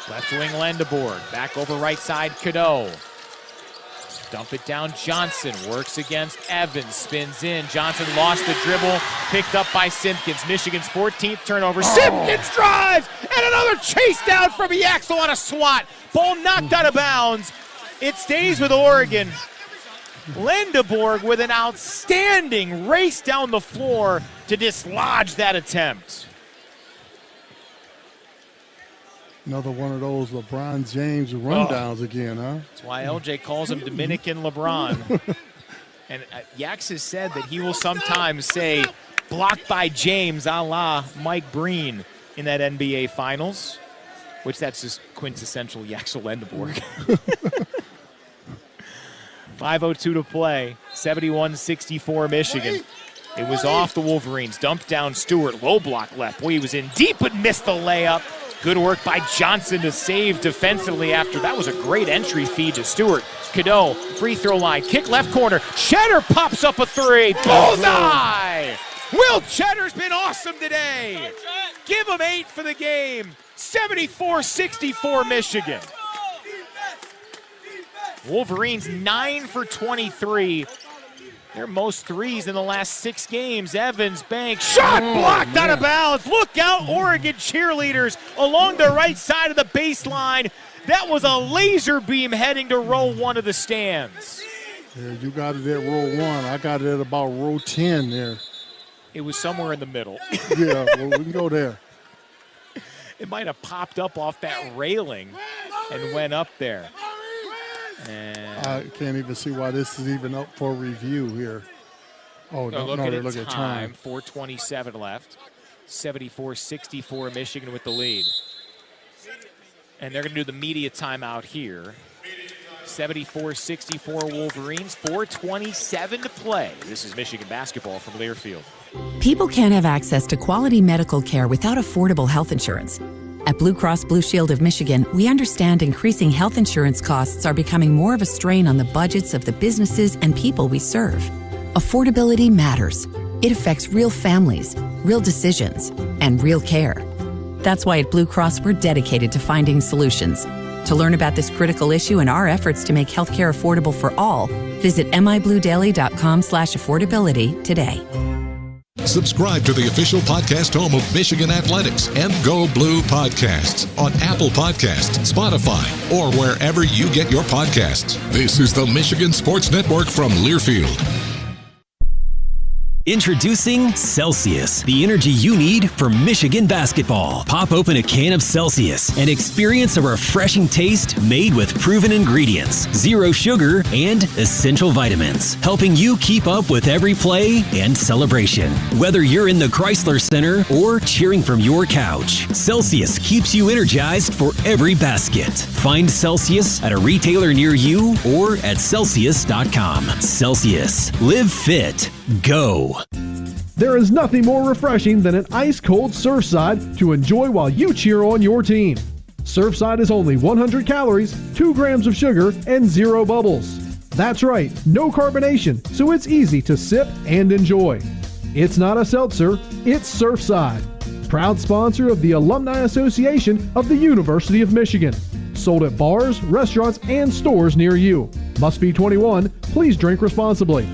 Left wing Lendeborg. Back over right side Cadeau. Dump it down, Johnson works against Evans, spins in. Johnson lost the dribble, picked up by Simpkins. Michigan's 14th turnover. Simpkins drives, and another chase down from Yaxel on a swat. Ball knocked out of bounds. It stays with Oregon. Lendeborg with an outstanding race down the floor to dislodge that attempt. Another one of those LeBron James rundowns again, huh? That's why LJ calls him Dominican LeBron. And Yax has said that he will sometimes say, blocked by James, a la Mike Breen in that NBA Finals, which that's just quintessential Yaxel Lendeborg. 5:02 to play, 71-64 Michigan. It was off the Wolverines, dumped down Stewart, low block left. Boy, he was in deep but missed the layup. Good work by Johnson to save defensively after that was a great entry feed to Stewart. Cadeau, free throw line, kick left corner. Cheddar pops up a 3. Bullseye! Will Cheddar's been awesome today. Give him 8 for the game. 74-64 Michigan. Wolverines 9 for 23. Their most threes in the last 6 games. Evans, bank, shot blocked out of bounds. Look out, Oregon cheerleaders along the right side of the baseline. That was a laser beam heading to row 1 of the stands. Yeah, you got it at row 1. I got it at about row 10 there. It was somewhere in the middle. Yeah, well, we can go there. It might have popped up off that railing and went up there. And I can't even see why this is even up for review here. Oh, no, look at time. 4:27 left. 74-64 Michigan with the lead. And they're going to do the media timeout here. 74-64 Wolverines, 4:27 to play. This is Michigan basketball from Learfield. People can't have access to quality medical care without affordable health insurance. At Blue Cross Blue Shield of Michigan, we understand increasing health insurance costs are becoming more of a strain on the budgets of the businesses and people we serve. Affordability matters. It affects real families, real decisions, and real care. That's why at Blue Cross, we're dedicated to finding solutions. To learn about this critical issue and our efforts to make healthcare affordable for all, visit mibluedaily.com/affordability today. Subscribe to the official podcast home of Michigan Athletics and Go Blue Podcasts on Apple Podcasts, Spotify, or wherever you get your podcasts. This is the Michigan Sports Network from Learfield. Introducing Celsius, the energy you need for Michigan basketball. Pop open a can of Celsius and experience a refreshing taste made with proven ingredients, zero sugar, and essential vitamins, helping you keep up with every play and celebration. Whether you're in the Chrysler Center or cheering from your couch, Celsius keeps you energized for every basket. Find Celsius at a retailer near you or at Celsius.com. Celsius. Live fit. Go. There is nothing more refreshing than an ice-cold Surfside to enjoy while you cheer on your team. Surfside is only 100 calories, 2 grams of sugar, and 0 bubbles. That's right, no carbonation, so it's easy to sip and enjoy. It's not a seltzer, it's Surfside. Proud sponsor of the Alumni Association of the University of Michigan. Sold at bars, restaurants, and stores near you. Must be 21. Please drink responsibly.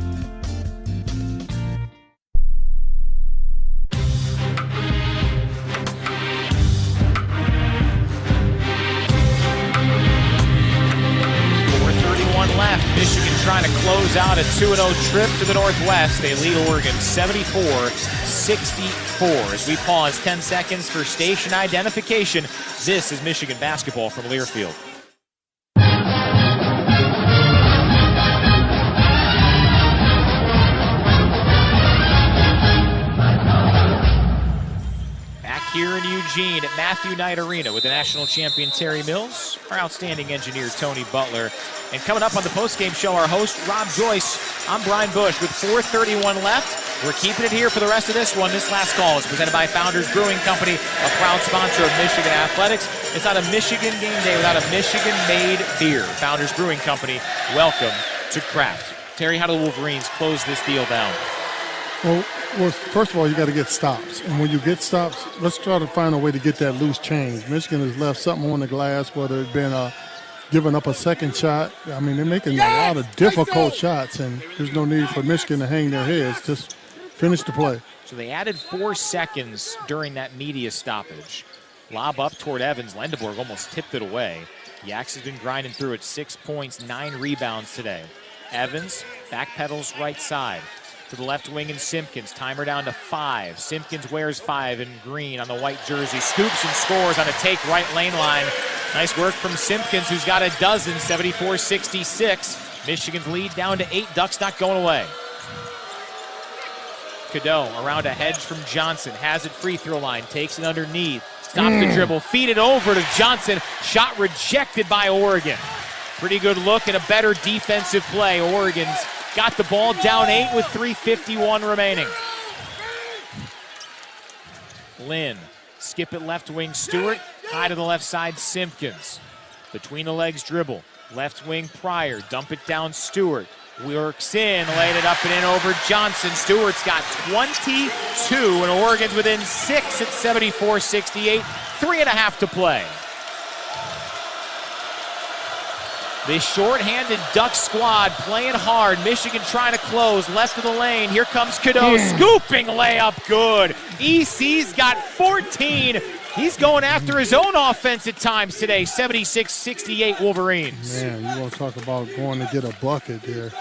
Michigan trying to close out a 2-0 trip to the Northwest. They lead Oregon 74-64. As we pause 10 seconds for station identification, this is Michigan basketball from Learfield. Here in Eugene at Matthew Knight Arena with the national champion Terry Mills, our outstanding engineer Tony Butler. And coming up on the postgame show, our host Rob Joyce. I'm Brian Bush with 4:31 left. We're keeping it here for the rest of this one. This last call is presented by Founders Brewing Company, a proud sponsor of Michigan athletics. It's not a Michigan game day without a Michigan-made beer. Founders Brewing Company, welcome to craft. Terry, how do the Wolverines close this deal down? Well, first of all, you got to get stops. And when you get stops, let's try to find a way to get that loose change. Michigan has left something on the glass, whether it's been giving up a second shot. I mean, they're making a lot of difficult shots, and there's no need for Michigan to hang their heads. Just finish the play. So they added 4 seconds during that media stoppage. Lob up toward Evans. Lendeborg almost tipped it away. Yax has been grinding through it. 6 points, 9 rebounds today. Evans backpedals right side. To the left wing and Simpkins. Timer down to 5. Simpkins wears 5 in green on the white jersey. Scoops and scores on a take right lane line. Nice work from Simpkins, who's got a dozen, 74-66. Michigan's lead down to 8. Ducks not going away. Cadeau around a hedge from Johnson. Has it free throw line. Takes it underneath. Stops the dribble. Feed it over to Johnson. Shot rejected by Oregon. Pretty good look and a better defensive play. Oregon's got the ball down 8 with 3:51 remaining. Lynn, skip it left wing Stewart, high to the left side Simpkins. Between the legs dribble, left wing Pryor, dump it down Stewart. Works in, laid it up and in over Johnson. Stewart's got 22 and Oregon's within 6 at 74-68, 3.5 to play. The short-handed Duck squad playing hard. Michigan trying to close. Left of the lane. Here comes Cadeau. Scooping layup. Good. EC's got 14. He's going after his own offense at times today. 76-68 Wolverines. Man, you want to talk about going to get a bucket there.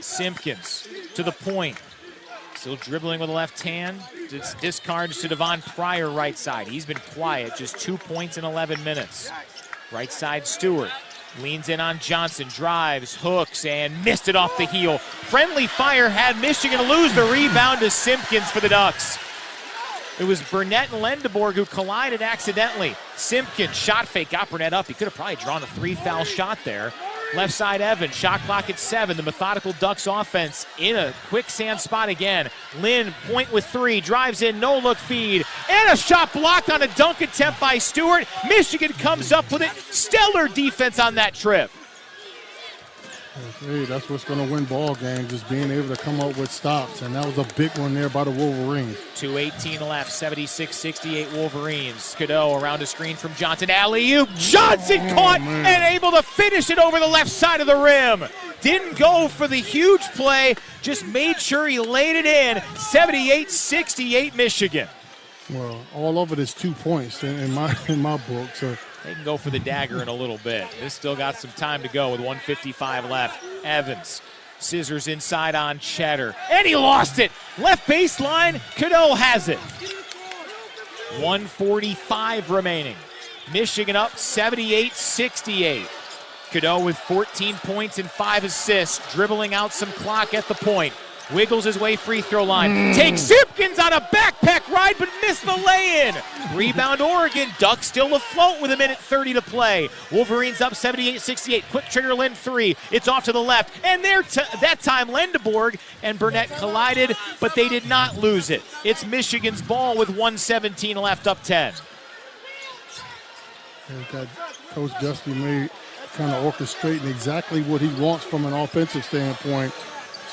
Simpkins to the point. Still dribbling with the left hand. It's discards to Devon Pryor right side. He's been quiet. Just 2 points in 11 minutes. Right side Stewart leans in on Johnson, drives, hooks, and missed it off the heel. Friendly fire had Michigan lose the rebound to Simpkins for the Ducks. It was Burnett and Lendeborg who collided accidentally. Simpkins, shot fake, got Burnett up. He could have probably drawn a 3-foul shot there. Left side Evans, shot clock at 7. The methodical Ducks offense in a quicksand spot again. Lynn, point with 3, drives in, no look feed, and a shot blocked on a dunk attempt by Stewart. Michigan comes up with it. Stellar defense on that trip. Hey, that's what's going to win ball games, is being able to come up with stops, and that was a big one there by the Wolverines. 2:18 left, 76-68 Wolverines. Cadeau around a screen from Johnson. Alley-oop. Johnson caught and able to finish it over the left side of the rim. Didn't go for the huge play, just made sure he laid it in. 78-68 Michigan. Well, all of it is 2 points in my book, so. They can go for the dagger in a little bit. This still got some time to go with 1:55 left. Evans, scissors inside on Cheddar. And he lost it. Left baseline, Cadeau has it. 1:45 remaining. Michigan up 78-68. Cadeau with 14 points and 5 assists, dribbling out some clock at the point. Wiggles his way free throw line. Takes Simpkins on a backpack ride, but missed the lay-in. Rebound Oregon. Ducks still afloat with 1:30 to play. Wolverines up 78-68. Quick trigger Lynn 3. It's off to the left. And there that time Lendeborg and Burnett collided, but they did not lose it. It's Michigan's ball with 1:17 left, up 10. And Coach Dusty may kind of orchestrating exactly what he wants from an offensive standpoint.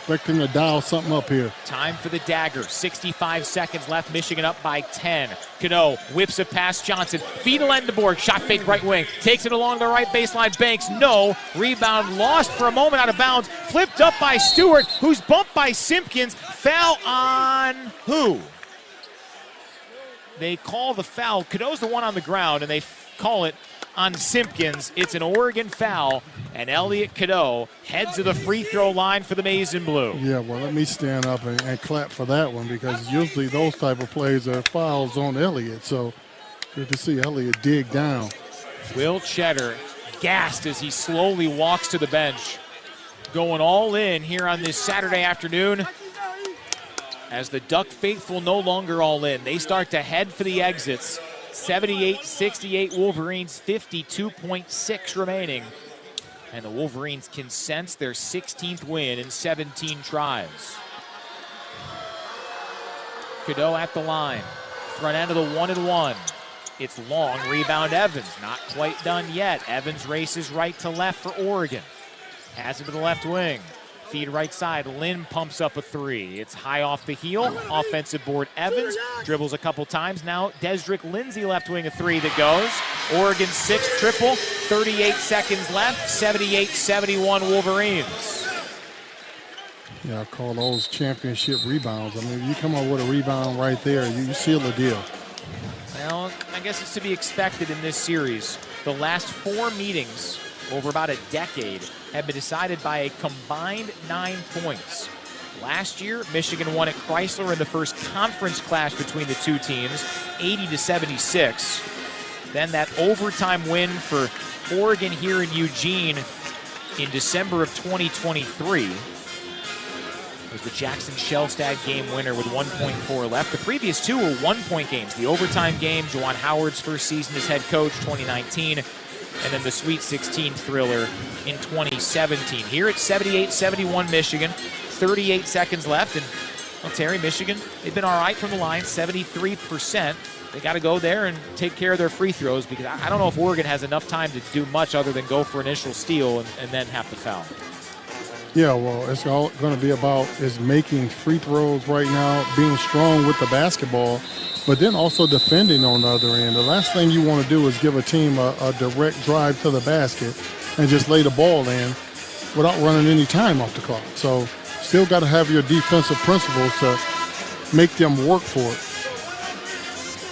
expect him to dial something up here. Time for the dagger. 65 seconds left. Michigan up by 10. Cano whips it past Johnson. Feed to Lendeborg. Shot fake right wing. Takes it along the right baseline. Banks. No. Rebound lost for a moment out of bounds. Flipped up by Stewart, who's bumped by Simpkins. Foul on who? They call the foul. Cano's the one on the ground, and they call it on Simpkins. It's an Oregon foul, and Elliot Cadeau heads to the free throw line for the Maize and Blue. Yeah, well, let me stand up and clap for that one, because usually those type of plays are fouls on Elliot. So good to see Elliot dig down. Will Cheddar gassed as he slowly walks to the bench, going all in here on this Saturday afternoon. As the Duck faithful no longer all in, they start to head for the exits. 78-68 Wolverines, 52.6 remaining. And the Wolverines can sense their 16th win in 17 tries. Cadeau at the line. Front end of the 1-and-1. It's long, rebound Evans. Not quite done yet. Evans races right to left for Oregon. Has it to the left wing. Feed right side. Lynn pumps up a three. It's high off the heel. Offensive board Evans. Dribbles a couple times. Now Desrick Lindsay left wing a three that goes. Oregon's sixth triple. 38 seconds left. 78-71 Wolverines. Yeah, I call those championship rebounds. I mean, if you come up with a rebound right there, you seal the deal. Well, I guess it's to be expected in this series. The last 4 meetings over about a decade have been decided by a combined 9 points. Last year, Michigan won at Chrysler in the first conference clash between the two teams, 80-76. Then that overtime win for Oregon here in Eugene in December of 2023 was the Jackson Shellstad game winner with 1.4 left. The previous 2 were 1-point games. The overtime game, Juwan Howard's first season as head coach, 2019, and then the Sweet 16 thriller in 2017. Here it's 78-71 Michigan, 38 seconds left. And, well, Terry, Michigan, they've been all right from the line, 73%. They got to go there and take care of their free throws, because I don't know if Oregon has enough time to do much other than go for initial steal and then have to foul. Yeah, well, it's all going to be about is making free throws right now, being strong with the basketball, but then also defending on the other end. The last thing you want to do is give a team a direct drive to the basket and just lay the ball in without running any time off the clock. So still got to have your defensive principles to make them work for it.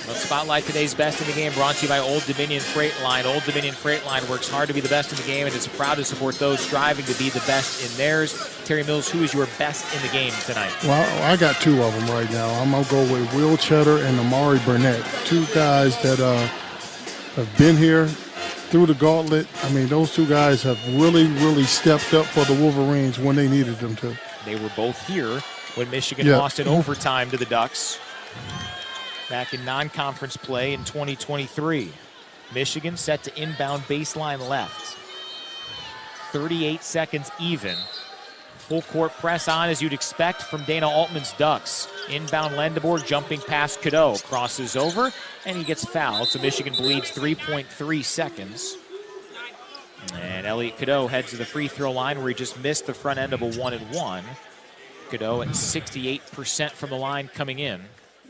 Let's spotlight today's best in the game, brought to you by Old Dominion Freight Line. Old Dominion Freight Line works hard to be the best in the game and is proud to support those striving to be the best in theirs. Terry Mills, who is your best in the game tonight? Well, I got 2 of them right now. I'm going to go with Will Cheddar and Amari Burnett, 2 guys that have been here through the gauntlet. I mean, those 2 guys have really stepped up for the Wolverines when they needed them to. They were both here when Michigan lost in overtime to the Ducks back in non-conference play in 2023. Michigan set to inbound baseline left. 38 seconds even. Full court press on as you'd expect from Dana Altman's Ducks. Inbound Lendeborg jumping past Cadeau. Crosses over and he gets fouled. So Michigan bleeds 3.3 seconds. And Elliot Cadeau heads to the free throw line where he just missed the front end of a 1-and-1. Cadeau at 68% from the line coming in.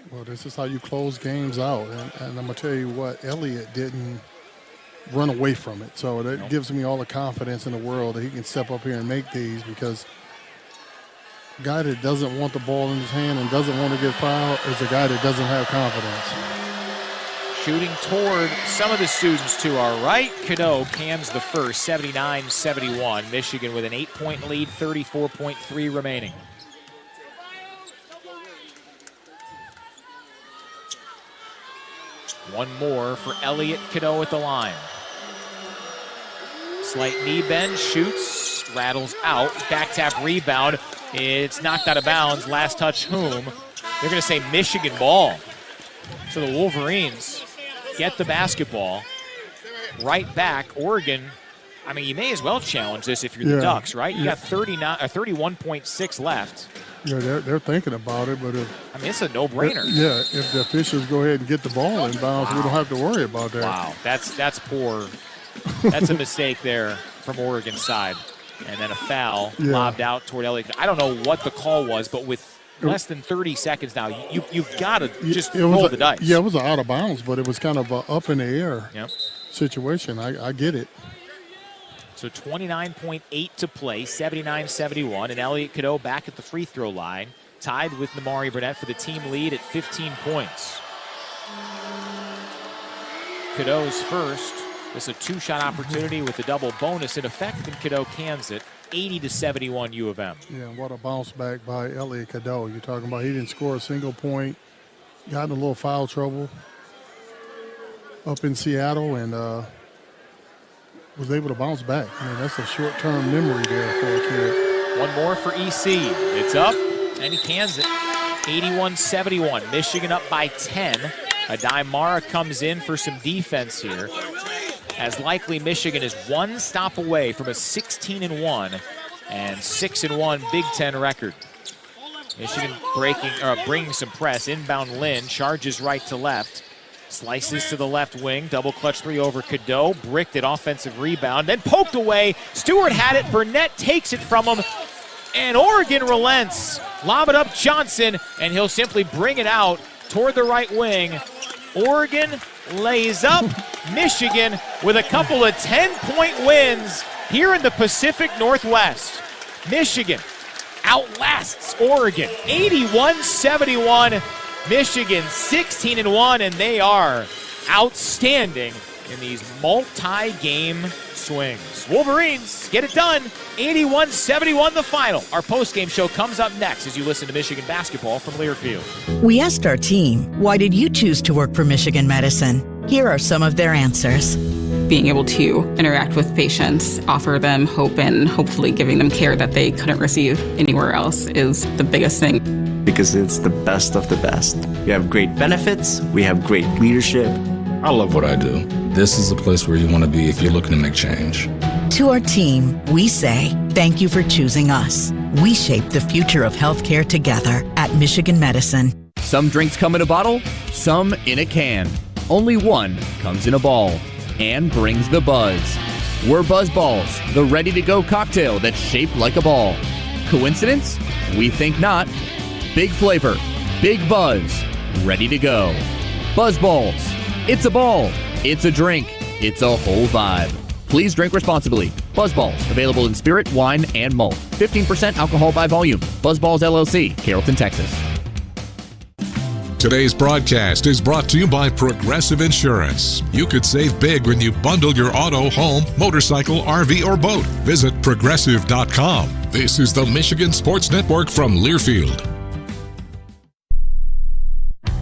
Well, this is how you close games out. And I'm going to tell you what, Elliott didn't run away from it. So that gives me all the confidence in the world that he can step up here and make these, because a guy that doesn't want the ball in his hand and doesn't want to get fouled is a guy that doesn't have confidence. Shooting toward some of the students to our right. Cadeau cams the first, 79-71. Michigan with an 8-point lead, 34.3 remaining. One more for Elliot Cadeau at the line. Slight knee bend, shoots, rattles out, back tap rebound. It's knocked out of bounds. Last touch whom? They're going to say Michigan ball. So the Wolverines get the basketball right back. Oregon, I mean, you may as well challenge this if you're the Ducks, right? You got 31.6 left. Yeah, they're thinking about it, but I mean, it's a no-brainer. If the officials go ahead and get the ball in bounds, we don't have to worry about that. Wow, that's poor. That's a mistake there from Oregon's side. And then a foul lobbed out toward Elliott. I don't know what the call was, but with less than 30 seconds now, you've got to just roll the dice. Yeah, it was an out of bounds, but it was kind of an up in the air situation. I get it. So 29.8 to play, 79-71, and Elliott Cadeau back at the free throw line, tied with Namari Burnett for the team lead at 15 points. Cadeau's first. This is a two-shot opportunity with a double bonus in effect, and Cadeau cans it, 80-71 U of M. Yeah, what a bounce back by Elliott Cadeau. You're talking about he didn't score a single point, got in a little foul trouble up in Seattle, and was able to bounce back. I mean, that's a short-term memory there for a kid. One more for EC. It's up, and he cans it, 81-71. Michigan up by 10. Adai Mara comes in for some defense here, as likely Michigan is one stop away from a 16-1 and 6-1 Big Ten record. Michigan bringing some press. Inbound Lynn charges right to left, slices to the left wing, double clutch three over Cadeau, bricked it, offensive rebound, then poked away. Stewart had it, Burnett takes it from him, and Oregon relents. Lob it up Johnson, and he'll simply bring it out toward the right wing. Oregon lays up. Michigan with a couple of 10-point wins here in the Pacific Northwest. Michigan outlasts Oregon 81-71. Michigan 16-1, and they are outstanding in these multi-game swings. Wolverines get it done, 81-71 the final. Our post-game show comes up next as you listen to Michigan basketball from Learfield. We asked our team, why did you choose to work for Michigan Medicine? Here are some of their answers. Being able to interact with patients, offer them hope, and hopefully giving them care that they couldn't receive anywhere else is the biggest thing. Because it's the best of the best. We have great benefits, we have great leadership. I love what I do. This is a place where you want to be if you're looking to make change. To our team, we say, thank you for choosing us. We shape the future of healthcare together at Michigan Medicine. Some drinks come in a bottle, some in a can. Only one comes in a ball and brings the buzz. We're Buzz Balls, the ready-to-go cocktail that's shaped like a ball. Coincidence? We think not. Big flavor, big buzz, ready to go. Buzz Balls. It's a ball. It's a drink. It's a whole vibe. Please drink responsibly. Buzz Balls, available in spirit, wine, and malt. 15% alcohol by volume. Buzz Balls, LLC, Carrollton, Texas. Today's broadcast is brought to you by Progressive Insurance. You could save big when you bundle your auto, home, motorcycle, RV, or boat. Visit Progressive.com. This is the Michigan Sports Network from Learfield.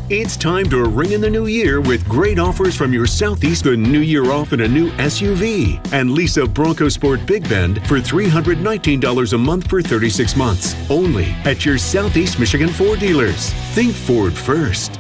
It's time to ring in the new year with great offers from your Southeast. A new year off in a new SUV and lease a Bronco Sport Big Bend for $319 a month for 36 months. Only at your Southeast Michigan Ford dealers. Think Ford first.